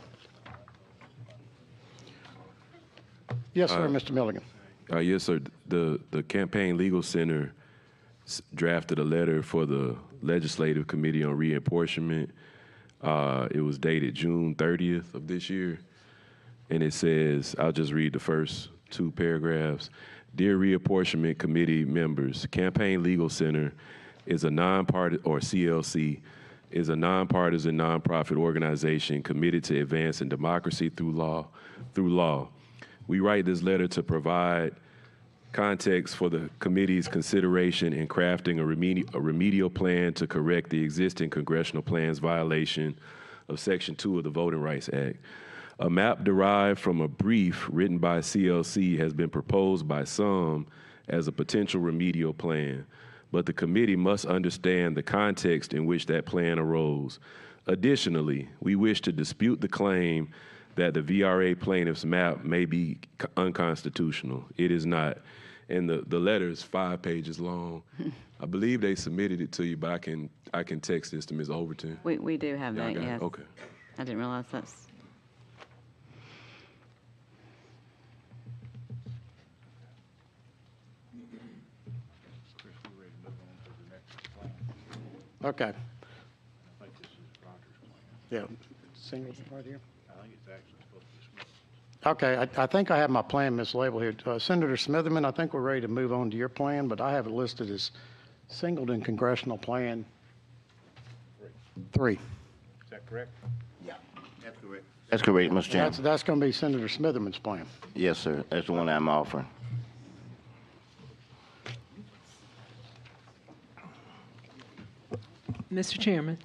Yes, sir, Mr. Milligan. Yes, sir. The Campaign Legal Center drafted a letter for the Legislative Committee on Reapportionment. It was dated June 30th of this year, and it says, I'll just read the first two paragraphs. Dear Reapportionment Committee members, Campaign Legal Center is a nonpartisan, or CLC, is a nonpartisan nonprofit organization committed to advancing democracy through law. We write this letter to provide context for the committee's consideration in crafting a remedial plan to correct the existing congressional plan's violation of Section 2 of the Voting Rights Act. A map derived from a brief written by CLC has been proposed by some as a potential remedial plan, but the committee must understand the context in which that plan arose. Additionally, we wish to dispute the claim that the VRA plaintiff's map may be unconstitutional. It is not. And the letter is 5 pages long. I believe they submitted it to you, but I can text this to Ms. Overton. We do have that, yes. Okay. I didn't realize that's. Okay. Yeah, single right here. Okay, I think I have my plan mislabeled here. Senator Smitherman, I think we're ready to move on to your plan, but I have it listed as Singleton Congressional Plan 3. Is that correct? Yeah, that's correct. That's correct, Mr. Chairman. That's going to be Senator Smitherman's plan. Yes, sir. That's the one I'm offering. Mr. Chairman,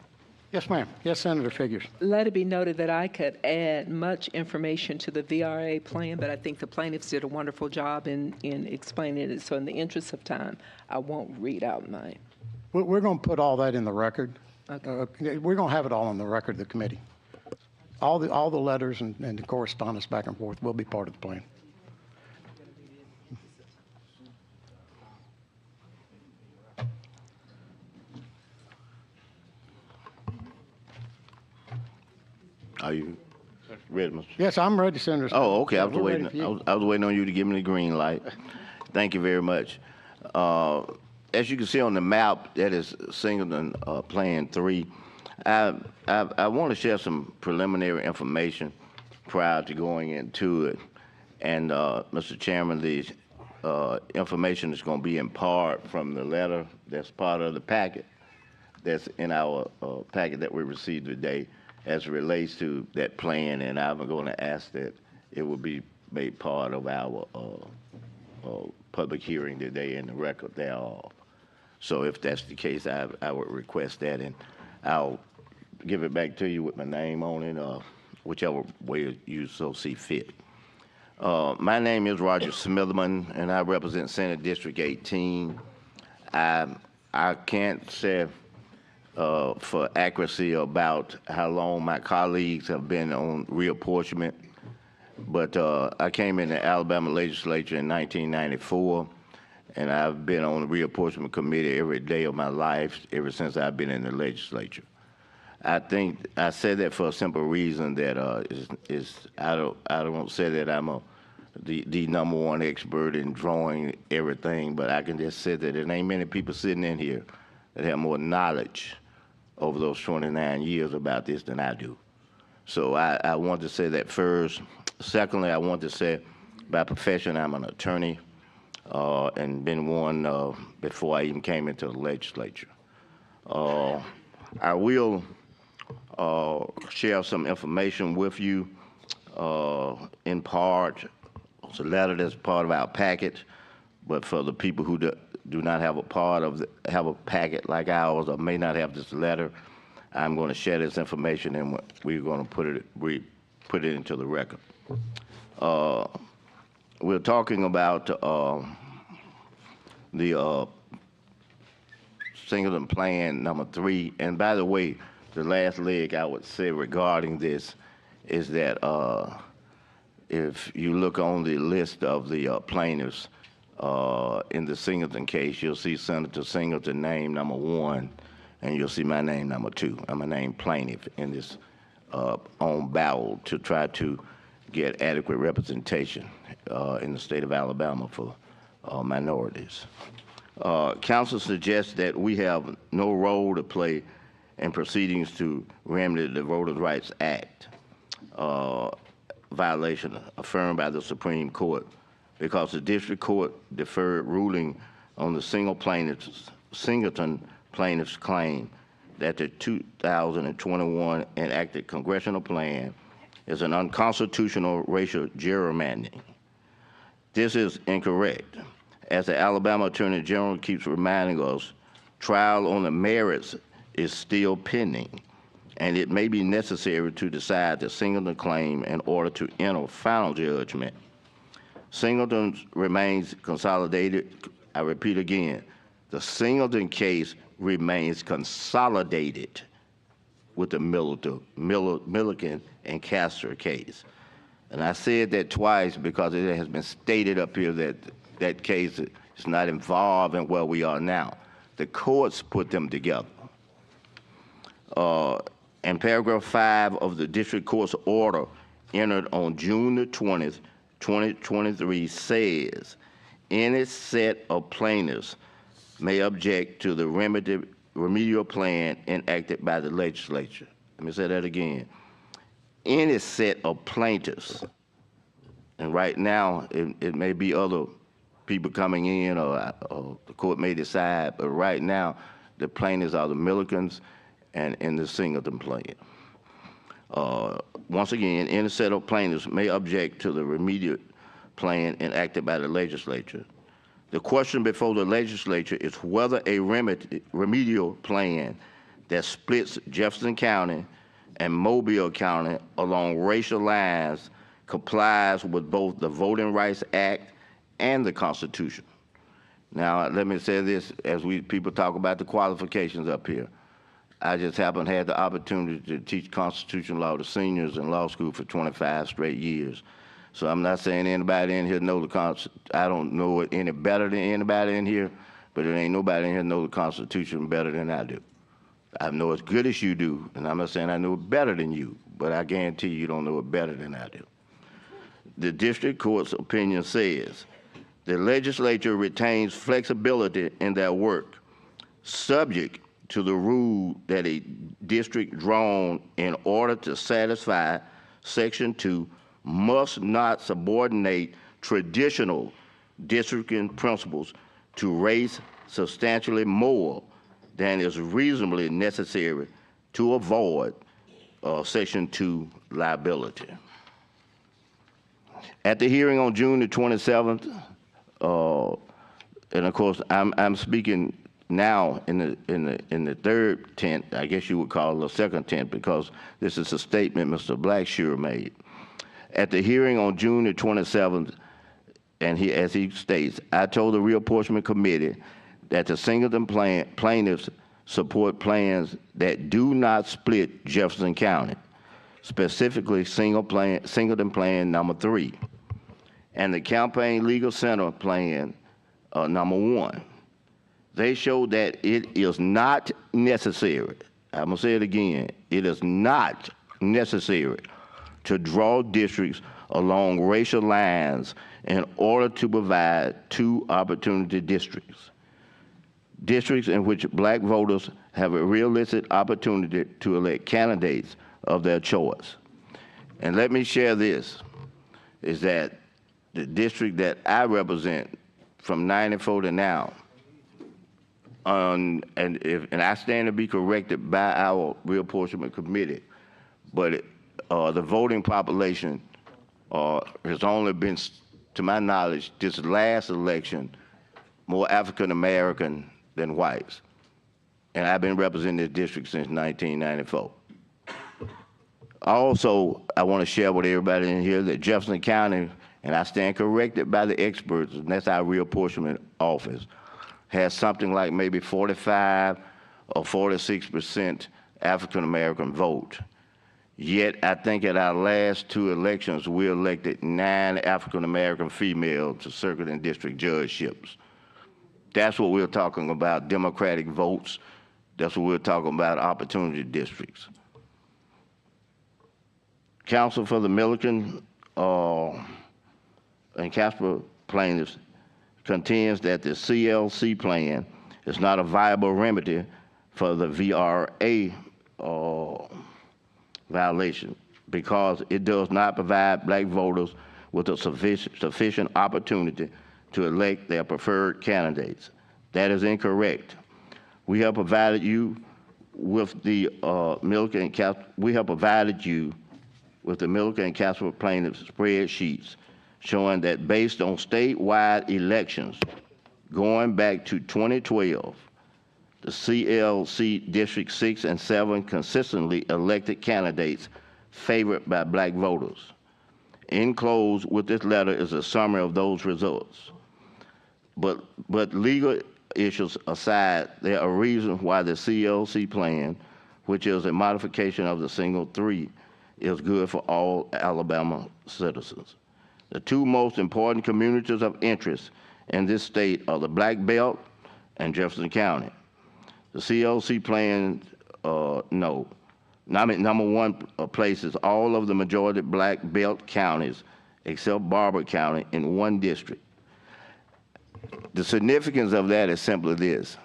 Yes, ma'am. Yes, Senator Figures. let it be noted that I could add much information to the VRA plan, but I think the plaintiffs did a wonderful job in explaining it. So in the interest of time, I won't read out mine. We're going to put all that in the record. Okay. We're going to have it all in the record of the committee. All the letters and the correspondence back and forth will be part of the plan. Are you ready, Mr. Yes, I'm ready, Senator. Oh, okay. I was We're ready waiting. for you. I was waiting on you to give me the green light. Thank you very much. As you can see on the map, that is Singleton Plan 3. I want to share some preliminary information prior to going into it. And Mr. Chairman, the information is going to be in part from the letter that's part of the packet that's in our packet that we received today as it relates to that plan, and I'm going to ask that it will be made part of our public hearing today in the record thereof. So if that's the case, I would request that, and I'll give it back to you with my name on it, whichever way you so see fit. My name is Roger Smitherman, and I represent Senate District 18. I can't say for accuracy about how long my colleagues have been on reapportionment, but I came in the Alabama legislature in 1994, and I've been on the reapportionment committee every day of my life ever since I've been in the legislature. I think I said that for a simple reason that I don't say that I'm the #1 expert in drawing everything, but I can just say that there ain't many people sitting in here that have more knowledge over those 29 years about this than I do. So I want to say that first. Secondly, I want to say by profession I'm an attorney and been one before I even came into the legislature. I will share some information with you in part. It's a letter that's part of our packet, but for the people who do not have a packet like ours or may not have this letter, I'm going to share this information and we're going to put it into the record. We're talking about the Singleton Plan number 3, and by the way, the last leg I would say regarding this is that if you look on the list of the plaintiffs, In the Singleton case, you'll see Senator Singleton name number 1, and you'll see my name number 2. I'm a named plaintiff in this on battle to try to get adequate representation in the state of Alabama for minorities. Council suggests that we have no role to play in proceedings to remedy the Voters' Rights Act violation affirmed by the Supreme Court because the district court deferred ruling on the Singleton plaintiff's claim that the 2021 enacted congressional plan is an unconstitutional racial gerrymandering. This is incorrect. As the Alabama Attorney General keeps reminding us, trial on the merits is still pending, and it may be necessary to decide the Singleton claim in order to enter final judgment. Singleton remains consolidated. I repeat again, the Singleton case remains consolidated with the Milligan and Castor case. And I said that twice because it has been stated up here that that case is not involved in where we are now. The courts put them together. And paragraph 5 of the district court's order entered on June the 20th, 2023 says, any set of plaintiffs may object to the remedial plan enacted by the legislature. Let me say that again. Any set of plaintiffs, and right now it may be other people coming in or the court may decide, but right now the plaintiffs are the Milligans and in the Singleton plan. Once again, any set of plaintiffs may object to the remedial plan enacted by the legislature. The question before the legislature is whether a remedial plan that splits Jefferson County and Mobile County along racial lines complies with both the Voting Rights Act and the Constitution. Now, let me say this as people talk about the qualifications up here. I just haven't had the opportunity to teach constitutional law to seniors in law school for 25 straight years. So I'm not saying anybody in here know the Constitution. I don't know it any better than anybody in here, but there ain't nobody in here know the Constitution better than I do. I know as good as you do, and I'm not saying I know it better than you, but I guarantee you don't know it better than I do. The district court's opinion says the legislature retains flexibility in their work, subject to the rule that a district drawn in order to satisfy Section 2 must not subordinate traditional districting principles to race substantially more than is reasonably necessary to avoid Section 2 liability. At the hearing on June the 27th, and of course I'm speaking now in the third tent, I guess you would call it the second tent, because this is a statement Mr. Blackshear made. At the hearing on June the 27th, and as he states, I told the Reapportionment Committee that the Singleton plaintiffs support plans that do not split Jefferson County, specifically Singleton Plan number 3, and the Campaign Legal Center Plan number 1. They showed that it is not necessary, I'm gonna say it again, it is not necessary to draw districts along racial lines in order to provide 2 opportunity districts. Districts in which black voters have a realistic opportunity to elect candidates of their choice. And let me share this, is that the district that I represent from 94 to now, and I stand to be corrected by our Reapportionment Committee, but the voting population has only been, to my knowledge, this last election, more African American than whites. And I've been representing this district since 1994. Also, I want to share with everybody in here that Jefferson County, and I stand corrected by the experts, and that's our reapportionment office, has something like maybe 45 or 46% African American vote. Yet, I think at our last 2 elections, we elected 9 African-American females to circuit and district judgeships. That's what we're talking about, Democratic votes. That's what we're talking about, opportunity districts. Counsel for the Milliken and Casper plaintiffs contends that the CLC plan is not a viable remedy for the VRA violation because it does not provide black voters with a sufficient opportunity to elect their preferred candidates. That is incorrect. We have provided you with the Milliken and Casper. We have provided you with the Milliken and Casper plaintiffs spreadsheets showing that based on statewide elections going back to 2012, the CLC District 6 and 7 consistently elected candidates favored by black voters. Enclosed with this letter is a summary of those results. But legal issues aside, there are reasons why the CLC plan, which is a modification of the single 3, is good for all Alabama citizens. The 2 most important communities of interest in this state are the Black Belt and Jefferson County. The CLC plan, number 1 places all of the majority Black Belt counties except Barber County in 1 district. The significance of that is simply this.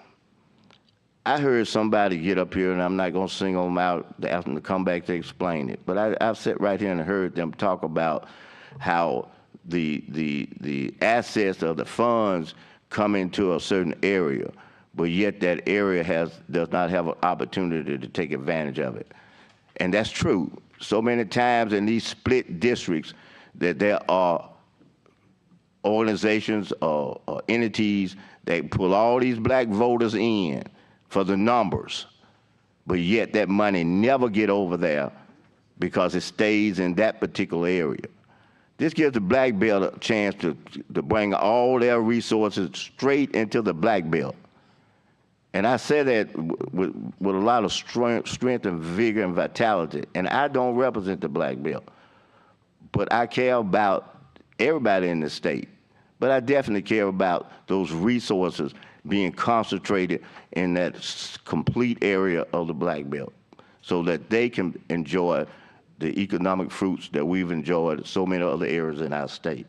I heard somebody get up here, and I'm not going to single them out, ask them to come back to explain it, but I've sat right here and heard them talk about how the assets of the funds come into a certain area, but yet that area does not have an opportunity to take advantage of it. And that's true. So many times in these split districts that there are organizations or entities that pull all these black voters in for the numbers, but yet that money never get over there because it stays in that particular area. This gives the Black Belt a chance to bring all their resources straight into the Black Belt. And I say that with a lot of strength and vigor and vitality. And I don't represent the Black Belt, but I care about everybody in the state. But I definitely care about those resources being concentrated in that complete area of the Black Belt so that they can enjoy the economic fruits that we've enjoyed in so many other areas in our state.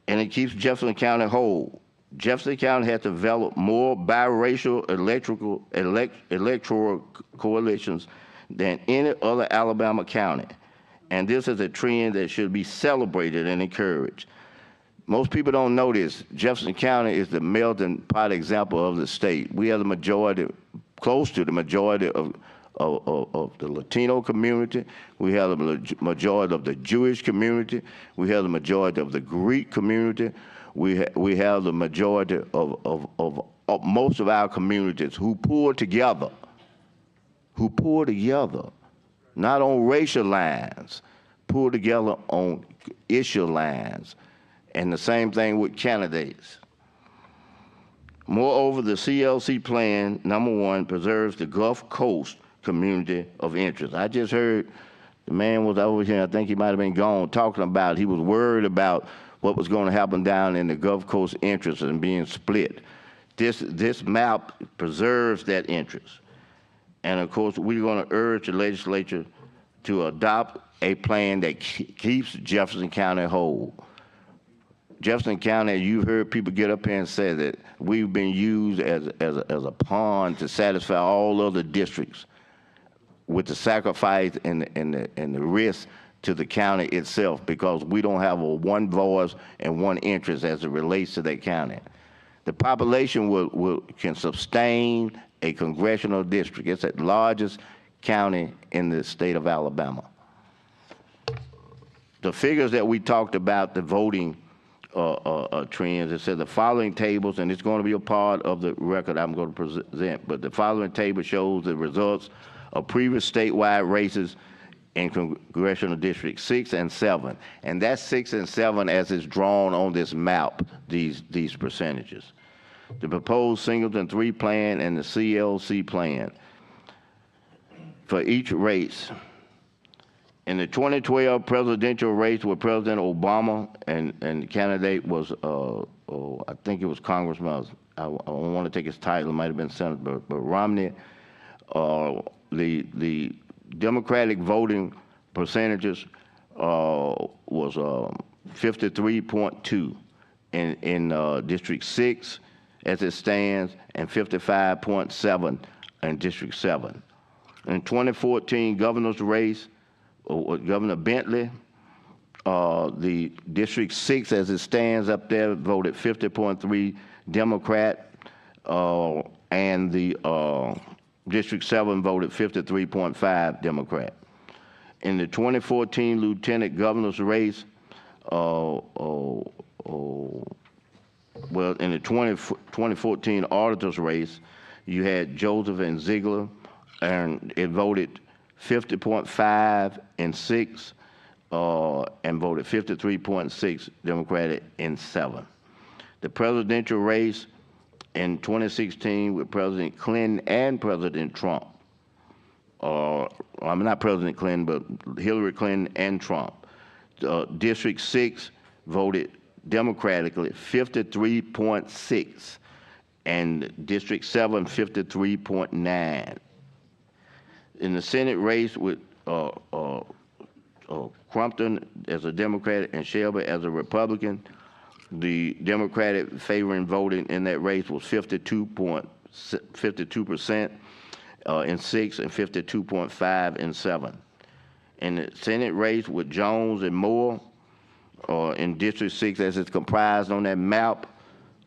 And it keeps Jefferson County whole. Jefferson County has developed more biracial electoral coalitions than any other Alabama county. And this is a trend that should be celebrated and encouraged. Most people don't know this. Jefferson County is the melting pot example of the state. We have the majority, close to the majority of the Latino community. We have the majority of the Jewish community. We have the majority of the Greek community. We have the majority of most of our communities who pull together, not on racial lines, pull together on issue lines. And the same thing with candidates. Moreover, the CLC plan, number 1, preserves the Gulf Coast community of interest. I just heard the man was over here, I think he might have been gone, talking about he was worried about what was going to happen down in the Gulf Coast interest and being split. This map preserves that interest. And of course, we're going to urge the legislature to adopt a plan that keeps Jefferson County whole. Jefferson County, you've heard people get up here and say that we've been used as a pawn to satisfy all other districts with the sacrifice and the risk to the county itself because we don't have a one voice and one interest as it relates to that county. The population can sustain a congressional district. It's the largest county in the state of Alabama. The figures that we talked about, the voting trends, it said the following tables, and it's going to be a part of the record I'm going to present, but the following table shows the results of previous statewide races in Congressional District 6 and 7. And that's 6 and 7 as it's drawn on this map, these percentages. The proposed Singleton 3 plan and the CLC plan. for each race. In the 2012 presidential race with President Obama, and the candidate was, I think it was Congressman, I don't want to take his title, it might have been Senator, but Romney, the Democratic voting percentages was 53.2 in District 6 as it stands, and 55.7 in District 7. In 2014 governor's race, Governor Bentley, the District 6 as it stands up there voted 50.3 Democrat, and the District 7 voted 53.5 Democrat. In the 2014 lieutenant governor's race, well, in the 2014 auditor's race, you had Joseph and Ziegler, and it voted 50.5 in 6, and voted 53.6 Democratic in 7. The presidential race in 2016 with President Clinton and President Trump, I'm not President Clinton, but Hillary Clinton and Trump. District 6 voted Democratically 53.6, and District 7 53.9. In the Senate race with Crumpton as a Democrat and Shelby as a Republican, the Democratic favoring voting in that race was 52% in 6 and 52.5 in 7. In the Senate race with Jones and Moore, in District 6 as it's comprised on that map,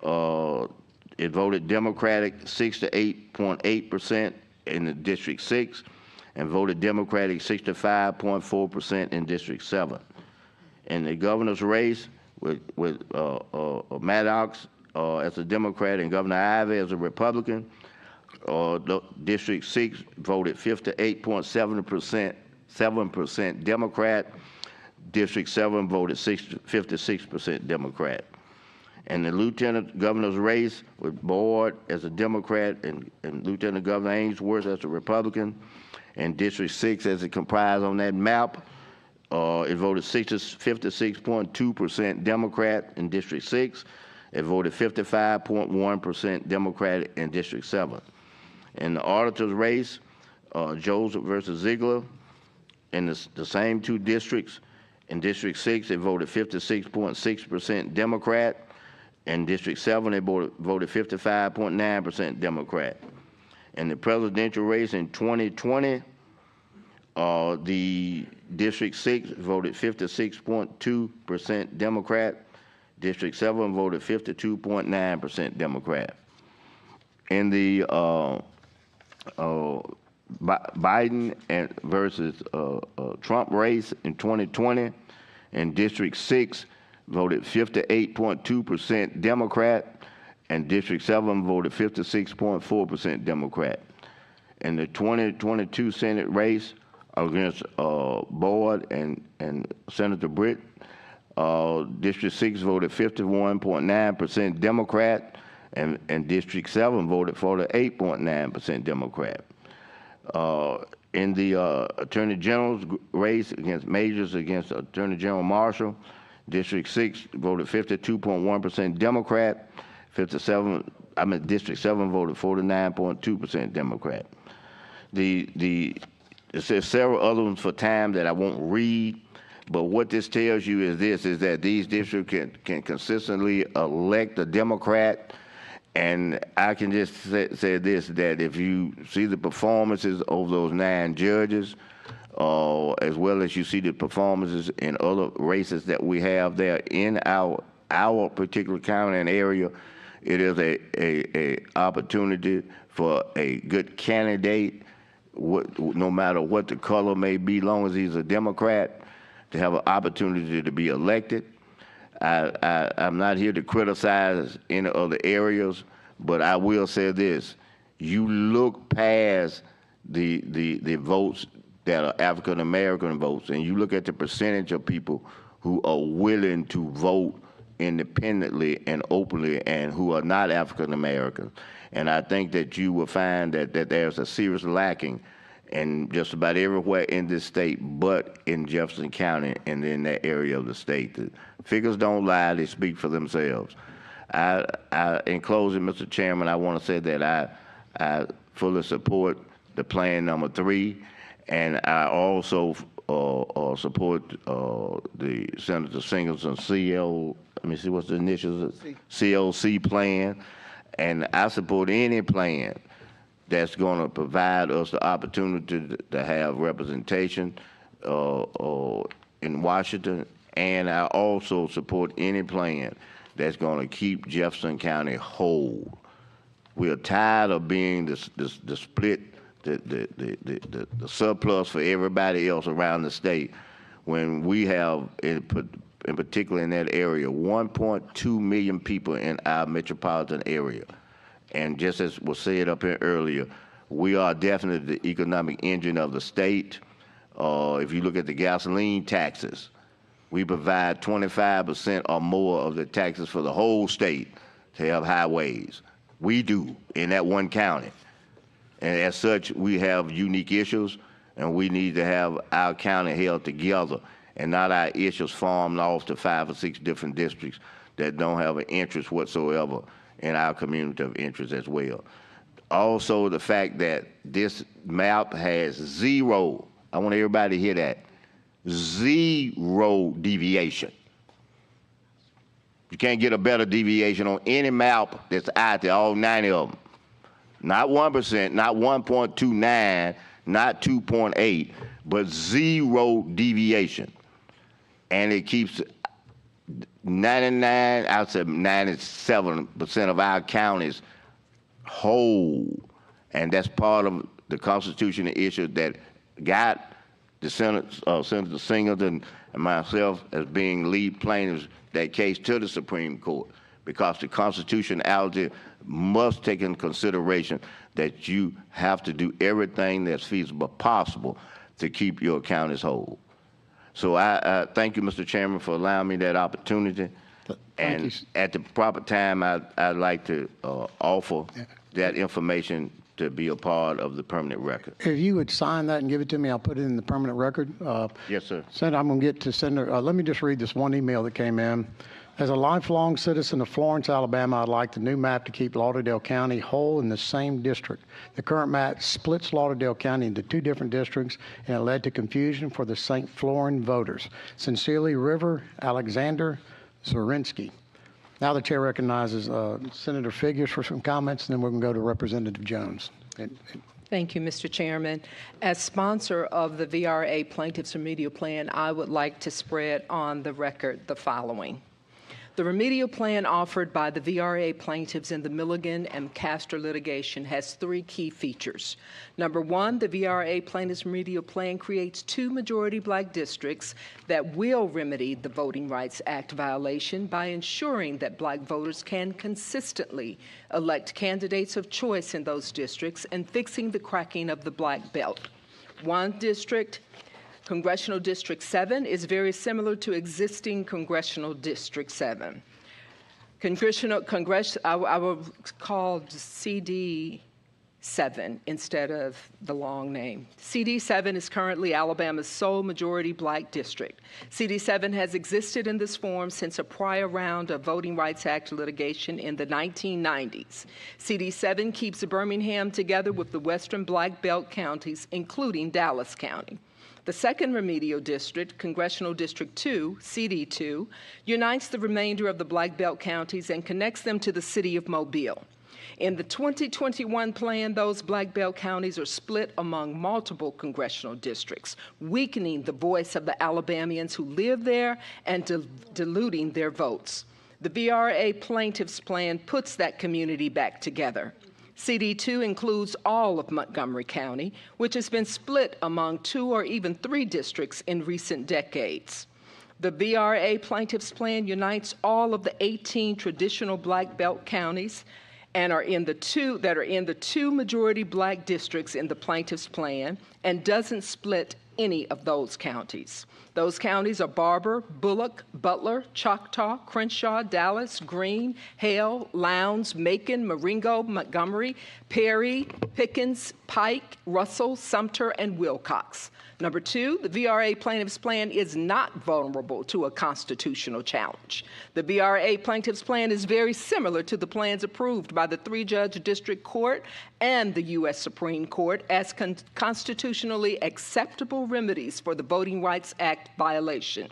it voted Democratic 6 to 8.8% in the District 6, and voted Democratic 65.4% in District 7. In the governor's race with Maddox as a Democrat and Governor Ivey as a Republican, District 6 voted 58.7%, 7% Democrat. District 7 voted 56% Democrat. And the lieutenant governor's race with Board as a Democrat and Lieutenant Governor Ainsworth as a Republican, and District 6 as it comprised on that map, it voted 56.2% Democrat in District 6. It voted 55.1% Democratic in District 7. In the auditor's race, Joseph versus Ziegler, in the same two districts, in District 6, it voted 56.6% Democrat. In District 7, it voted 55.9% Democrat. In the presidential race in 2020, the District 6 voted 56.2% Democrat. District 7 voted 52.9% Democrat. In the Biden versus Trump race in 2020, in District 6 voted 58.2% Democrat, and District 7 voted 56.4% Democrat. In the 2022 Senate race against Board and Senator Britt, District 6 voted 51.9% Democrat, and District 7 voted 48.9% Democrat. In the Attorney General's race against Majors against Attorney General Marshall, District 6 voted 52.1% Democrat. District 7 voted 49.2% Democrat. There's several other ones for time that I won't read, but what this tells you is this, is that these districts can consistently elect a Democrat. And I can just say this, that if you see the performances of those 9 judges, as well as you see the performances in other races that we have there in our particular county and area, it is a opportunity for a good candidate, no matter what the color may be, long as he's a Democrat, to have an opportunity to be elected. I'm not here to criticize any other areas, but I will say this: you look past the votes that are African American votes, and you look at the percentage of people who are willing to vote independently and openly, and who are not African American. And I think that you will find that there's a serious lacking and just about everywhere in this state, but in Jefferson County and in that area of the state. The figures don't lie; they speak for themselves. In closing, Mr. Chairman, I want to say that I fully support the plan number 3, and I also support the Senator Singleton's let me see what's the initials, COC plan, and I support any plan that's going to provide us the opportunity to have representation in Washington, and I also support any plan that's going to keep Jefferson County whole. We are tired of being the split, the surplus for everybody else around the state, when we have, in particular in that area, 1.2 million people in our metropolitan area. And just as was said up here earlier, we are definitely the economic engine of the state. If you look at the gasoline taxes, we provide 25% or more of the taxes for the whole state to have highways. We do in that one county. And as such, we have unique issues, and we need to have our county held together and not our issues farmed off to 5 or 6 different districts that don't have an interest whatsoever in our community of interest as well. Also, the fact that this map has 0, I want everybody to hear that, 0 deviation. You can't get a better deviation on any map that's out there, all 90 of them. Not 1%, not 1.29, not 2.8, but 0 deviation. And it keeps 99, I'd say 97% of our counties whole. And that's part of the constitutional issue that got the Senator Singleton and myself as being lead plaintiffs that case to the Supreme Court, because the constitutionality must take into consideration that you have to do everything that's feasible possible to keep your counties whole. So I thank you, Mr. Chairman, for allowing me that opportunity. And at the proper time, I'd like to offer that information to be a part of the permanent record. If you would sign that and give it to me, I'll put it in the permanent record. Yes, sir. Senator, I'm going to get to Senator. Let me just read this one email that came in. As a lifelong citizen of Florence, Alabama, I'd like the new map to keep Lauderdale County whole in the same district. The current map splits Lauderdale County into 2 different districts, and it led to confusion for the St. Florin voters. Sincerely, River Alexander Zorinsky. Now the chair recognizes Senator Figures for some comments, and then we're going to go to Representative Jones. Thank you, Mr. Chairman. As sponsor of the VRA Plaintiffs Remedial Plan, I would like to spread on the record the following. The remedial plan offered by the VRA plaintiffs in the Milligan and Castor litigation has 3 key features. Number 1, the VRA plaintiffs remedial plan creates 2 majority black districts that will remedy the Voting Rights Act violation by ensuring that black voters can consistently elect candidates of choice in those districts and fixing the cracking of the black belt. One district, Congressional District 7, is very similar to existing Congressional District 7. I will call CD 7 instead of the long name. CD 7 is currently Alabama's sole majority black district. CD 7 has existed in this form since a prior round of Voting Rights Act litigation in the 1990s. CD 7 keeps Birmingham together with the western black belt counties, including Dallas County. The second remedial district, Congressional District 2, CD2, unites the remainder of the Black Belt counties and connects them to the city of Mobile. In the 2021 plan, those Black Belt counties are split among multiple congressional districts, weakening the voice of the Alabamians who live there and diluting their votes. The VRA plaintiffs' plan puts that community back together. CD2 includes all of Montgomery County, which has been split among 2 or even 3 districts in recent decades. The VRA plaintiffs' plan unites all of the 18 traditional black belt counties and are in the 2 majority black districts in the plaintiffs' plan, and doesn't split any of those counties. Those counties are Barber, Bullock, Butler, Choctaw, Crenshaw, Dallas, Greene, Hale, Lowndes, Macon, Marengo, Montgomery, Perry, Pickens, Pike, Russell, Sumter, and Wilcox. Number two, the VRA plaintiff's plan is not vulnerable to a constitutional challenge. The VRA plaintiff's plan is very similar to the plans approved by the three-judge district court and the U.S. Supreme Court as constitutionally acceptable remedies for the Voting Rights Act violation.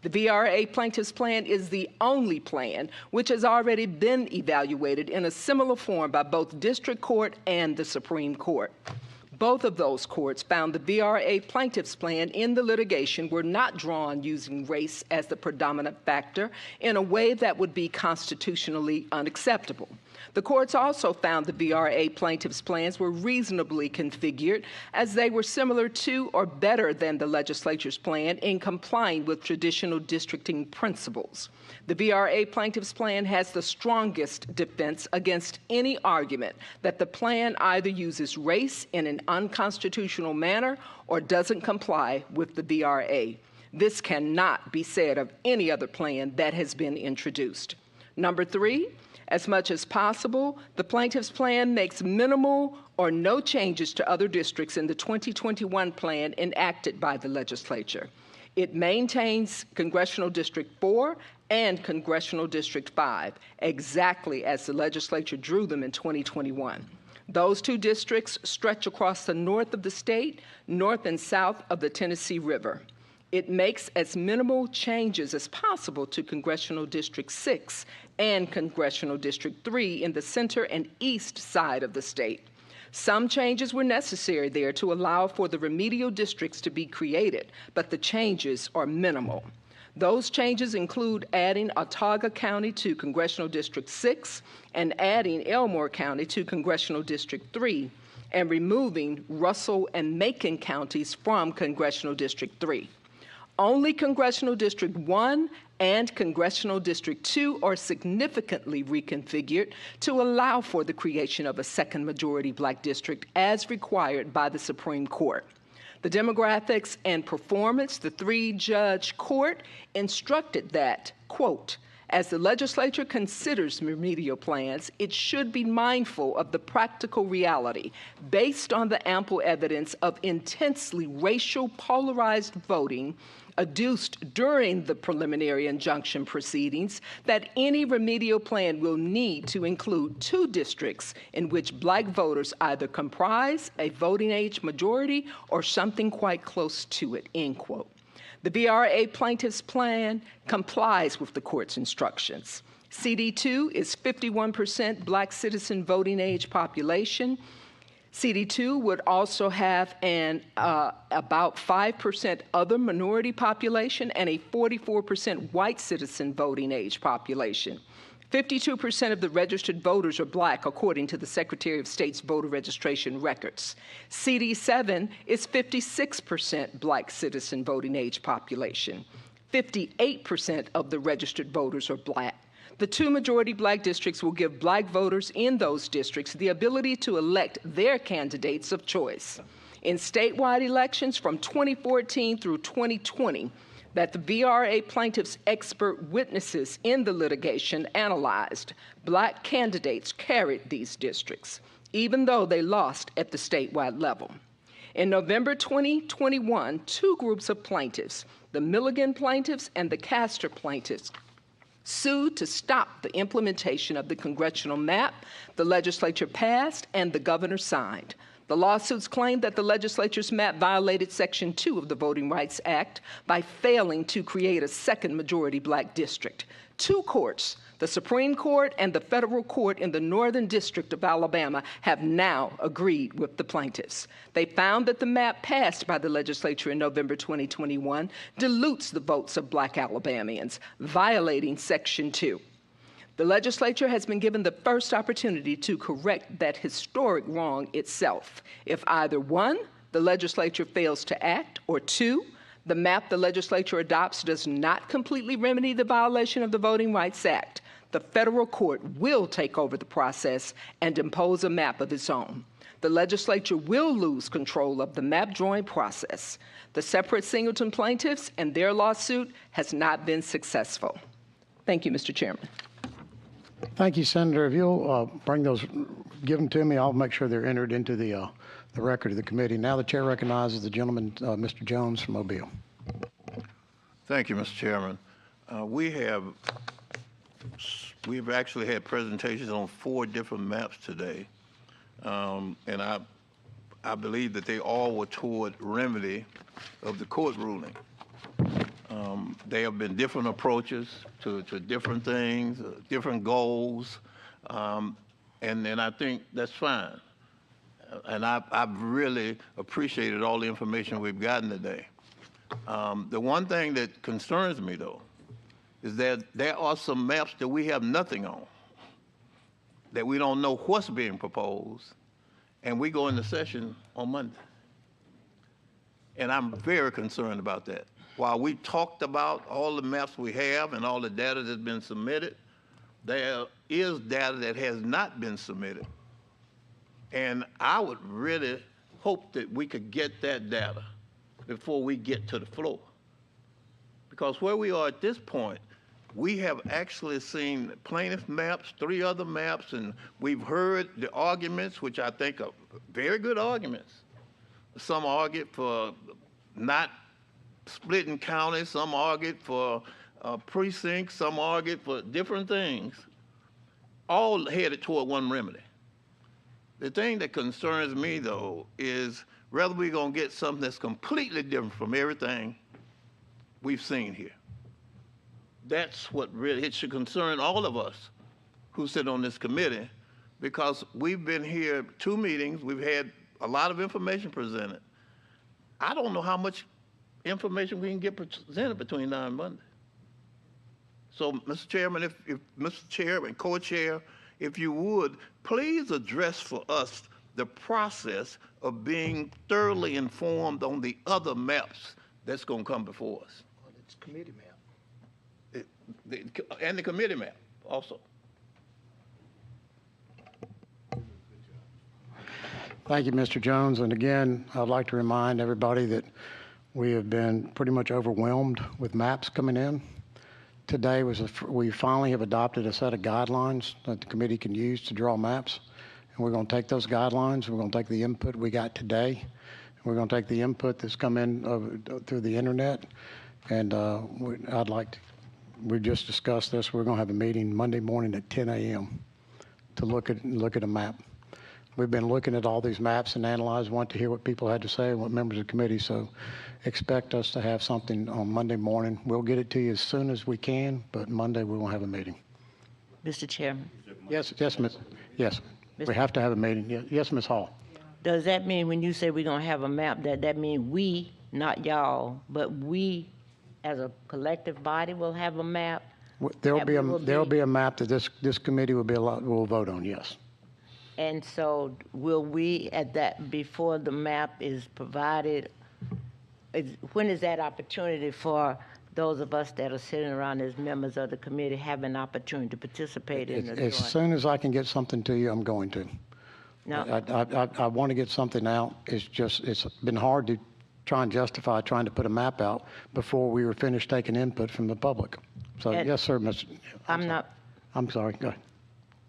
The VRA plaintiff's plan is the only plan which has already been evaluated in a similar form by both district court and the Supreme Court. Both of those courts found the VRA plaintiff's plan in the litigation were not drawn using race as the predominant factor in a way that would be constitutionally unacceptable. The courts also found the VRA plaintiff's plans were reasonably configured as they were similar to or better than the legislature's plan in complying with traditional districting principles. The VRA plaintiff's plan has the strongest defense against any argument that the plan either uses race in an unconstitutional manner or doesn't comply with the VRA. This cannot be said of any other plan that has been introduced. Number three, as much as possible, the plaintiff's plan makes minimal or no changes to other districts in the 2021 plan enacted by the legislature. It maintains Congressional District 4 and Congressional District 5, exactly as the legislature drew them in 2021. Those two districts stretch across the north of the state, north and south of the Tennessee River. It makes as minimal changes as possible to Congressional District 6 and Congressional District 3 in the center and east side of the state. Some changes were necessary there to allow for the remedial districts to be created, but the changes are minimal. Those changes include adding Autauga County to Congressional District 6 and adding Elmore County to Congressional District 3 and removing Russell and Macon counties from Congressional District 3. Only Congressional District 1 and Congressional District 2 are significantly reconfigured to allow for the creation of a second majority black district as required by the Supreme Court. The demographics and performance, the three-judge court instructed that, quote, as the legislature considers remedial plans, it should be mindful of the practical reality based on the ample evidence of intensely racial polarized voting adduced during the preliminary injunction proceedings that any remedial plan will need to include two districts in which black voters either comprise a voting age majority or something quite close to it, end quote. The VRA plaintiff's plan complies with the court's instructions. CD2 is 51% black citizen voting age population. CD2 would also have an about 5% other minority population and a 44% white citizen voting age population. 52% of the registered voters are black, according to the Secretary of State's voter registration records. CD7 is 56% black citizen voting age population. 58% of the registered voters are black. The two majority black districts will give black voters in those districts the ability to elect their candidates of choice. In statewide elections from 2014 through 2020, that the VRA plaintiffs' expert witnesses in the litigation analyzed, black candidates carried these districts, even though they lost at the statewide level. In November 2021, two groups of plaintiffs, the Milligan plaintiffs and the Castor plaintiffs, sued to stop the implementation of the congressional map the legislature passed and the governor signed. The lawsuits claimed that the legislature's map violated Section 2 of the Voting Rights Act by failing to create a second majority black district. Two courts, the Supreme Court and the federal court in the Northern District of Alabama, have now agreed with the plaintiffs. They found that the map passed by the legislature in November 2021 dilutes the votes of black Alabamians, violating Section 2. The legislature has been given the first opportunity to correct that historic wrong itself. If either one, the legislature fails to act, or two, the map the legislature adopts does not completely remedy the violation of the Voting Rights Act, the federal court will take over the process and impose a map of its own. The legislature will lose control of the map drawing process. The separate singleton plaintiffs and their lawsuit has not been successful. Thank you, Mr. Chairman. Thank you, Senator. If you'll bring those, give them to me, I'll make sure they're entered into the record of the committee. Now the chair recognizes the gentleman, Mr. Jones from Mobile. Thank you, Mr. Chairman. We've actually had presentations on 4 different maps today, and I believe that they all were toward remedy of the court ruling. There have been different approaches to different things, different goals, and I think that's fine. And I've really appreciated all the information we've gotten today. The one thing that concerns me, though, is that there are some maps that we have nothing on, that we don't know what's being proposed, and we go into session on Monday. And I'm very concerned about that. While we talked about all the maps we have and all the data that's been submitted, there is data that has not been submitted. And I would really hope that we could get that data before we get to the floor. Because where we are at this point, we have actually seen plaintiff maps, 3 other maps, and we've heard the arguments, which I think are very good arguments. Some argued for not splitting counties, some argued for precincts, some argued for different things, all headed toward one remedy. The thing that concerns me, though, is whether we're going to get something that's completely different from everything we've seen here. That's what really, it should concern all of us who sit on this committee, because we've been here 2 meetings, we've had a lot of information presented. I don't know how much information we can get presented between now and Monday. So, Mr. Chairman, if Mr. Chair and co-chair, if you would, please address for us the process of being thoroughly informed on the other maps that's going to come before us. Well, it's committee map. And the committee map also. Thank you, Mr. Jones. And again, I'd like to remind everybody that we have been pretty much overwhelmed with maps coming in. Today we finally have adopted a set of guidelines that the committee can use to draw maps. And we're going to take those guidelines, we're going to take the input we got today, and we're going to take the input that's come in through the internet. And we just discussed this. We're going to have a meeting Monday morning at 10 a.m. to look at a map. We've been looking at all these maps and analyzed, want to hear what people had to say and what members of the committee. So expect us to have something on Monday morning. We'll get it to you as soon as we can, but Monday we won't have a meeting. Mr. Chairman. Yes, Miss. Yes, we have to have a meeting. Yes, Ms. Hall. Does that mean when you say we're going to have a map, that means we, not y'all, but we as a collective body will have a map? There'll be a map that this committee will vote on, yes. And so will we before the map is provided, when is that opportunity for those of us that are sitting around as members of the committee have an opportunity to participate in the As soon as I can get something to you, I'm going to. No. I want to get something out. It's been hard to try and justify trying to put a map out before we were finished taking input from the public. So yes, sir, Mr. I'm sorry, go ahead.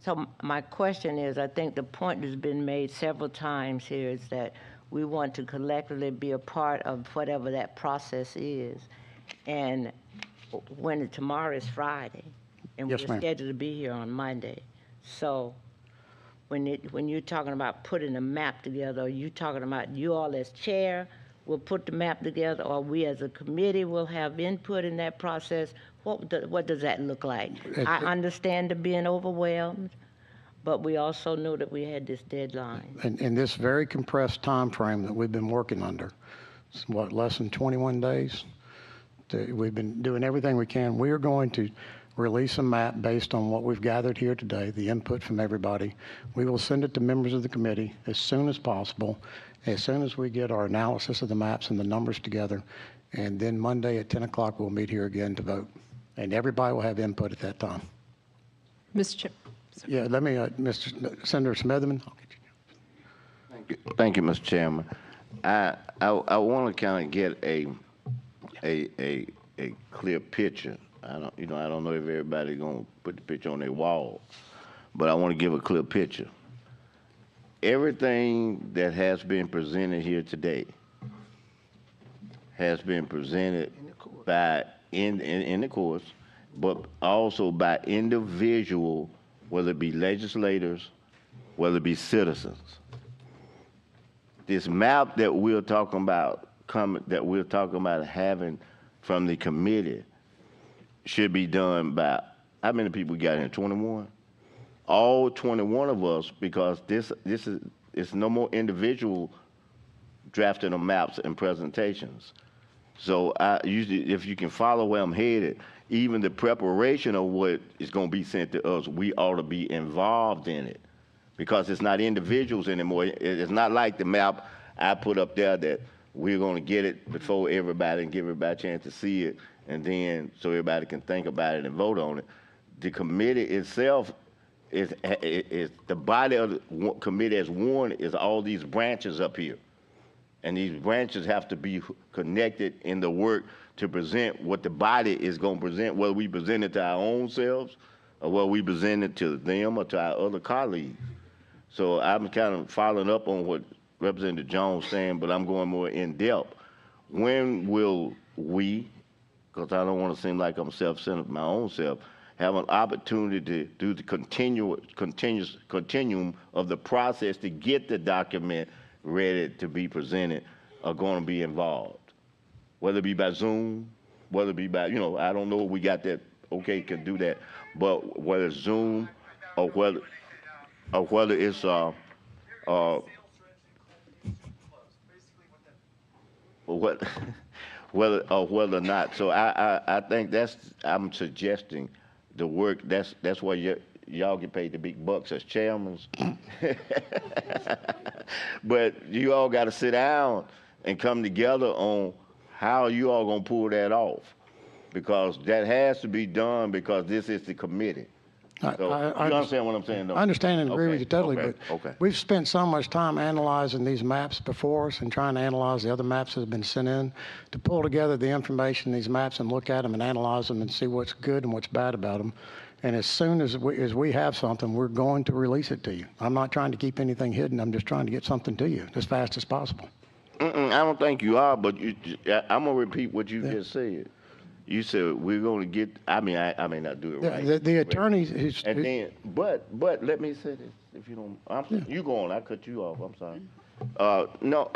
So my question is, I think the point has been made several times here, is that we want to collectively be a part of whatever that process is. And tomorrow is Friday, and Yes, we're ma'am. scheduled to be here on Monday. So when you're talking about putting a map together, are you talking about you all as chair will put the map together, or we as a committee will have input in that process? What does that look like? I understand the being overwhelmed, but we also knew that we had this deadline. In this very compressed time frame that we've been working under, it's less than 21 days? We've been doing everything we can. We are going to release a map based on what we've gathered here today, the input from everybody. We will send it to members of the committee as soon as possible, as soon as we get our analysis of the maps and the numbers together. And then Monday at 10 o'clock, we'll meet here again to vote. And everybody will have input at that time. Mr. Chair. Yeah, let me, Mr. Senator Smitherman. Thank you, Mr. Chairman. I want to kind of get a clear picture. I don't know if everybody's gonna put the picture on their wall, but I want to give a clear picture. Everything that has been presented here today has been presented by in the course, but also by individual, whether it be legislators, whether it be citizens. This map that we're talking about having from the committee should be done by, how many people we got here? 21? All 21 of us, because it's no more individual drafting of maps and presentations. So usually, if you can follow where I'm headed, even the preparation of what is going to be sent to us, we ought to be involved in it, because it's not individuals anymore. It's not like the map I put up there that we're going to get it before everybody and give everybody a chance to see it, and then so everybody can think about it and vote on it. The committee itself is the body of the committee as one is all these branches up here. And these branches have to be connected in the work to present what the body is going to present, whether we present it to our own selves or whether we present it to them or to our other colleagues. So I'm kind of following up on what Representative Jones saying, but I'm going more in depth. When will we, because I don't want to seem like I'm self-centered my own self, have an opportunity to do the continuum of the process to get the document ready to be presented, are going to be involved, whether it be by Zoom, whether it be by, I don't know if we got that, okay, can do that, but whether it's Zoom or whether it's whether or not. So I think I'm suggesting the work, that's why y'all get paid the big bucks as chairmen. But you all got to sit down and come together on how you all going to pull that off, because that has to be done, because this is the committee. So you understand what I'm saying, though? I understand and agree with you totally, but but we've spent so much time analyzing these maps before us and trying to analyze the other maps that have been sent in to pull together the information in these maps and look at them and analyze them and see what's good and what's bad about them. And as soon as we have something, we're going to release it to you. I'm not trying to keep anything hidden. I'm just trying to get something to you as fast as possible. I don't think you are, but I'm going to repeat what you just said. You said we're going to get, I may not do it right. The attorneys. And then, but let me say this, if you don't, you go on, I cut you off, I'm sorry. No,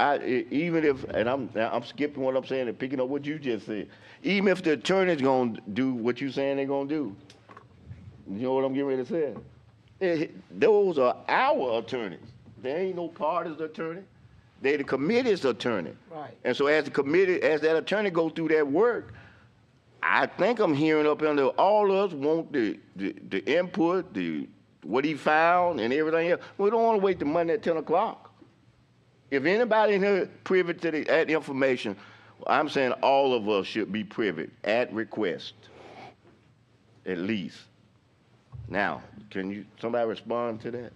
even if, and I'm skipping what I'm saying and picking up what you just said. Even if the attorney's going to do what you're saying they're going to do, you know what I'm getting ready to say? Those are our attorneys. There ain't no party's attorney. They're the committee's attorney. Right. And so as that attorney goes through that work, I think I'm hearing up under all of us want the input, what he found and everything else. We don't want to wait till Monday at 10 o'clock. If anybody in here privy to that information, I'm saying all of us should be privy at request, at least. Now, can somebody respond to that?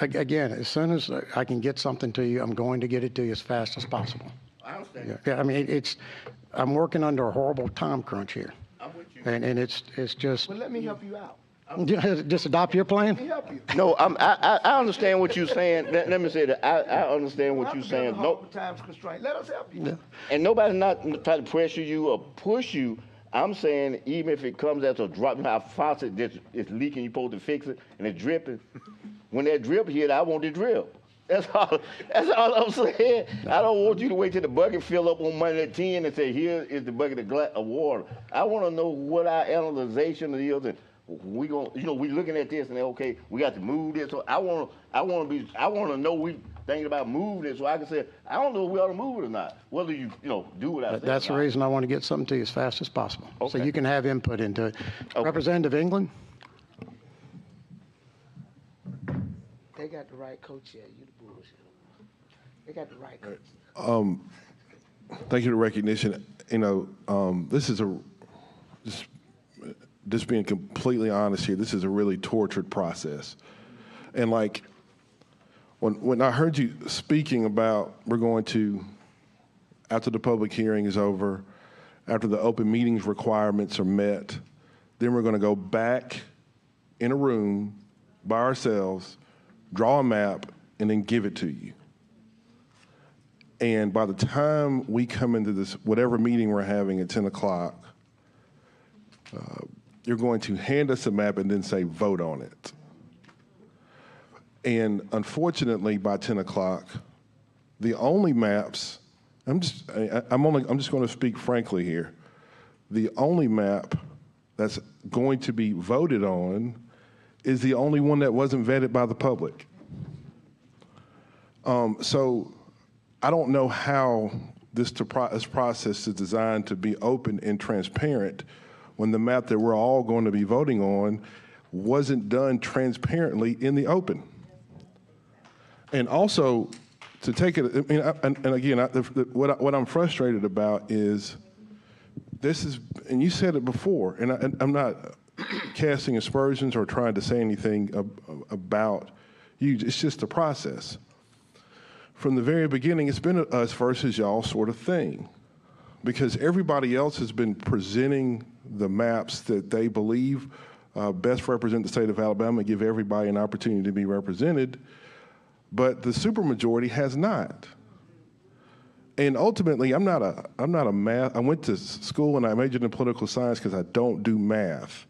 Again, as soon as I can get something to you, I'm going to get it to you as fast as possible. I understand. Yeah, I mean, I'm working under a horrible time crunch here. I'm with you. And it's just. Well, let me help you out. Just adopt your plan? Let me help you. No, I understand what you're saying. Let me say that. I understand what you're saying. No time's constraint. Let us help you. Yeah. And nobody's not trying to pressure you or push you. I'm saying even if it comes as a drop, my faucet it's leaking, you're supposed to fix it, and it's dripping. When that drip hit, I want it drip. That's all I'm saying. I don't want you to wait till the bucket fill up on Monday at 10 and say, here is the bucket of water. I want to know what our analyzation is, and we looking at this and okay, we got to move this. So I want to know we thinking about moving it, so I can say I don't know if we ought to move it or not. Whether you do what I said. That's the reason I want to get something to you as fast as possible, okay, so you can have input into it. Okay. Representative England. They got the right coach here. You the bullshit. They got the right coach. Thank you for the recognition. This is just being completely honest here, this is a really tortured process. And like, when I heard you speaking about we're going to, after the public hearing is over, after the open meetings requirements are met, then we're going to go back in a room by ourselves, draw a map, and then give it to you. And by the time we come into this, whatever meeting we're having at 10 o'clock, you're going to hand us a map and then say, vote on it. And unfortunately, by 10 o'clock, the only maps, I'm just going to speak frankly here. The only map that's going to be voted on is the only one that wasn't vetted by the public. So I don't know how this process is designed to be open and transparent when the map that we're all going to be voting on wasn't done transparently in the open. And also, to take it, I mean, and again, what I'm frustrated about is this is, and you said it before, and I'm not casting aspersions or trying to say anything about you, it's just a process. From the very beginning, it's been a us versus y'all sort of thing, because everybody else has been presenting the maps that they believe best represent the state of Alabama and give everybody an opportunity to be represented, but the supermajority has not. And ultimately, I'm not a math. I went to school and I majored in political science because I don't do math.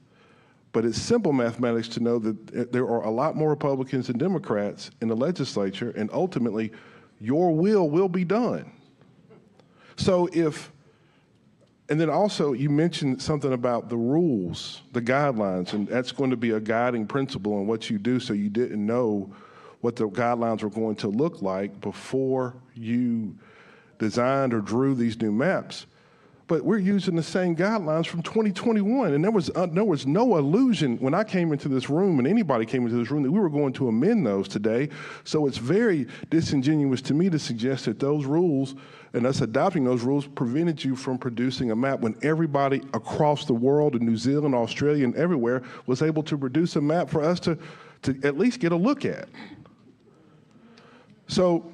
But it's simple mathematics to know that there are a lot more Republicans than Democrats in the legislature, and ultimately, your will be done. So and then also you mentioned something about the rules, the guidelines, and that's going to be a guiding principle in what you do, so you didn't know what the guidelines were going to look like before you designed or drew these new maps. But we're using the same guidelines from 2021, and there was no illusion when I came into this room and anybody came into this room that we were going to amend those today. So it's very disingenuous to me to suggest that those rules and us adopting those rules prevented you from producing a map when everybody across the world in New Zealand, Australia, and everywhere was able to produce a map for us to at least get a look at. So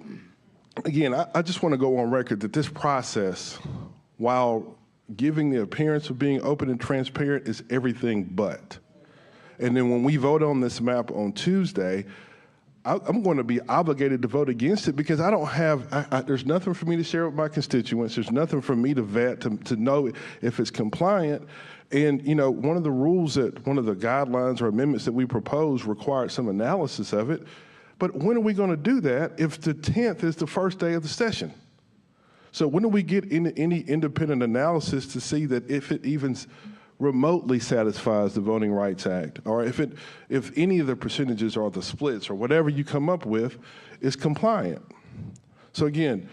again, I just want to go on record that this process, while giving the appearance of being open and transparent, is everything but. And then when we vote on this map on Tuesday, I'm going to be obligated to vote against it because I don't have, there's nothing for me to share with my constituents. There's nothing for me to vet to know if it's compliant. And, you know, one of the guidelines or amendments that we propose required some analysis of it. But when are we going to do that if the 10th is the first day of the session? So when do we get into any independent analysis to see that if it even remotely satisfies the Voting Rights Act, or if any of the percentages or the splits or whatever you come up with is compliant? So again,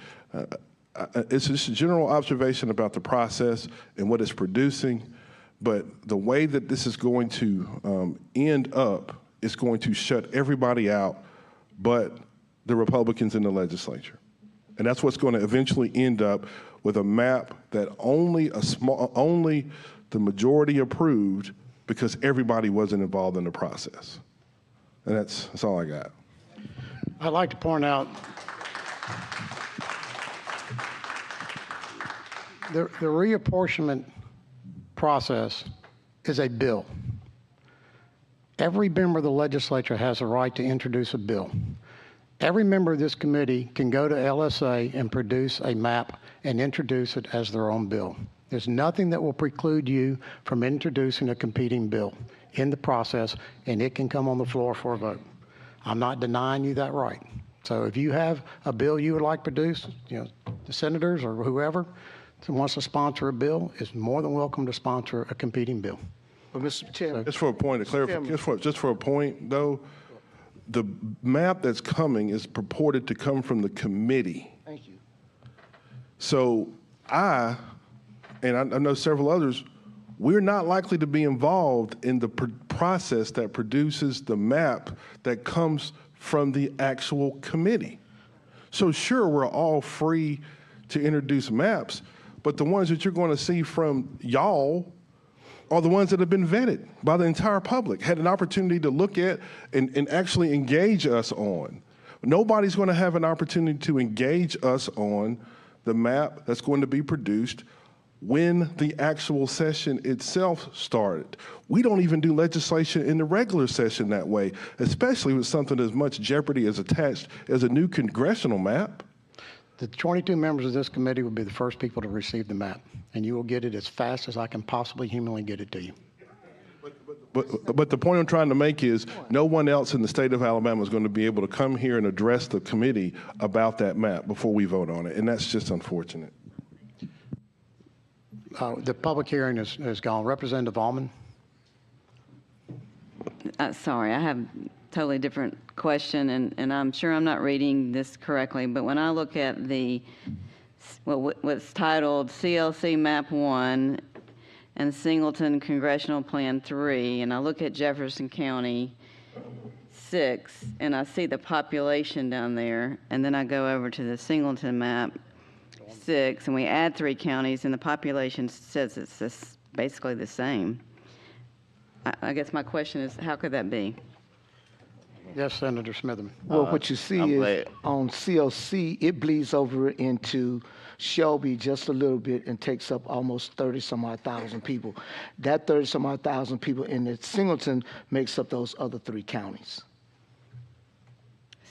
it's just a general observation about the process and what it's producing, but the way that this is going to end up is going to shut everybody out but the Republicans in the legislature. And that's what's going to eventually end up with a map that only the majority approved because everybody wasn't involved in the process. And that's all I got. I'd like to point out the reapportionment process is a bill. Every member of the legislature has a right to introduce a bill. Every member of this committee can go to LSA and produce a map and introduce it as their own bill. There's nothing that will preclude you from introducing a competing bill in the process, and it can come on the floor for a vote. I'm not denying you that right. So if you have a bill you would like produced, you know, the senators or whoever that wants to sponsor a bill is more than welcome to sponsor a competing bill. But Mr. Chairman. Just for a point of clarification, just for a point though, the map that's coming is purported to come from the committee. Thank you. So I know several others, we're not likely to be involved in the process that produces the map that comes from the actual committee. So sure, we're all free to introduce maps, but the ones that you're going to see from y'all are the ones that have been vetted by the entire public, had an opportunity to look at and actually engage us on. Nobody's going to have an opportunity to engage us on the map that's going to be produced when the actual session itself started. We don't even do legislation in the regular session that way, especially with something as much jeopardy as attached as a new congressional map. The 22 members of this committee will be the first people to receive the map, and you will get it as fast as I can possibly humanly get it to you. But the point I'm trying to make is no one else in the state of Alabama is going to be able to come here and address the committee about that map before we vote on it, and that's just unfortunate. The public hearing is gone. Representative Allman. Sorry, I have a totally different question, and I'm sure I'm not reading this correctly, but when I look at the what's titled CLC Map 1 and Singleton Congressional Plan 3, and I look at Jefferson County 6, and I see the population down there, and then I go over to the Singleton map 6, and we add 3 counties, and the population says it's basically the same. I guess my question is, how could that be? Yes, Senator Smitherman. Well, what you see is on CLC, it bleeds over into Shelby just a little bit and takes up almost 30-some-odd thousand people. That 30-some-odd thousand people in the Singleton makes up those other 3 counties.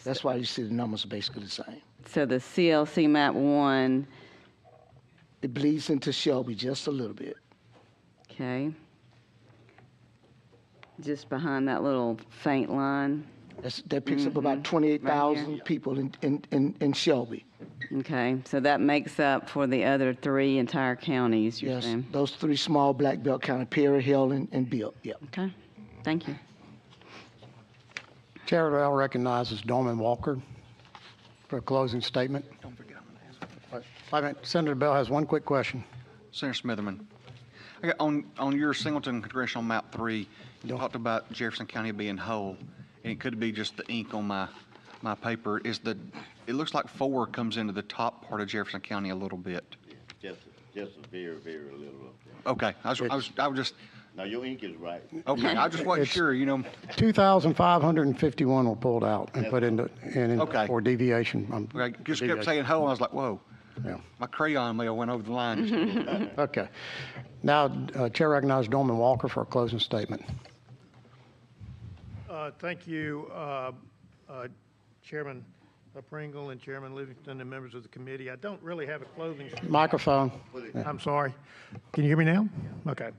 That's why you see the numbers are basically the same. So the CLC map 1. It bleeds into Shelby just a little bit. Okay. Just behind that little faint line. That picks up about 28,000 right people in Shelby. Okay, so that makes up for the other 3 entire counties, you're Yes, saying? those 3 small black belt counties, Perry, Hill, and Bill. Yep. Okay, thank you. Chair Darrell recognizes Dorman Walker for a closing statement. Don't forget Senator Bell has one quick question. Senator Smitherman, on your Singleton Congressional Map 3, you talked about Jefferson County being whole, and it could be just the ink on my paper. It looks like 4 comes into the top part of Jefferson County a little bit. Just a very, very little. Okay, I was just. Now your ink is right. Okay, I just wasn't sure, 2,551 were pulled out and put into okay. for deviation. Okay, just kept saying whole, and I was like, whoa. Yeah. My crayon may have went over the line. Okay. Now, Chair recognizes Dorman Walker for a closing statement. Thank you, Chairman Pringle and Chairman Livingston and members of the committee. I don't really have a closing statement. Microphone. I'm sorry. Can you hear me now? Okay.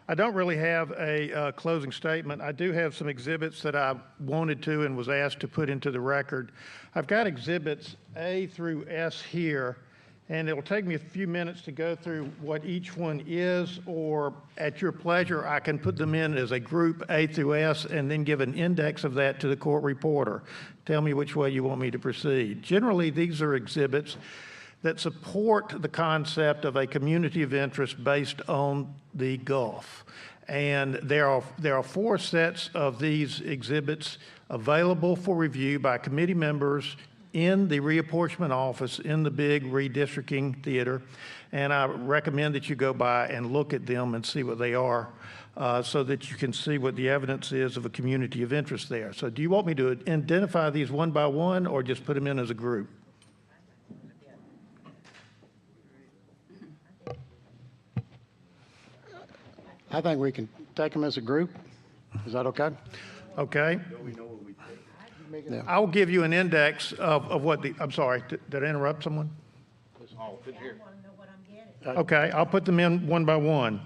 I don't really have a closing statement. I do have some exhibits that I wanted to and was asked to put into the record. I've got exhibits A through S here, and it'll take me a few minutes to go through what each one is, or at your pleasure, I can put them in as a group A through S and then give an index of that to the court reporter. Tell me which way you want me to proceed. Generally, these are exhibits that support the concept of a community of interest based on the Gulf. And there are 4 sets of these exhibits available for review by committee members in the reapportionment office in the big redistricting theater. And I recommend that you go by and look at them and see what they are so that you can see what the evidence is of a community of interest there. So do you want me to identify these one by one or just put them in as a group? I think we can take them as a group. Is that okay? Okay. Yeah. I'll give you an index of what the, I'm sorry, did I interrupt someone? Okay, I'll put them in one by one.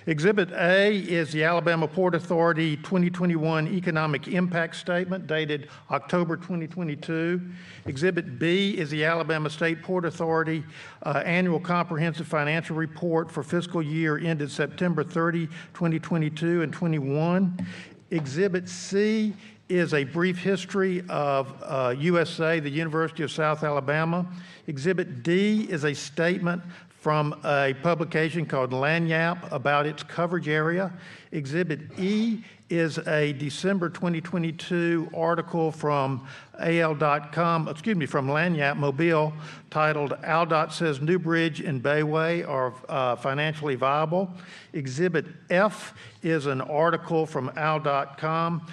Exhibit A is the Alabama Port Authority 2021 Economic Impact Statement dated October 2022. Exhibit B is the Alabama State Port Authority Annual Comprehensive Financial Report for fiscal year ended September 30, 2022 and 21. Exhibit C is a brief history of USA, the University of South Alabama. Exhibit D is a statement from a publication called Lanyap about its coverage area. Exhibit E is a December 2022 article from AL.com, from Lanyap Mobile, titled "ALDOT Says New Bridge and Bayway Are Financially Viable." Exhibit F is an article from AL.com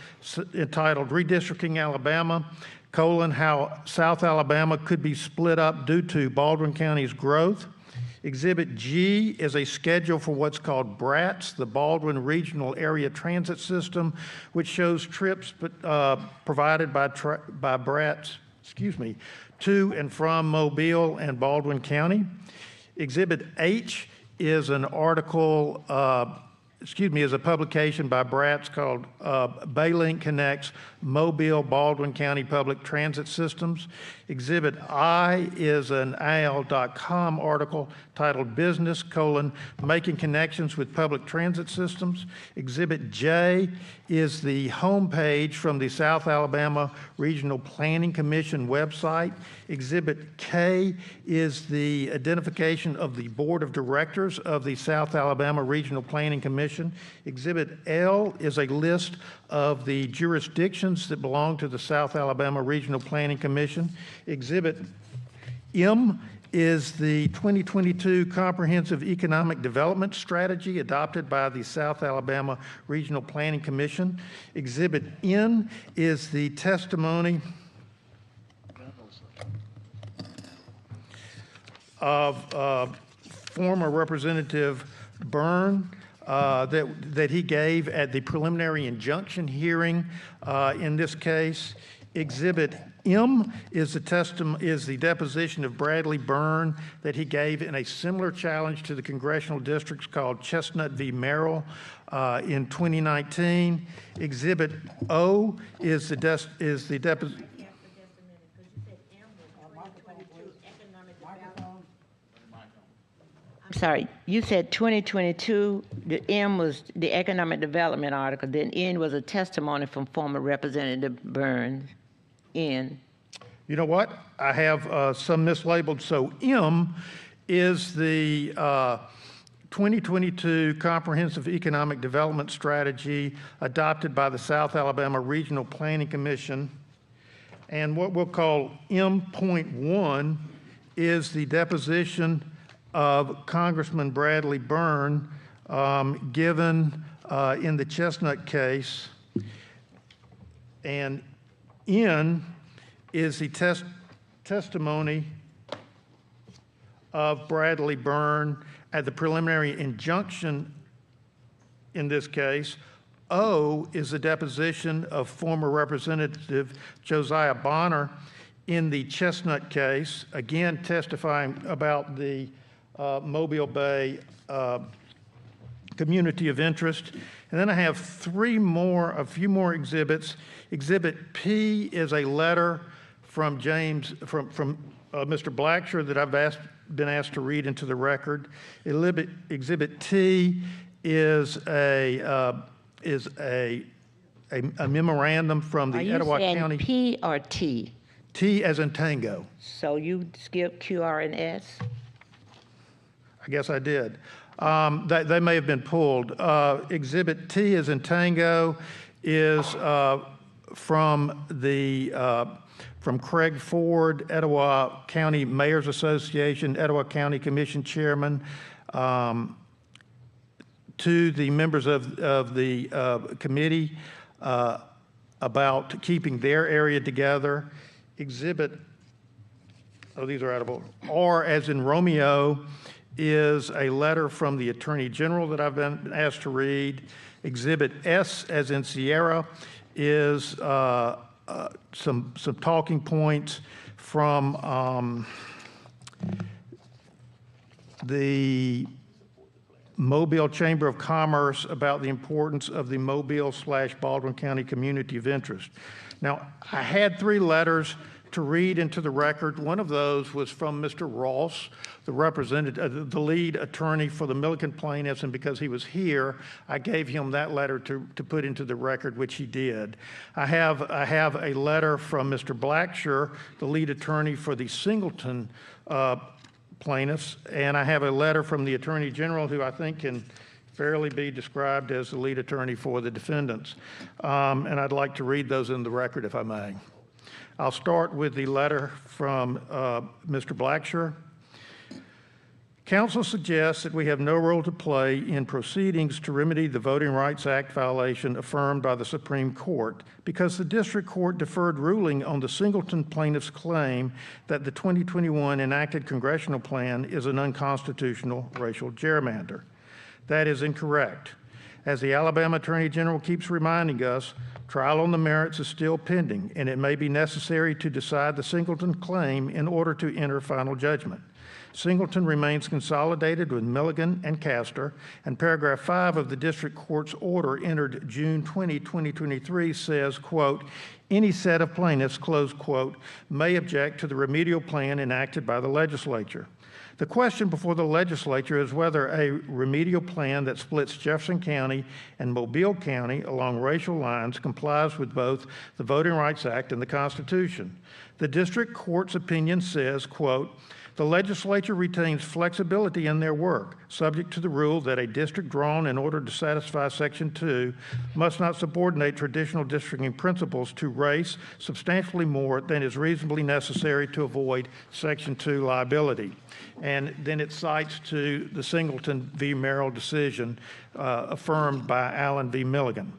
entitled "Redistricting Alabama, how South Alabama could be split up due to Baldwin County's growth." Exhibit G is a schedule for what's called BRATS, the Baldwin Regional Area Transit System, which shows trips provided by BRATS, to and from Mobile and Baldwin County. Exhibit H is an article, is a publication by BRATS called Baylink Connects Mobile Baldwin County Public Transit Systems. Exhibit I is an AL.com article titled Business, Making Connections with Public Transit Systems. Exhibit J is the homepage from the South Alabama Regional Planning Commission website. Exhibit K is the identification of the Board of Directors of the South Alabama Regional Planning Commission. Exhibit L is a list of the jurisdictions that belong to the South Alabama Regional Planning Commission. Exhibit M is the 2022 Comprehensive Economic Development Strategy adopted by the South Alabama Regional Planning Commission. Exhibit N is the testimony of former Representative Byrne that he gave at the preliminary injunction hearing in this case. Exhibit M is the deposition of Bradley Byrne that he gave in a similar challenge to the congressional districts called Chestnut v. Merrill in 2019. Exhibit O is the deposition. I'm sorry, you said 2022, the M was the economic development article, then N was a testimony from former Representative Burns. N. You know what? I have some mislabeled. So M is the 2022 Comprehensive Economic Development Strategy adopted by the South Alabama Regional Planning Commission. And what we'll call M.1 is the deposition of Congressman Bradley Byrne given in the Chestnut case. And N is the testimony of Bradley Byrne at the preliminary injunction in this case. O is the deposition of former Representative Josiah Bonner in the Chestnut case, again testifying about the Mobile Bay community of interest. And then I have a few more exhibits. Exhibit P is a letter from Mr. Blacksher that I've been asked to read into the record. Exhibit T is a memorandum from the Etowah County. Are you saying P or T? T as in tango. So you skipped Q, R, and S? I guess I did. They may have been pulled. Exhibit T as in tango is from Craig Ford, Etowah County Mayors Association, Etowah County Commission Chairman, to the members of the committee about keeping their area together. Exhibit, these are out of order. R as in Romeo is a letter from the Attorney General that I've been asked to read. Exhibit S as in Sierra is some talking points from the Mobile Chamber of Commerce about the importance of the Mobile/Baldwin County community of interest. Now, I had 3 letters to read into the record. One of those was from Mr. Ross, the lead attorney for the Milliken plaintiffs, and because he was here, I gave him that letter to put into the record, which he did. I have a letter from Mr. Blacksher, the lead attorney for the Singleton plaintiffs, and I have a letter from the Attorney General, who I think can fairly be described as the lead attorney for the defendants. And I'd like to read those in the record, if I may. I'll start with the letter from Mr. Blacksher. Counsel suggests that we have no role to play in proceedings to remedy the Voting Rights Act violation affirmed by the Supreme Court because the district court deferred ruling on the Singleton plaintiff's claim that the 2021 enacted congressional plan is an unconstitutional racial gerrymander. That is incorrect. As the Alabama Attorney General keeps reminding us, trial on the merits is still pending, and it may be necessary to decide the Singleton claim in order to enter final judgment. Singleton remains consolidated with Milligan and Castor, and paragraph 5 of the district court's order entered June 20, 2023 says, quote, any set of plaintiffs, close quote, may object to the remedial plan enacted by the legislature. The question before the legislature is whether a remedial plan that splits Jefferson County and Mobile County along racial lines complies with both the Voting Rights Act and the Constitution. The district court's opinion says, quote, the legislature retains flexibility in their work, subject to the rule that a district drawn in order to satisfy Section 2 must not subordinate traditional districting principles to race substantially more than is reasonably necessary to avoid Section 2 liability. And then it cites to the Singleton v. Merrill decision affirmed by Allen v. Milligan.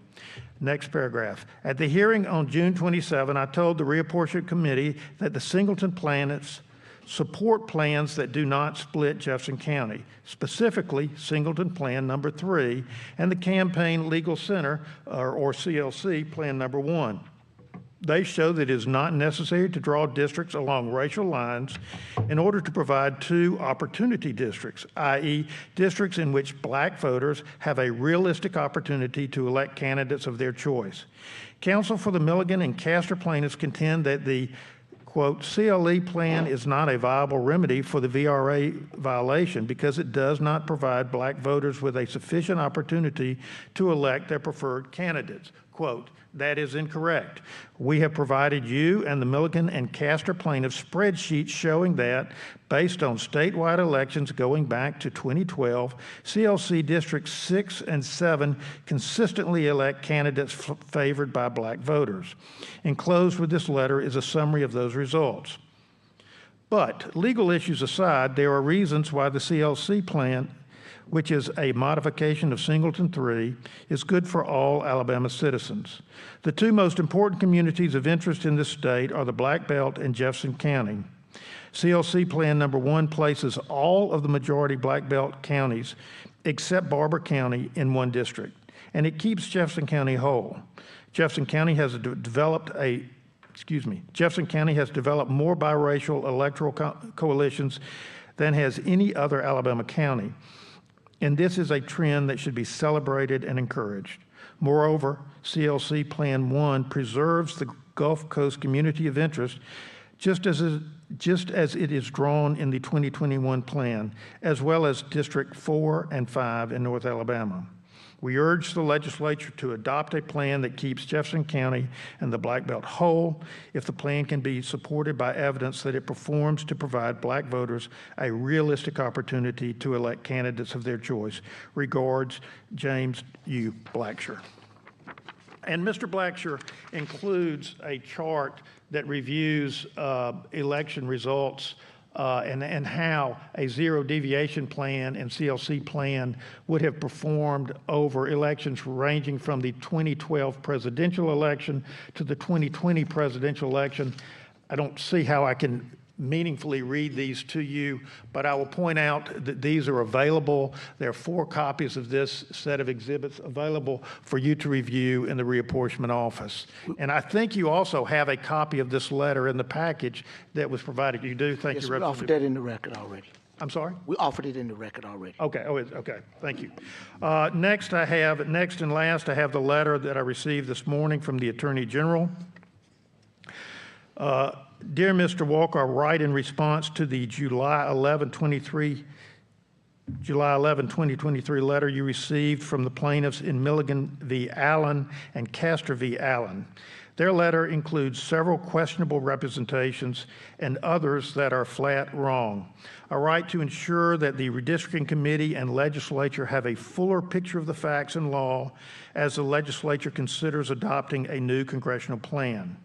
Next paragraph. At the hearing on June 27, I told the Reapportionment Committee that the Singleton plaintiffs support plans that do not split Jefferson County, specifically Singleton Plan Number 3 and the Campaign Legal Center, or CLC, Plan Number 1. They show that it is not necessary to draw districts along racial lines in order to provide two opportunity districts, i.e. districts in which black voters have a realistic opportunity to elect candidates of their choice. Counsel for the Milligan and Castor plaintiffs contend that the quote, CLE plan is not a viable remedy for the VRA violation because it does not provide black voters with a sufficient opportunity to elect their preferred candidates. Quote, that is incorrect. We have provided you and the Milligan and Castor plaintiffs spreadsheets showing that, based on statewide elections going back to 2012, CLC Districts 6 and 7 consistently elect candidates favored by black voters. Enclosed with this letter is a summary of those results. But legal issues aside, there are reasons why the CLC plan, which is a modification of Singleton 3, is good for all Alabama citizens. The two most important communities of interest in this state are the Black Belt and Jefferson County. CLC Plan Number 1 places all of the majority Black Belt counties, except Barber County, in one district, and it keeps Jefferson County whole. Jefferson County has developed more biracial electoral coalitions than has any other Alabama county. And this is a trend that should be celebrated and encouraged. Moreover, CLC Plan 1 preserves the Gulf Coast community of interest just as it is drawn in the 2021 plan, as well as District 4 and 5 in North Alabama. We urge the legislature to adopt a plan that keeps Jefferson County and the Black Belt whole if the plan can be supported by evidence that it performs to provide black voters a realistic opportunity to elect candidates of their choice. Regards, James U. Blacksher. And Mr. Blacksher includes a chart that reviews election results and how a zero deviation plan and CLC plan would have performed over elections ranging from the 2012 presidential election to the 2020 presidential election. I don't see how I can meaningfully read these to you, but I will point out that these are available. There are 4 copies of this set of exhibits available for you to review in the reapportionment office. And I think you also have a copy of this letter in the package that was provided. You do? Thank you, Representative. We offered that in the record already. I'm sorry? We offered it in the record already. Okay. Oh, okay. Thank you. Next and last, I have the letter that I received this morning from the Attorney General. Dear Mr. Walker, I write in response to the July 11, 2023 letter you received from the plaintiffs in Milligan v. Allen and Castor v. Allen. Their letter includes several questionable representations and others that are flat wrong. A right to ensure that the redistricting committee and legislature have a fuller picture of the facts and law as the legislature considers adopting a new congressional plan.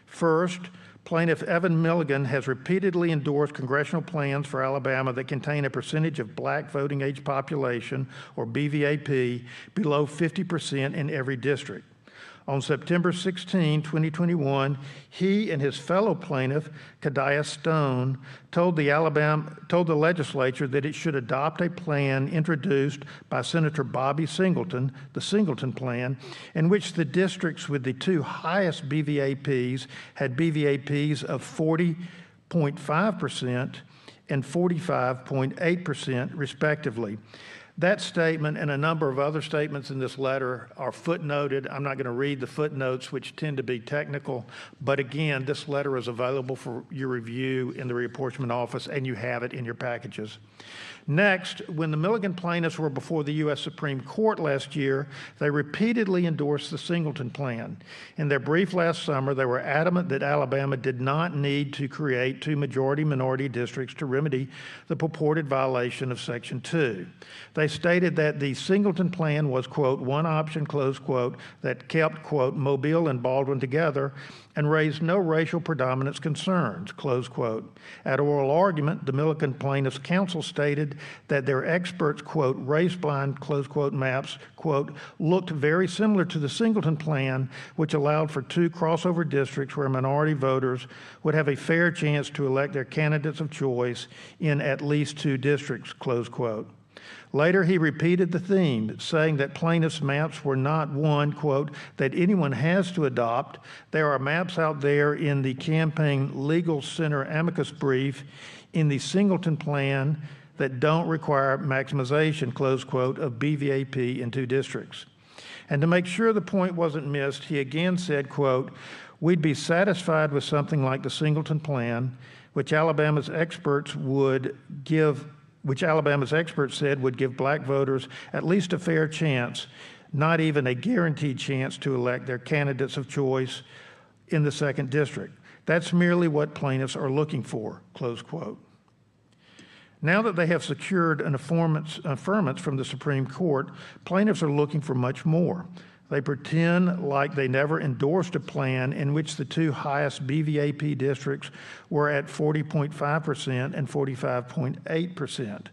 First, Plaintiff Evan Milligan has repeatedly endorsed congressional plans for Alabama that contain a percentage of black voting age population, or BVAP, below 50% in every district. On September 16, 2021, he and his fellow plaintiff, Kadiah Stone, told the legislature that it should adopt a plan introduced by Senator Bobby Singleton, the Singleton Plan, in which the districts with the two highest BVAPs had BVAPs of 40.5% and 45.8%, respectively. That statement and a number of other statements in this letter are footnoted. I'm not going to read the footnotes, which tend to be technical, but again, this letter is available for your review in the reapportionment office, and you have it in your packages. Next, when the Milligan plaintiffs were before the U.S. Supreme Court last year, they repeatedly endorsed the Singleton Plan. In their brief last summer, they were adamant that Alabama did not need to create two majority-minority districts to remedy the purported violation of Section 2. They stated that the Singleton Plan was, quote, one option, close quote, that kept, quote, Mobile and Baldwin together and raised no racial predominance concerns, close quote. At oral argument, the Milligan plaintiffs' counsel stated that their experts, quote, race-blind, close quote, maps, quote, looked very similar to the Singleton Plan, which allowed for two crossover districts where minority voters would have a fair chance to elect their candidates of choice in at least two districts, close quote. Later, he repeated the theme, saying that plaintiffs' maps were not one, quote, that anyone has to adopt. There are maps out there in the Campaign Legal Center amicus brief in the Singleton Plan that don't require maximization, close quote, of BVAP in two districts. And to make sure the point wasn't missed, he again said, quote, we'd be satisfied with something like the Singleton Plan, which Alabama's experts said would give black voters at least a fair chance, not even a guaranteed chance to elect their candidates of choice in the second district. That's merely what plaintiffs are looking for, close quote. Now that they have secured an affirmance from the Supreme Court, plaintiffs are looking for much more. They pretend like they never endorsed a plan in which the two highest BVAP districts were at 40.5% and 45.8%.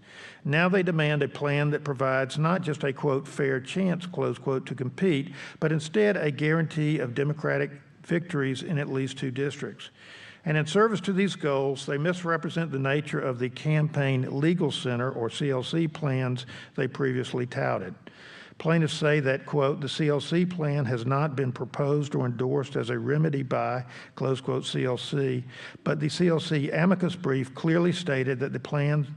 Now they demand a plan that provides not just a, quote, fair chance, close quote, to compete, but instead a guarantee of Democratic victories in at least two districts. And in service to these goals, they misrepresent the nature of the Campaign Legal Center, or CLC, plans they previously touted. Plaintiffs say that, quote, the CLC plan has not been proposed or endorsed as a remedy by, close quote, CLC, but the CLC amicus brief clearly stated that the plans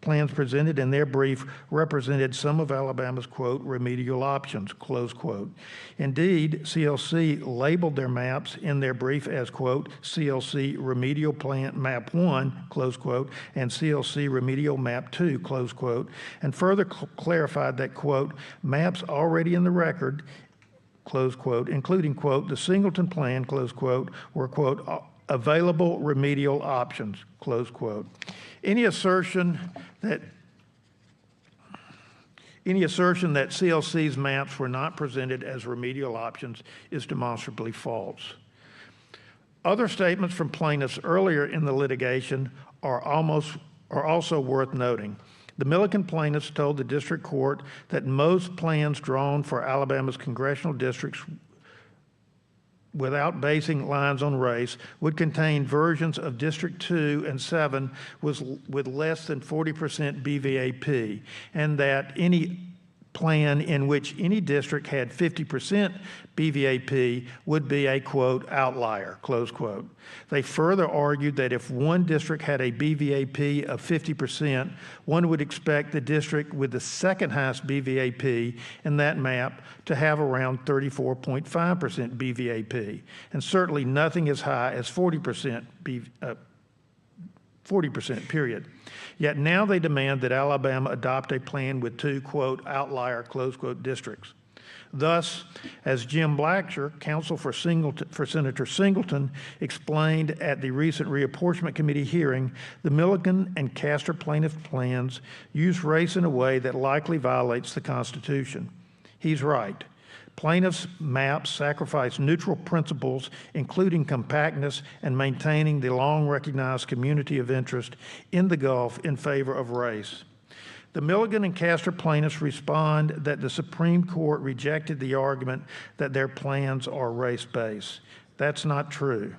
presented in their brief represented some of Alabama's, quote, remedial options, close quote. Indeed, CLC labeled their maps in their brief as, quote, CLC remedial plan map 1, close quote, and CLC remedial map 2, close quote, and further clarified that, quote, maps already in the record, close quote, including, quote, the Singleton Plan, close quote, were, quote, available remedial options, close quote. Any assertion that CLC's maps were not presented as remedial options is demonstrably false. Other statements from plaintiffs earlier in the litigation are also worth noting. The Milligan plaintiffs told the district court that most plans drawn for Alabama's congressional districts without basing lines on race would contain versions of District 2 and 7 with less than 40% BVAP, and that any plan in which any district had 50% BVAP would be a, quote, outlier, close quote. They further argued that if one district had a BVAP of 50%, one would expect the district with the second highest BVAP in that map to have around 34.5% BVAP, and certainly nothing as high as 40%, 40%, period. Yet now they demand that Alabama adopt a plan with two, quote, outlier, close quote, districts. Thus, as Jim Blacksher, counsel for Senator Singleton, explained at the recent Reapportionment Committee hearing, the Milligan and Castor plaintiff plans use race in a way that likely violates the Constitution. He's right. Plaintiffs' maps sacrifice neutral principles, including compactness and maintaining the long-recognized community of interest in the Gulf in favor of race. The Milligan and Castor plaintiffs respond that the Supreme Court rejected the argument that their plans are race-based. That's not true.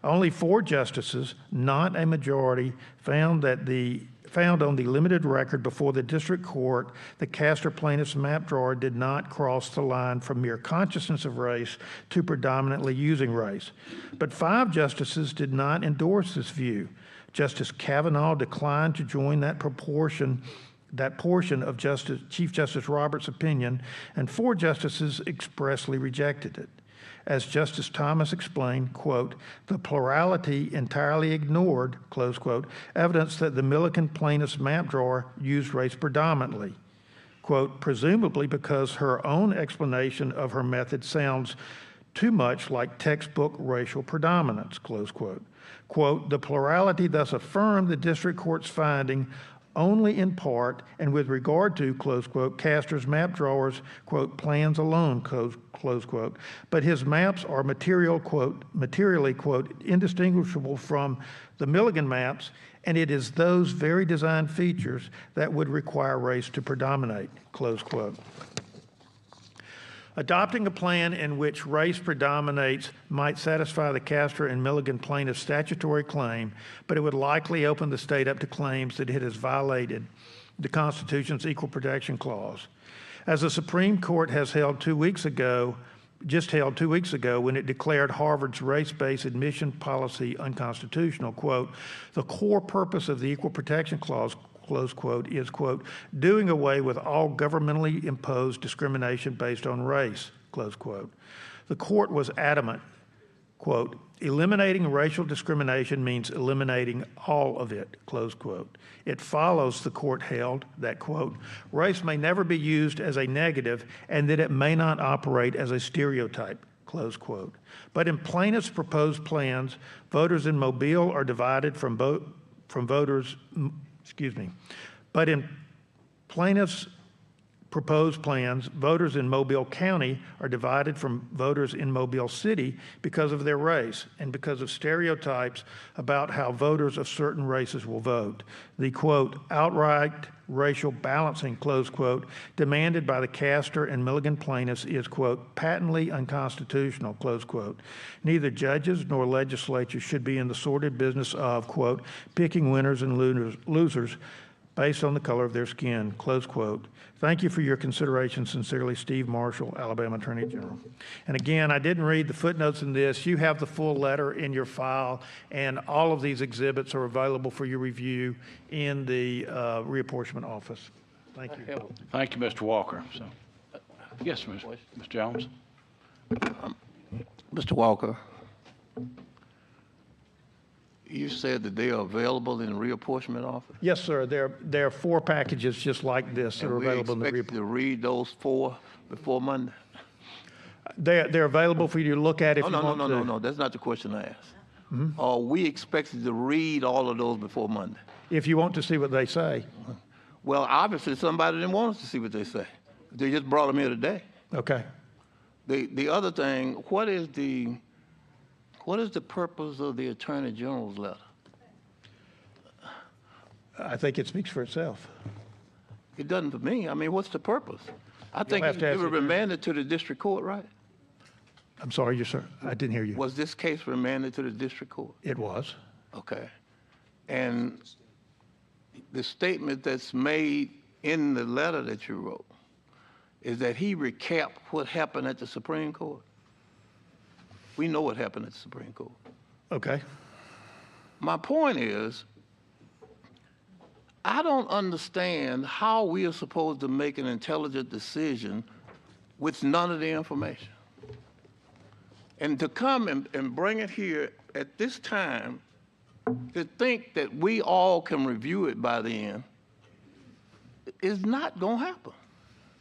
Only 4 justices, not a majority, found on the limited record before the district court, the Castor plaintiff's map drawer did not cross the line from mere consciousness of race to predominantly using race. But 5 justices did not endorse this view. Justice Kavanaugh declined to join that portion of Chief Justice Roberts' opinion, and 4 justices expressly rejected it. As Justice Thomas explained, quote, the plurality entirely ignored, close quote, evidence that the Milligan plaintiff's map drawer used race predominantly, quote, presumably because her own explanation of her method sounds too much like textbook racial predominance, close quote. Quote, the plurality thus affirmed the district court's finding only in part and with regard to, close quote, Castor's map drawers, quote, plans alone, close quote. But his maps are materially, quote, indistinguishable from the Milligan maps, and it is those very design features that would require race to predominate, close quote. Adopting a plan in which race predominates might satisfy the Castor and Milligan plaintiff's statutory claim, but it would likely open the state up to claims that it has violated the Constitution's Equal Protection Clause. As the Supreme Court has held 2 weeks ago, when it declared Harvard's race-based admission policy unconstitutional, quote, the core purpose of the Equal Protection Clause, close quote, is, quote, doing away with all governmentally imposed discrimination based on race, close quote. The court was adamant, quote, eliminating racial discrimination means eliminating all of it, close quote. It follows, the court held, that, quote, race may never be used as a negative and that it may not operate as a stereotype, close quote. But in plaintiffs' proposed plans, voters in Mobile are divided from voters, but in plaintiffs' proposed plans, voters in Mobile County are divided from voters in Mobile City because of their race and because of stereotypes about how voters of certain races will vote. The, quote, outright racial balancing, close quote, demanded by the Castor and Milligan plaintiffs is, quote, patently unconstitutional, close quote. Neither judges nor legislatures should be in the sordid business of, quote, picking winners and losers based on the color of their skin, close quote. Thank you for your consideration. Sincerely, Steve Marshall, Alabama Attorney General. And again, I didn't read the footnotes in this. You have the full letter in your file, and all of these exhibits are available for your review in the reapportionment office. Thank you. Thank you, Mr. Walker. So, yes, Mr. Jones. Mr. Walker, you said that they are available in the reapportionment office? Yes, sir. There are 4 packages just like this that are available in the reapportionment. To read those 4 before Monday? They're available for you to look at if you want to. No. That's not the question I asked. Are we expected to read all of those before Monday? If you want to see what they say. Well, obviously somebody didn't want us to see what they say. They just brought them here today. Okay. The other thing, what is the purpose of the Attorney General's letter? I think it speaks for itself. It doesn't for me. I mean, what's the purpose? I think it was remanded to the district court, right? I'm sorry, sir. I didn't hear you. Was this case remanded to the district court? It was. Okay. And the statement that's made in the letter that you wrote is that he recapped what happened at the Supreme Court. We know what happened at the Supreme Court. Okay. My point is, I don't understand how we are supposed to make an intelligent decision with none of the information. And to come and bring it here at this time, to think that we all can review it by the end, is not going to happen.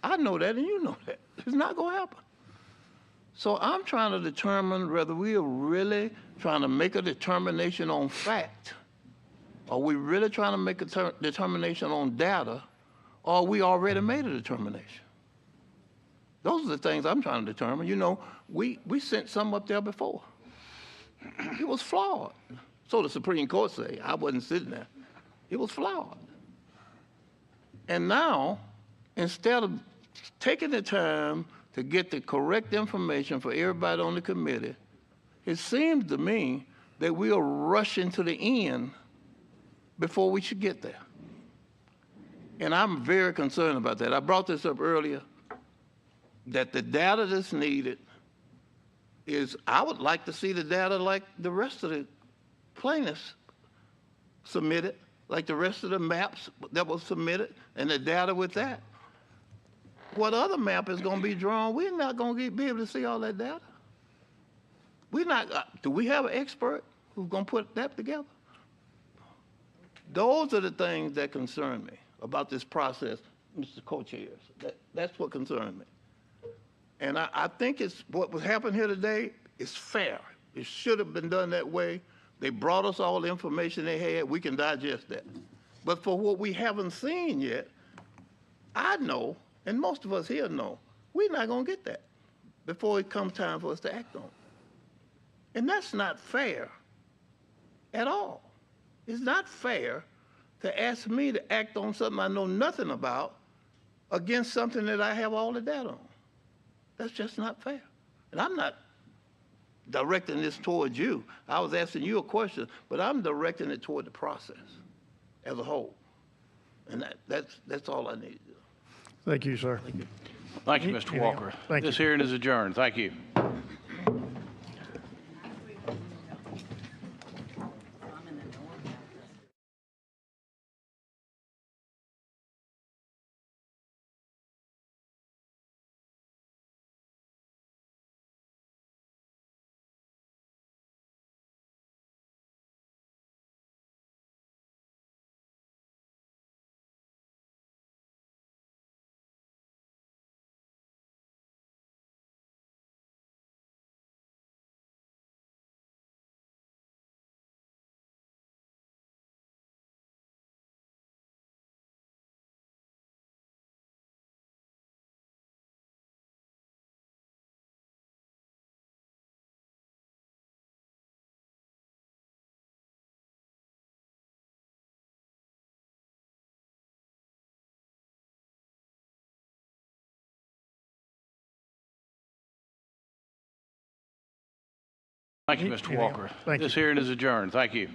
I know that and you know that. It's not going to happen. So I'm trying to determine whether we are really trying to make a determination on fact. Are we really trying to make a determination on data, or we already made a determination? Those are the things I'm trying to determine. You know, we sent some up there before. It was flawed. So the Supreme Court say. I wasn't sitting there. It was flawed. And now, instead of taking the time to get the correct information for everybody on the committee, it seems to me that we are rushing to the end before we should get there. And I'm very concerned about that. I brought this up earlier, that the data that's needed is, I would like to see the data like the rest of the plaintiffs submitted, like the rest of the maps that was submitted, and the data with that. What other map is going to be drawn? We're not going to be able to see all that data. We're not, do we have an expert who's going to put that together? Those are the things that concern me about this process, Mr. Co-Chairs. That's what concerns me. And I think it's what was happening here today is fair. It should have been done that way. They brought us all the information they had. We can digest that. But for what we haven't seen yet, I know, and most of us here know, we're not going to get that before it comes time for us to act on it. And that's not fair at all. It's not fair to ask me to act on something I know nothing about against something that I have all the data on. That's just not fair. And I'm not directing this towards you. I was asking you a question, but I'm directing it toward the process as a whole. And that's all I need to do. Thank you, sir. Thank you, Mr. Walker. Thank you. This hearing is adjourned. Thank you. Thank you, Mr. Walker. Thank you. This hearing is adjourned. Thank you.